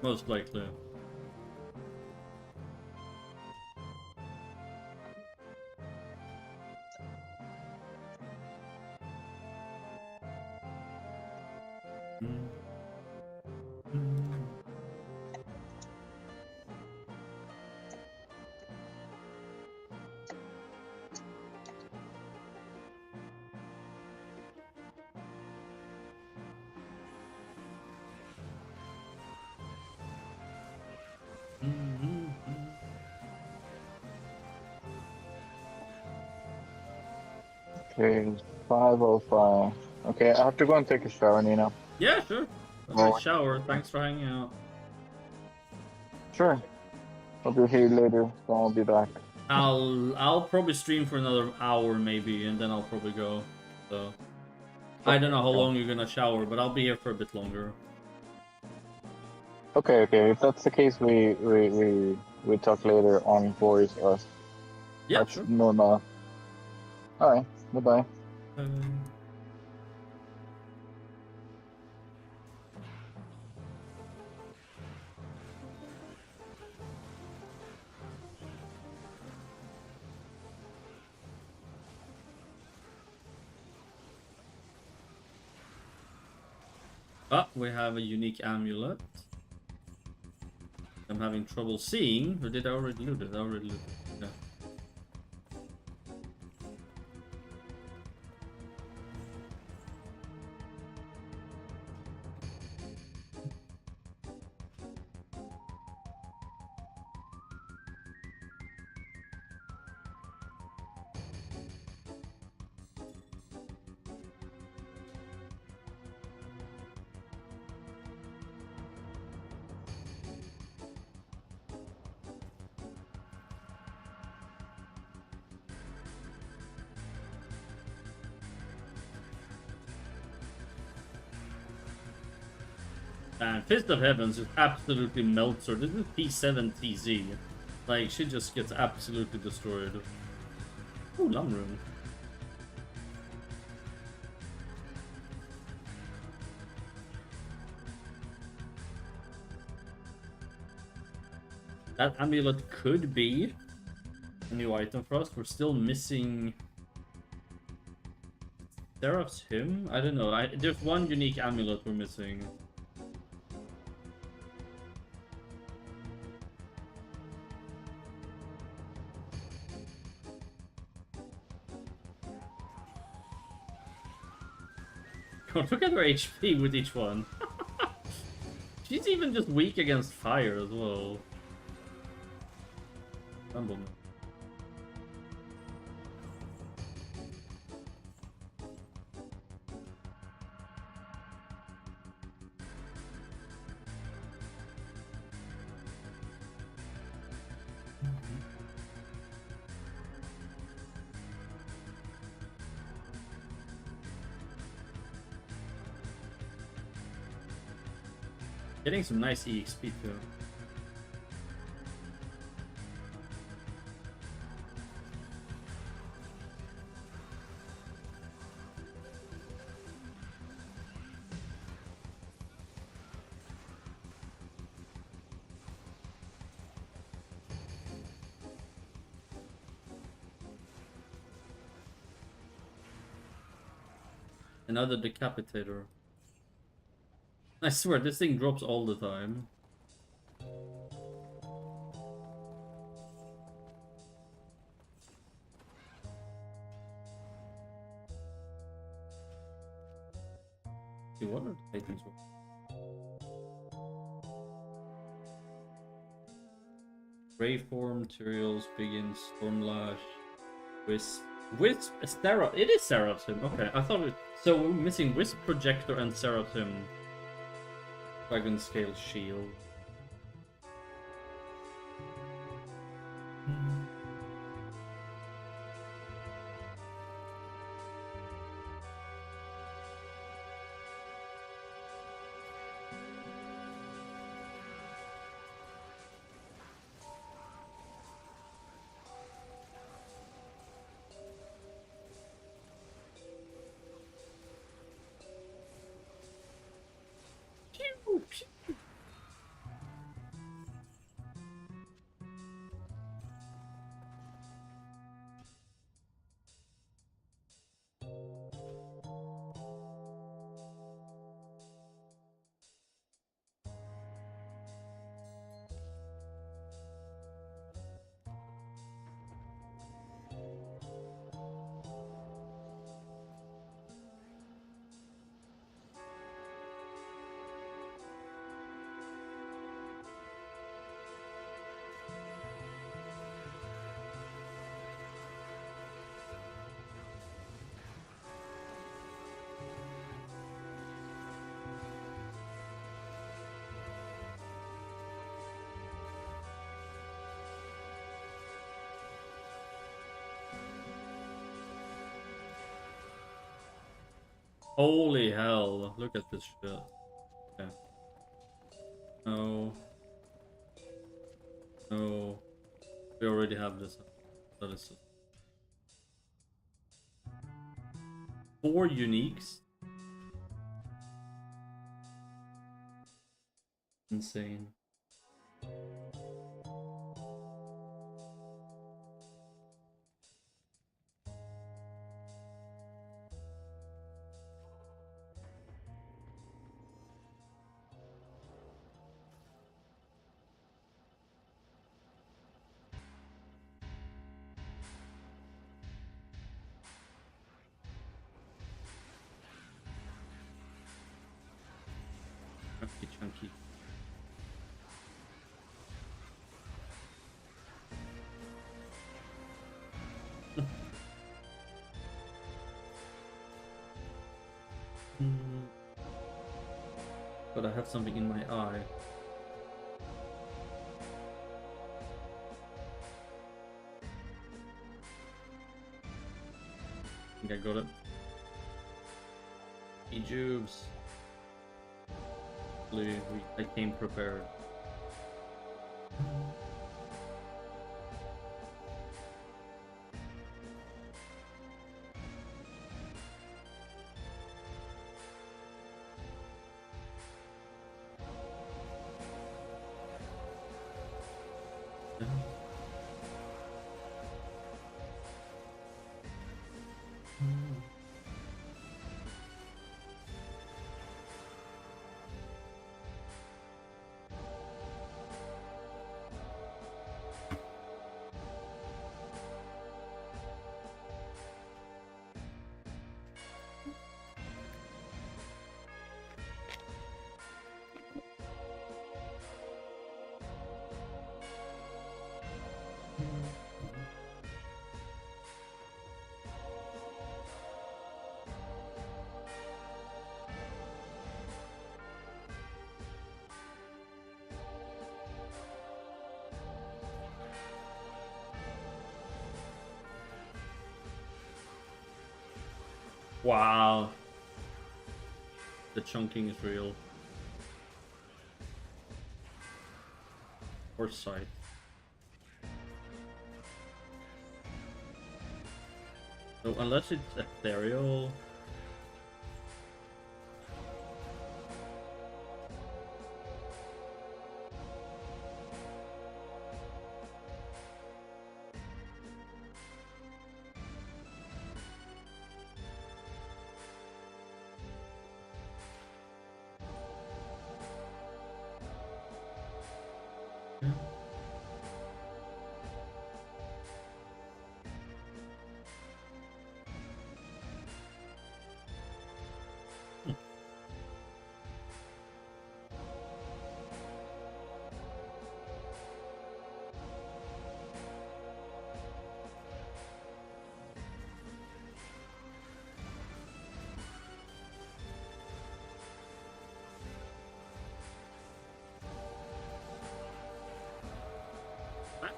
Most likely. Okay, 5:05. Okay, I have to go and take a shower, Nina. Yeah, sure. A nice shower. Thanks for hanging out. Sure. I'll be here later, so I'll be back. I'll probably stream for another hour maybe, and then I'll probably go. So I don't know how long you're gonna shower, but I'll be here for a bit longer. Okay, okay. If that's the case, we talk later on voice us. Yeah, That's sure. normal. All right. Bye-bye. Ah, we have a unique amulet. I'm having trouble seeing. Or did I already loot it? I already looted it. Yeah. And Fist of Heavens just absolutely melts her. This is P7 TZ. Like, she just gets absolutely destroyed. Oh, Lum Room. That amulet could be a new item for us. We're still missing Seraph's Hymn? I don't know. There's one unique amulet we're missing. God, look at her HP with each one. She's even just weak against fire as well. Rumbleman. Getting some nice EXP too. Another decapitator. I swear, this thing drops all the time. See, what are the items? Ray form, materials, begins, stormlash, wisp. Wisp? Seraph. It is Seraph's Hymn. Okay, I thought it. So we're missing Wisp, Projector, and Seraph's Hymn. Dragon Scale Shield. Pew, pew. Holy hell, look at this shit. Okay. No. No. We already have this. That is 4 uniques. Insane. Chunky, chunky. But I have something in my eye. I think I got it. E-Jubes. I came prepared. Wow. The chunking is real. Or sight. So unless it's ethereal.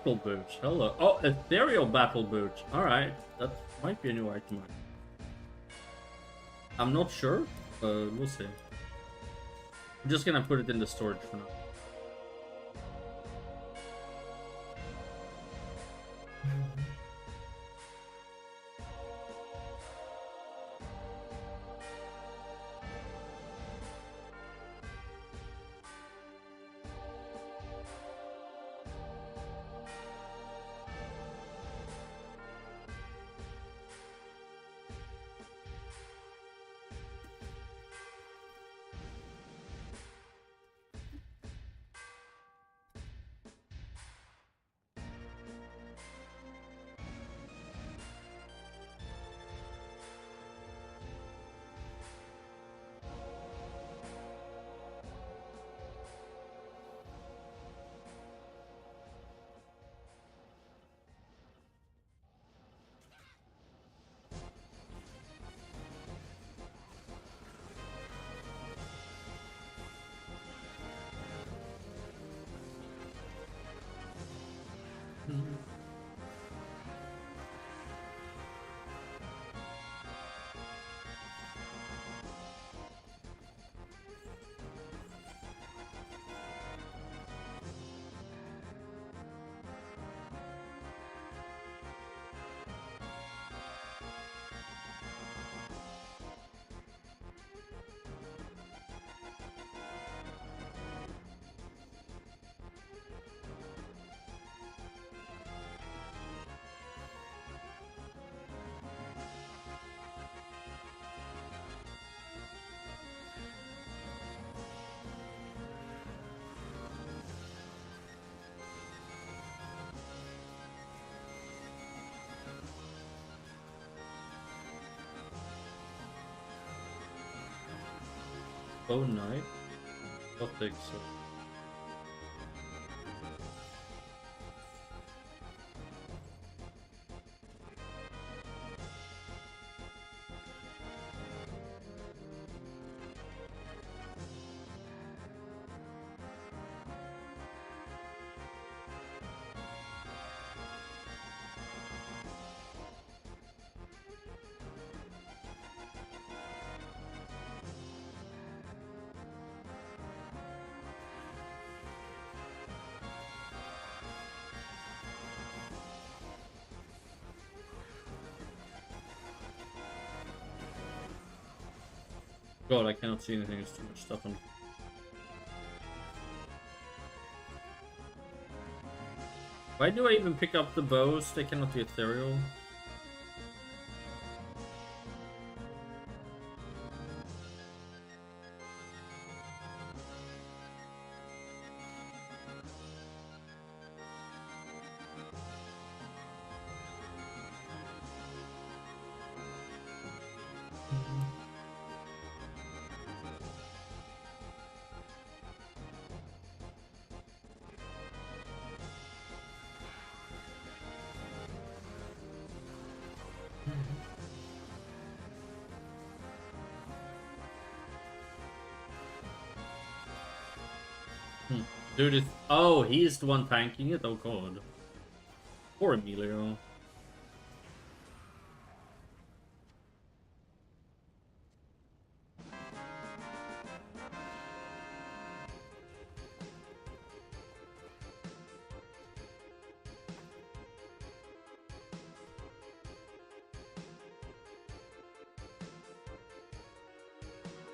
Battle Boots, hello. Oh, Ethereal Battle Boots. Alright, that might be a new item. I'm not sure, but we'll see. I'm just gonna put it in the storage for now. Oh, night? Don't think so. God, I cannot see anything. There's too much stuff on. Why do I even pick up the bows? They cannot be ethereal. Dude, it's... Oh, he's the one tanking it? Oh god. Poor Emilio.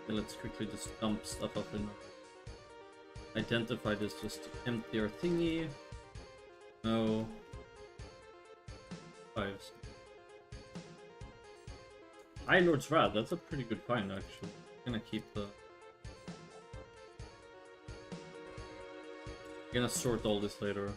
Okay, let's quickly just dump stuff up in. Identify this, just empty our thingy. No. Fives. High Lord's Wrath, that's a pretty good find actually. I'm gonna keep the... I'm gonna sort all this later.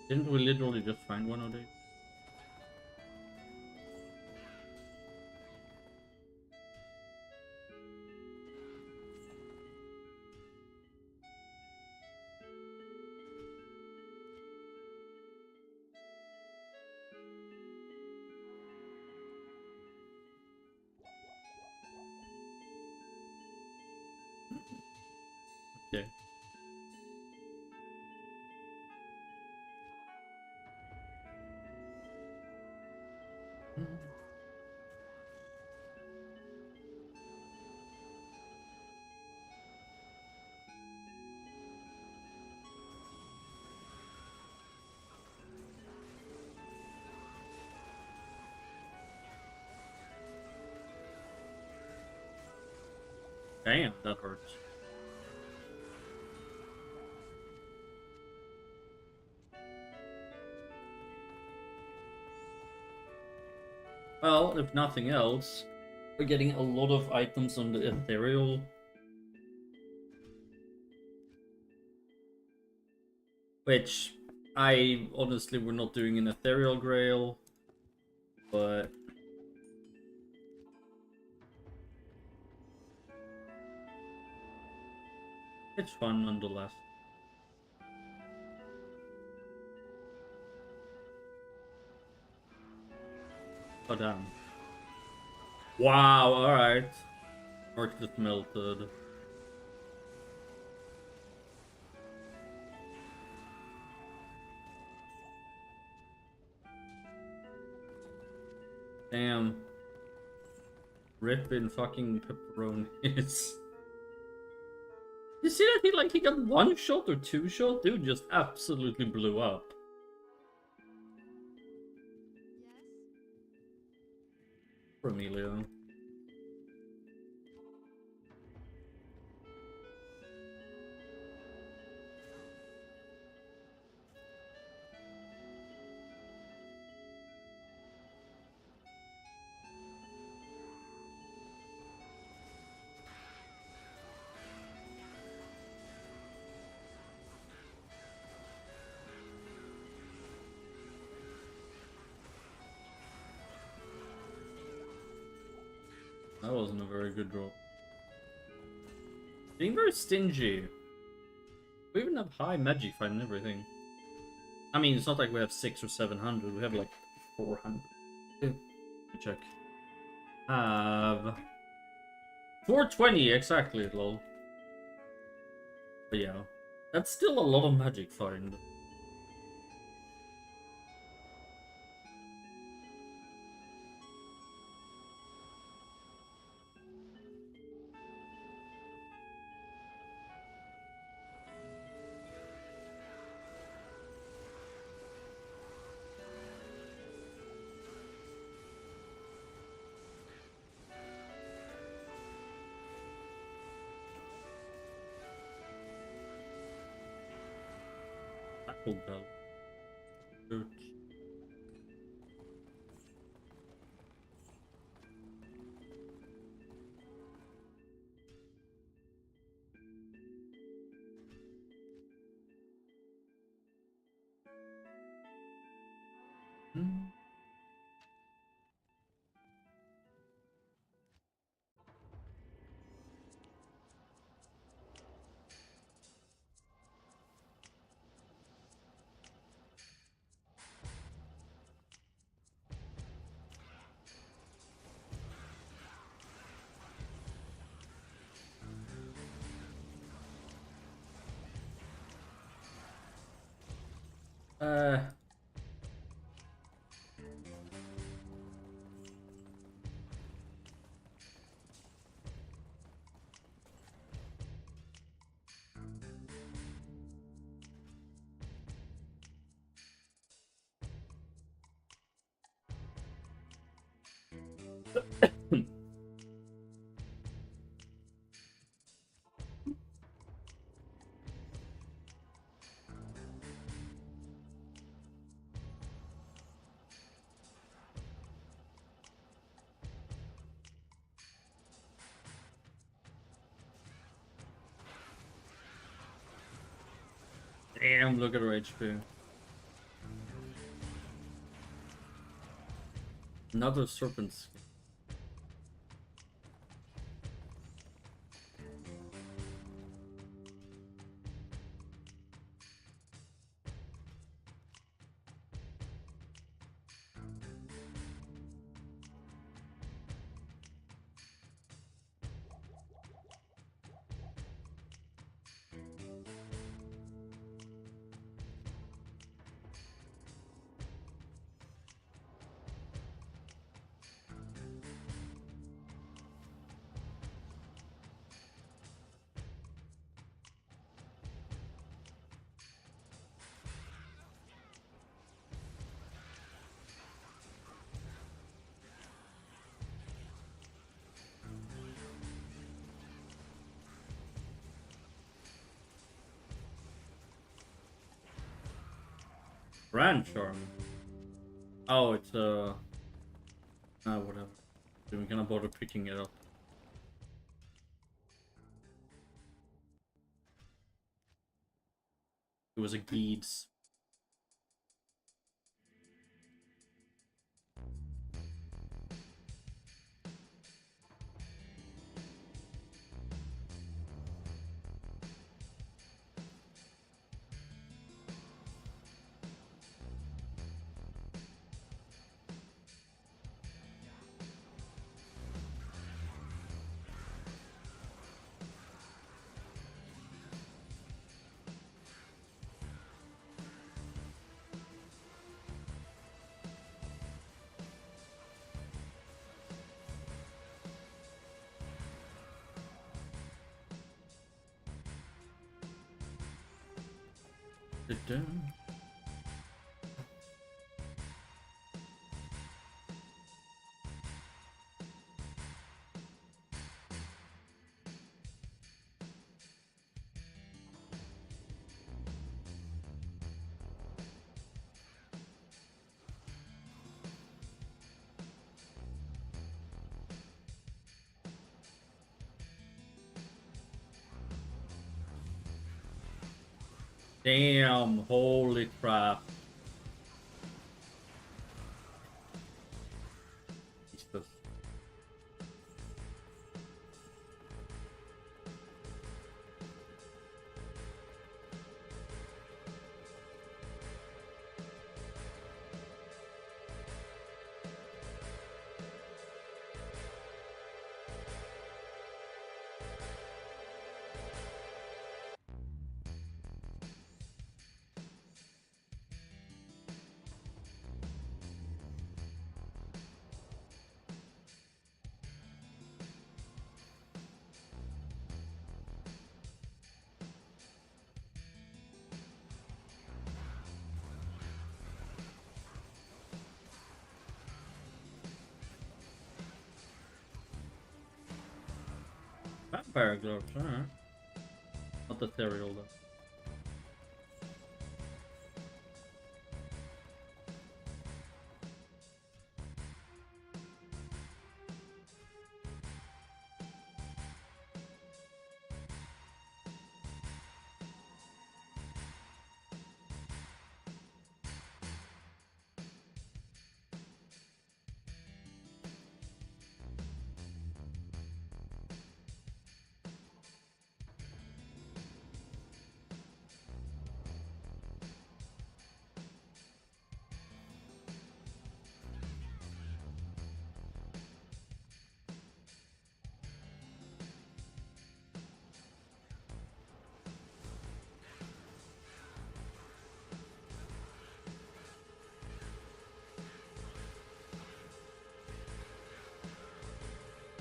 Didn't we literally just find one of these? Okay. Damn, that hurts. Well, if nothing else, we're getting a lot of items on the ethereal. Which I honestly we're not doing an ethereal grail, but it's fun nonetheless. Oh damn. Wow, alright. Orc just melted. Damn. Rip in fucking pepperonis. You see that he got one shot or two shot? Dude just absolutely blew up. For Emilio. That wasn't a very good draw. Being very stingy. We even have high magic fight and everything. I mean, it's not like we have 600 or 700. We have like 400. Let me check. Have 420 exactly, lol. But yeah, that's still a lot of magic find. Tackle bell. Church. Hmm. Uh. Damn, look at her HP. Another serpent skin. Brand charm. Oh, it's whatever. We cannot bother picking it up. It was a Geeds. Da-da. Damn, holy crap. Jesus. Vampire gloves, alright. Not ethereal though.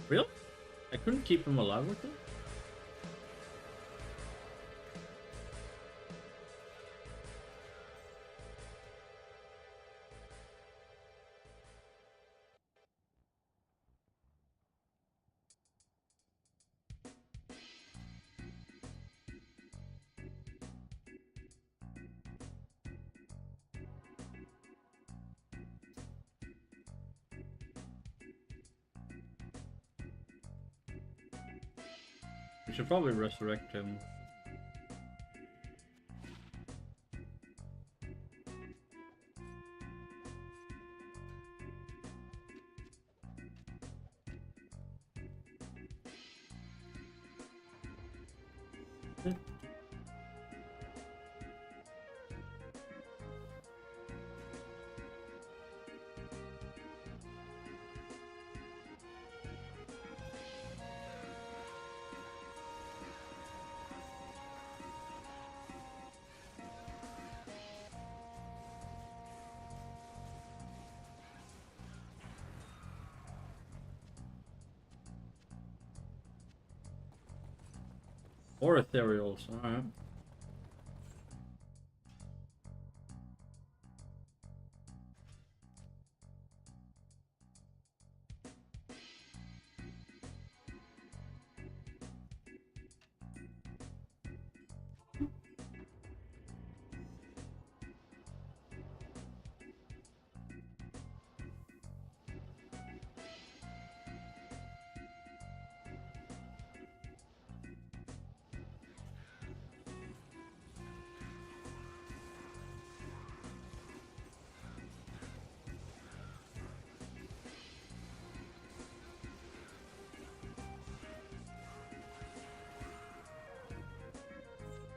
Really? I couldn't keep him alive with it? We should probably resurrect him. Or ethereals, alright.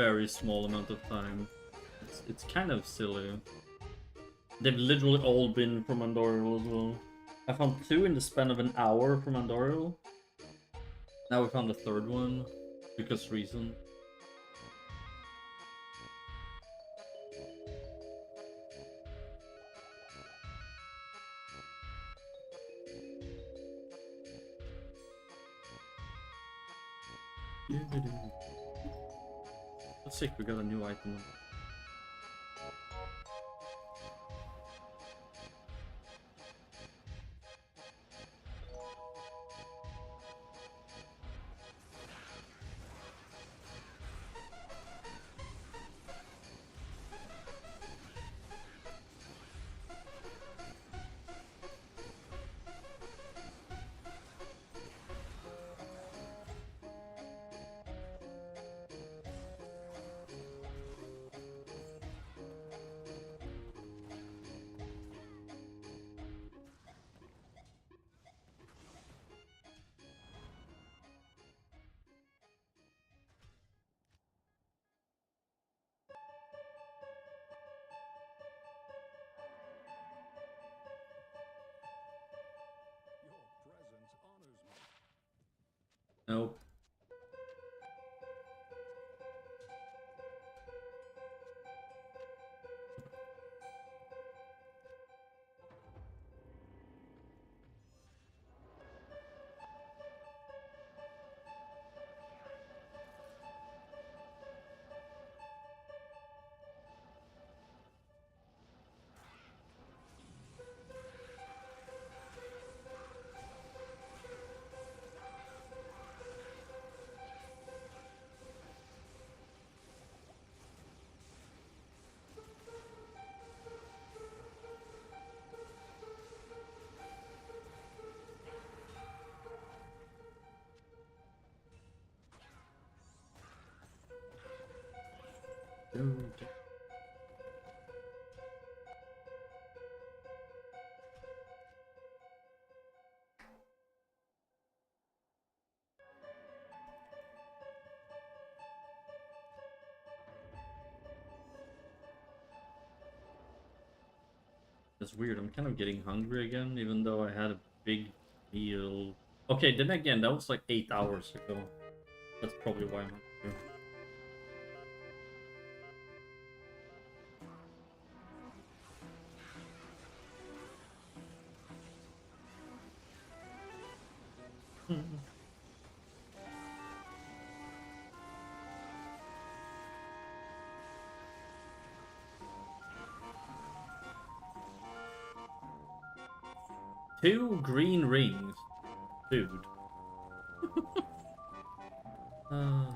very small amount of time. It's kind of silly. They've literally all been from Andorial as well. I found 2 in the span of an hour from Andorial. Now we found the 3rd one, because reason. That's sick, we got a new item. Nope. Dude. It's weird, I'm kind of getting hungry again, even though I had a big meal. Okay, then again, that was like 8 hours ago. That's probably why I'm hungry. Two green rings. Dude. Ah.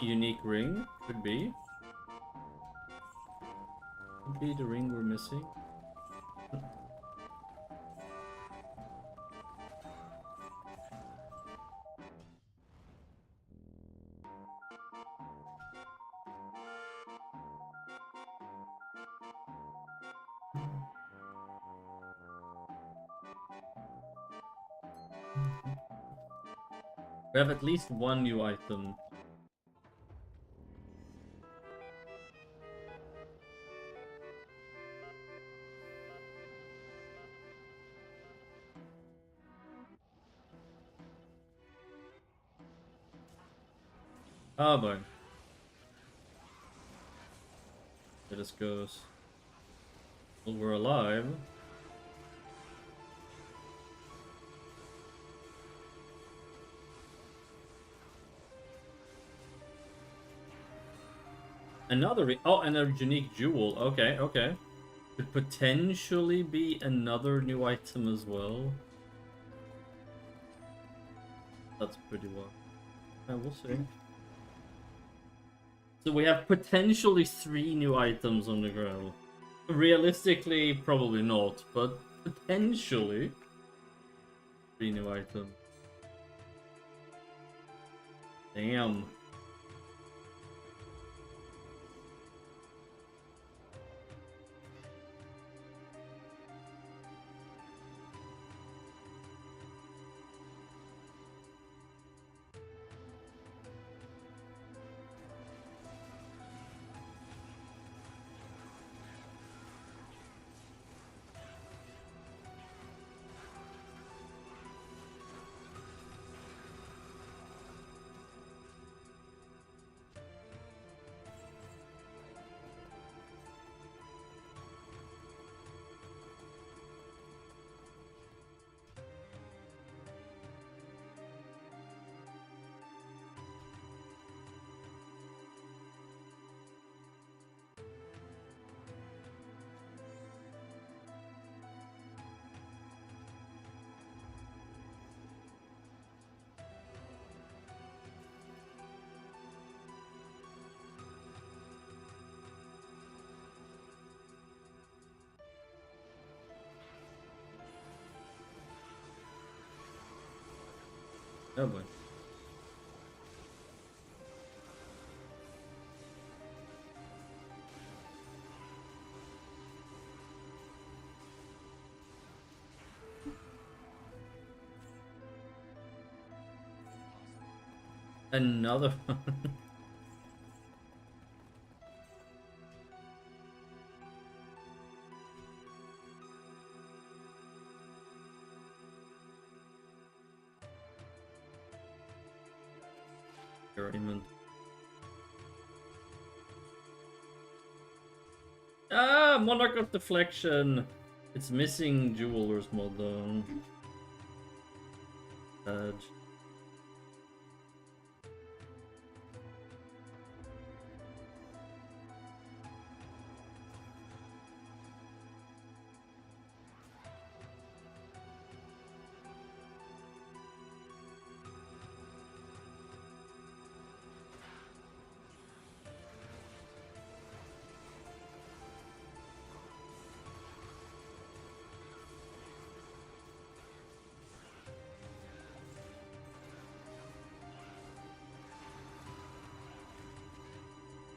Unique ring. Could be. Could be the ring we're missing. We have at least one new item. Oh boy. There this goes. Well, we're alive. Another oh, and a unique jewel. Okay, okay. Could potentially be another new item as well. That's pretty well. We'll see. So we have potentially 3 new items on the Grail. Realistically, probably not, but potentially 3 new items. Damn. Oh boy. Another one. Raymond. Ah, Monarch of Deflection. It's missing Jeweler's mod though. Sad.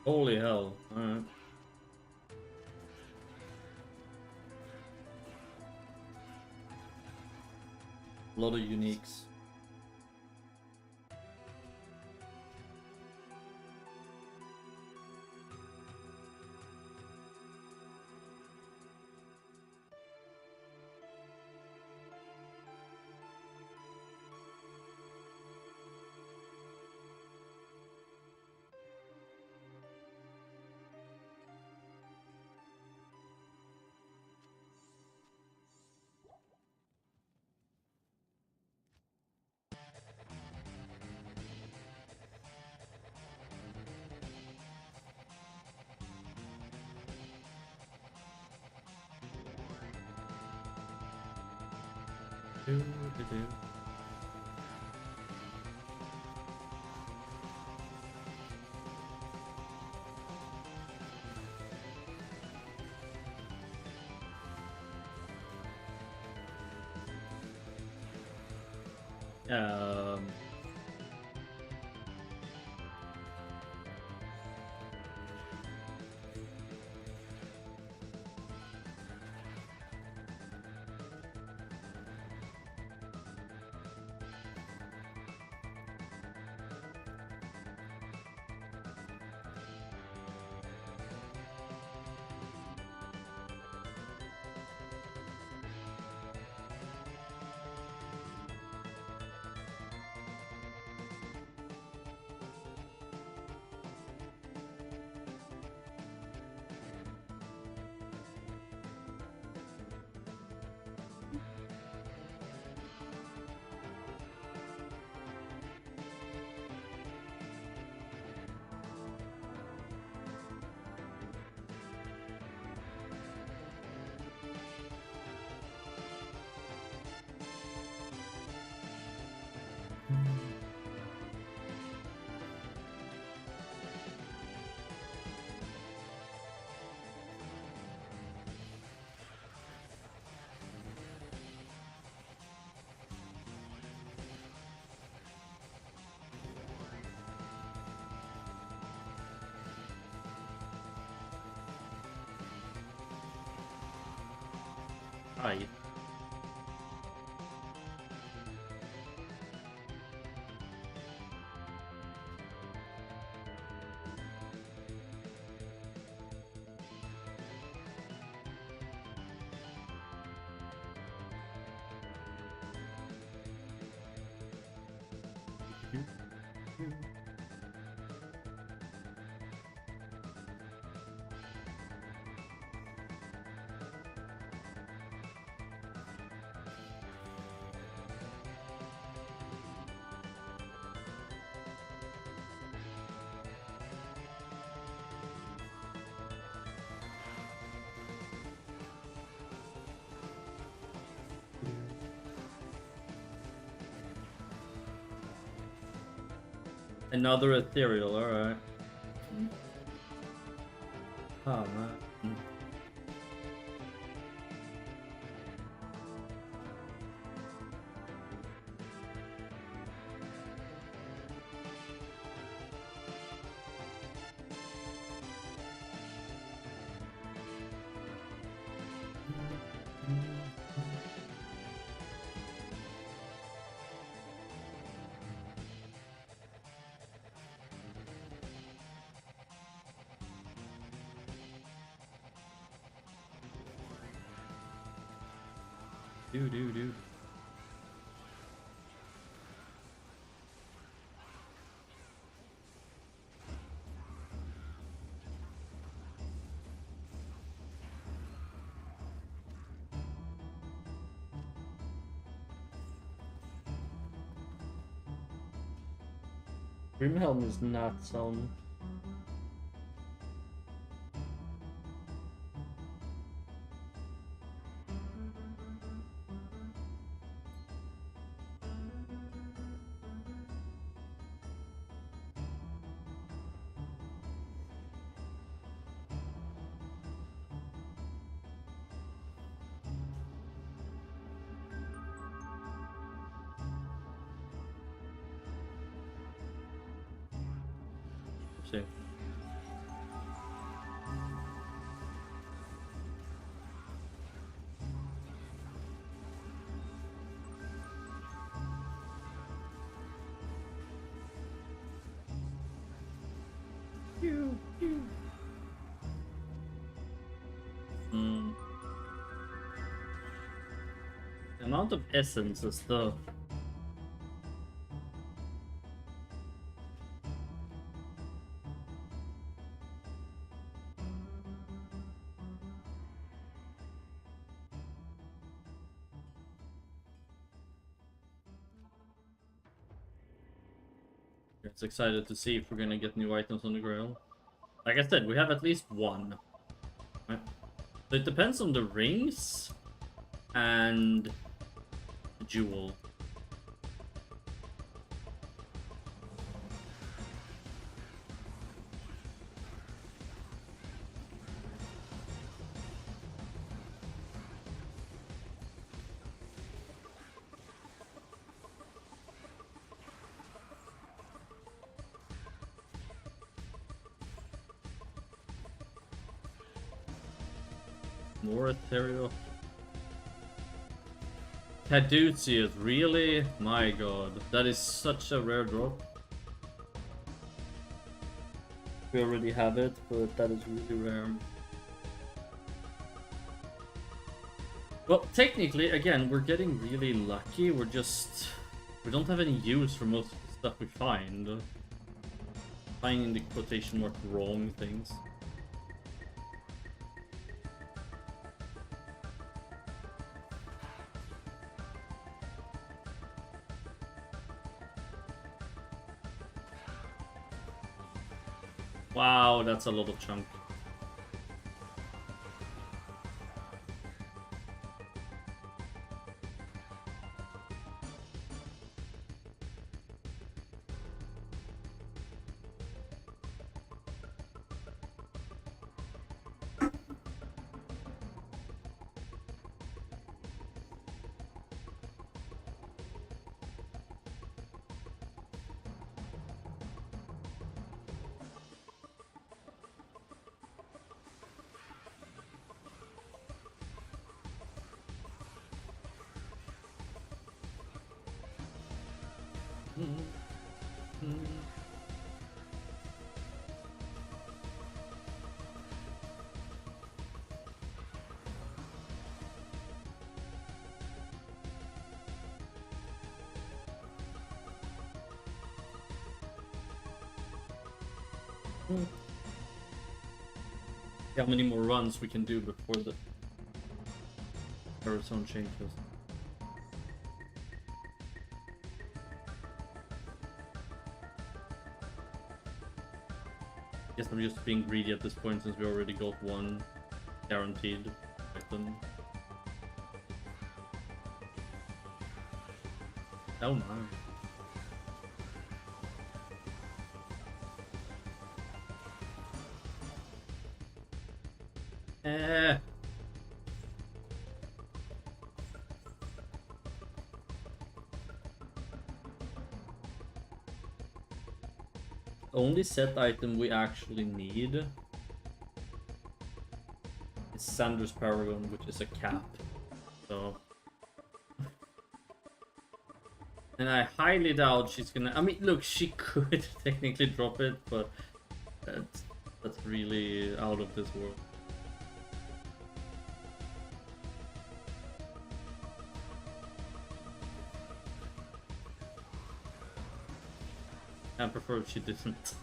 Holy hell. Alright. A lot of uniques. Do, do, do. Um, hi. Another ethereal, alright. Oh man. Do. Grimhelm is not some. See. The amount of essence is the It's excited to see if we're gonna get new items on the Grail. Like I said, we have at least one. Right? So it depends on the rings and the jewel. More ethereal. Caduceus, really? My god. That is such a rare drop. We already have it, but that is really rare. Well, technically, again, we're getting really lucky. We don't have any use for most of the stuff we find. Finding the quotation mark wrong things. Wow, that's a lot of chunk. How many more runs we can do before the zone changes? Guess I'm just being greedy at this point since we already got one guaranteed item. Oh my. Only set item we actually need is Sandra's Paragon, which is a cap. So, and I highly doubt she's gonna. I mean, look, she could technically drop it, but that's really out of this world. I prefer if she didn't.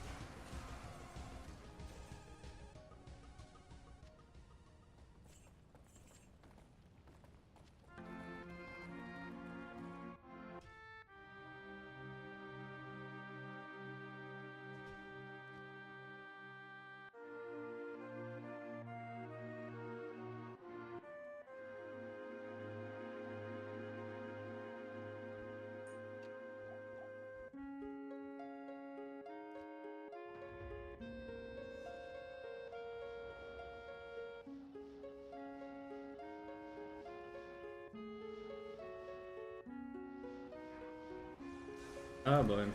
Ah, boy.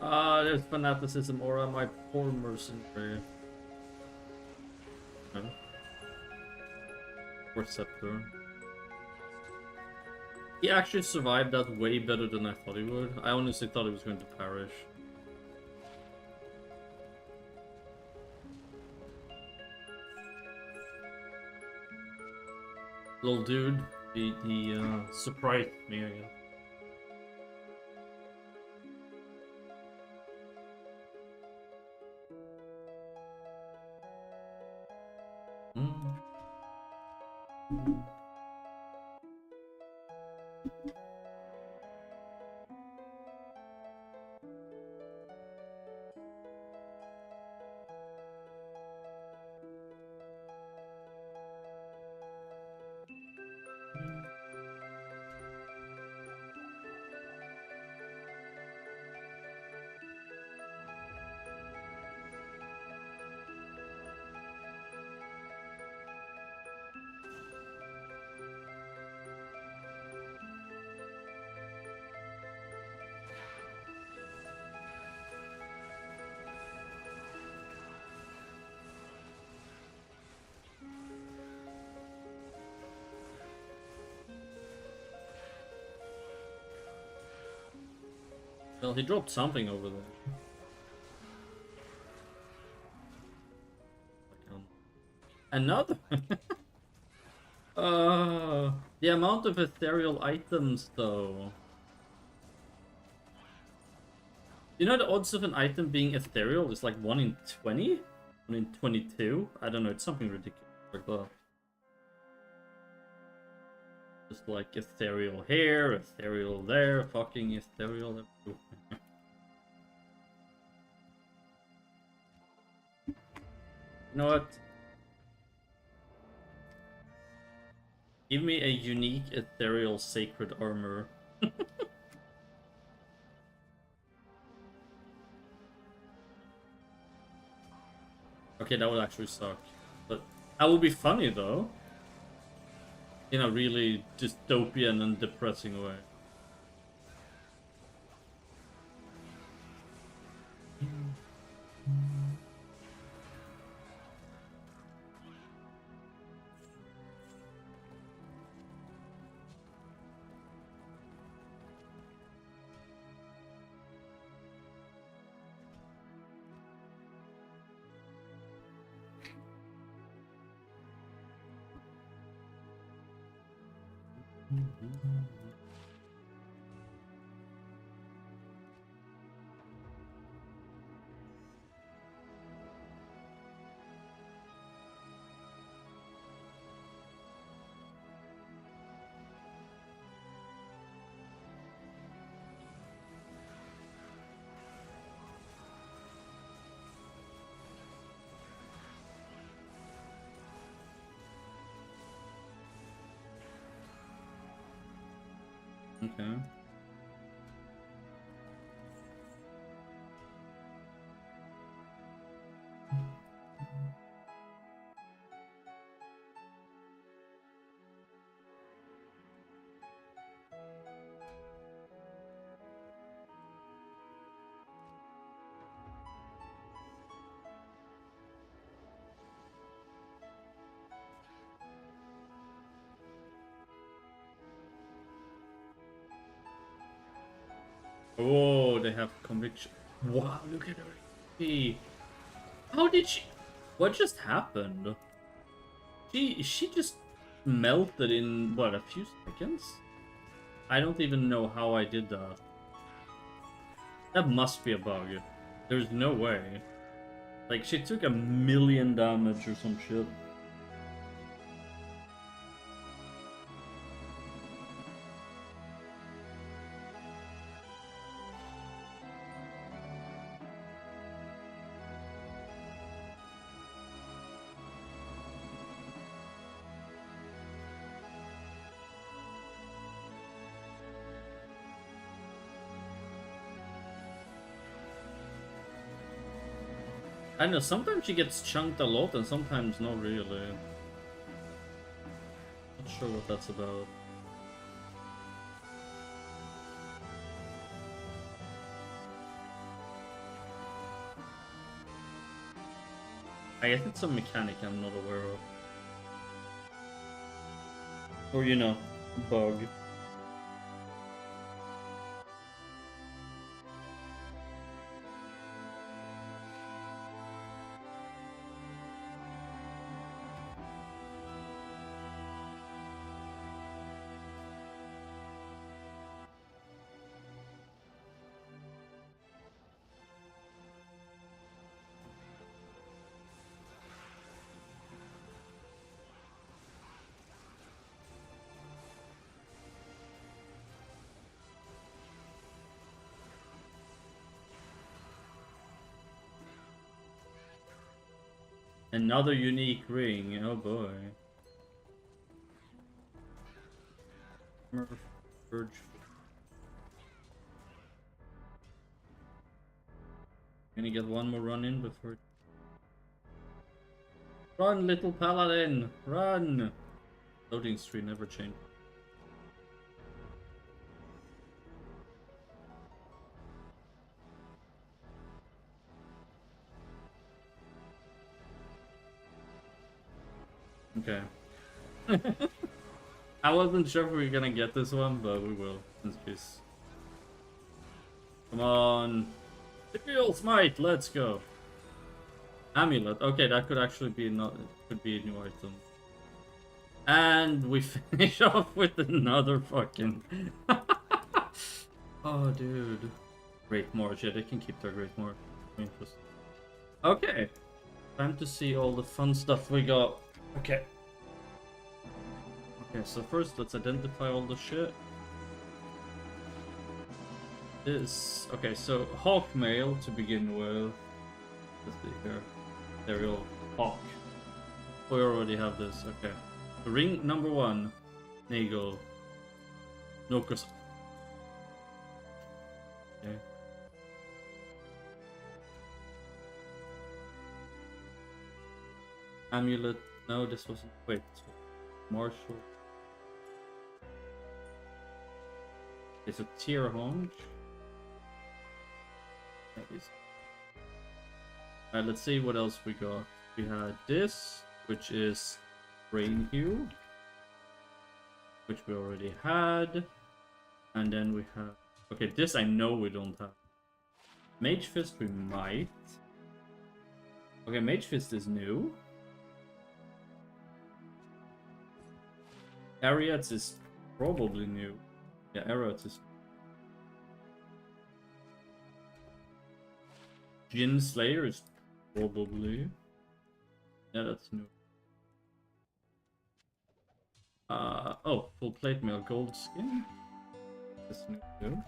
Ah, there's fanaticism aura, my poor mercenary. Huh? Or scepter. He actually survived that way better than I thought he would. I honestly thought he was going to perish. Little dude, he surprised me, I guess. Well, he dropped something over there. Another? The amount of ethereal items, though. You know the odds of an item being ethereal is like 1 in 20? 1 in 22? I don't know, it's something ridiculous like that. Just like ethereal here, ethereal there, fucking ethereal everywhere. You know what? Give me a unique ethereal sacred armor. Okay, that would actually suck. But that would be funny though. In a really dystopian and depressing way. Okay. Oh, they have conviction. Wow, look at her HP. How did she... What just happened? She just melted in, what, a few seconds? I don't even know how I did that. That must be a bug. There's no way. Like, she took 1,000,000 damage or some shit. I know, sometimes she gets chunked a lot and sometimes not really. Not sure what that's about. I guess it's a mechanic I'm not aware of. Or, you know, bug. Another unique ring, oh boy. Verge. Gonna get one more run in before. Run, little paladin! Run! Loading screen never changed. Okay. I wasn't sure if we were gonna get this one, but we will. In case. Come on. Steel Smite, let's go. Amulet. Okay, that could actually be not. Could be a new item. And we finish off with another fucking. Oh, dude. Great March. Yeah, they can keep their Great March. Interesting. Okay. Time to see all the fun stuff we got. Okay. Okay, so first let's identify all the shit. This. Okay, so Hawk Mail to begin with. Let's see here. There we go. Hawk. We already have this. Okay. Ring number 1. Nagel. Nokus. Okay. Amulet. No, this wasn't. Wait. Marshall. It's a tier haunch. Alright, let's see what else we got. We had this, which is Brain Hue, which we already had. And then we have... Okay, this I know we don't have. Mage Fist we might. Okay, Mage Fist is new. Ariats is probably new. Yeah, Ariats is... Jin Slayer is probably... Yeah, that's new. Oh, full plate mail gold skin. That's new too.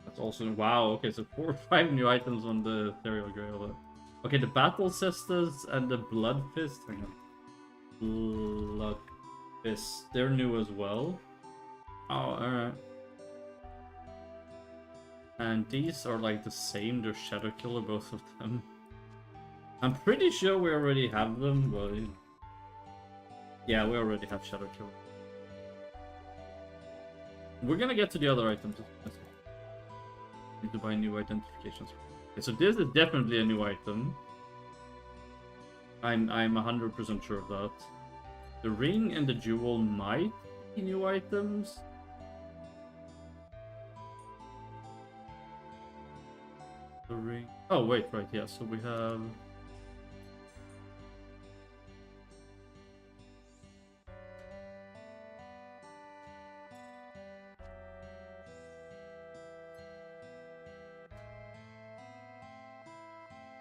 That's also... Wow, okay, so 4 or 5 new items on the Ethereal Grail. Okay, the Battle Cestus and the Blood Fist. Hang on. Blood Fist. They're new as well. Oh, alright. And these are like the same, they're Shadow Killer, both of them. I'm pretty sure we already have them, but... Yeah, we already have Shadow Killer. We're gonna get to the other items. Need to buy new identifications. Okay, so this is definitely a new item. I'm 100% sure of that. The ring and the jewel might be new items. The ring. Oh wait, right, yeah. So we have.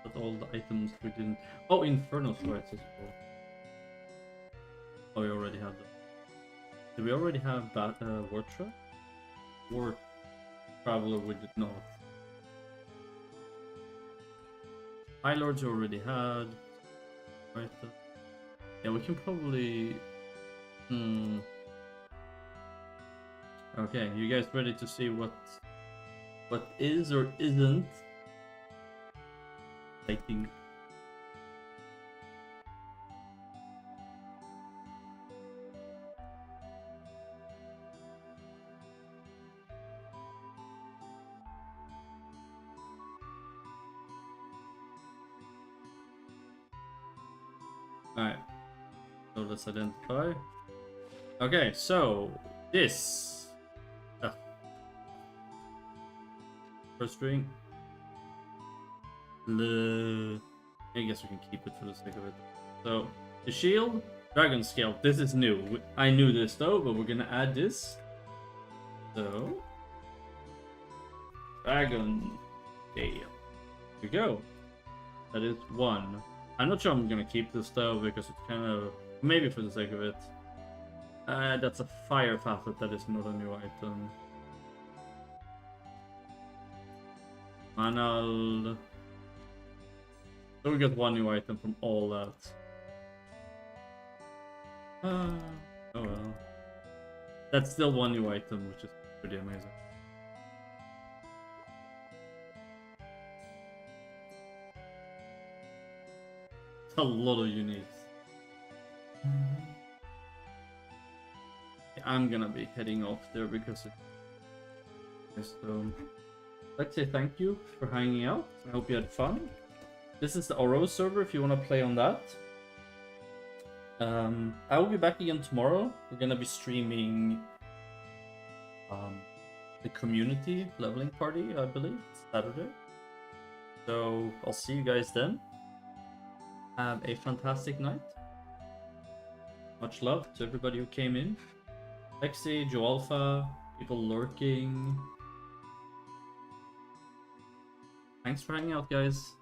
But all the items we didn't. Oh, Infernal Swords as well. Oh, we already have them. Do we already have that War Trap? War Traveler we did not. High Lords you already had. Right. Yeah, we can probably. Okay, you guys ready to see what is or isn't? I think. Alright. So let's identify. Okay, so this. First ring. I guess we can keep it for the sake of it. So, the shield, dragon scale. This is new. I knew this though, but we're gonna add this. So, dragon scale. Here we go. That is 1. I'm not sure I'm gonna keep this though, because it's kind of, maybe for the sake of it. That's a fire facet, that is not a new item. Manal. So we got 1 new item from all that. Oh well. That's still 1 new item, which is pretty amazing. A lot of uniques. I'm gonna be heading off there because it... So, let's say thank you for hanging out. I hope you had fun. This is the Oro server if you want to play on that. I will be back again tomorrow. We're gonna be streaming the community leveling party, I believe, Saturday. So I'll see you guys then. Have a fantastic night. Much love to everybody who came in. Lexi, Joe Alpha, people lurking. Thanks for hanging out, guys.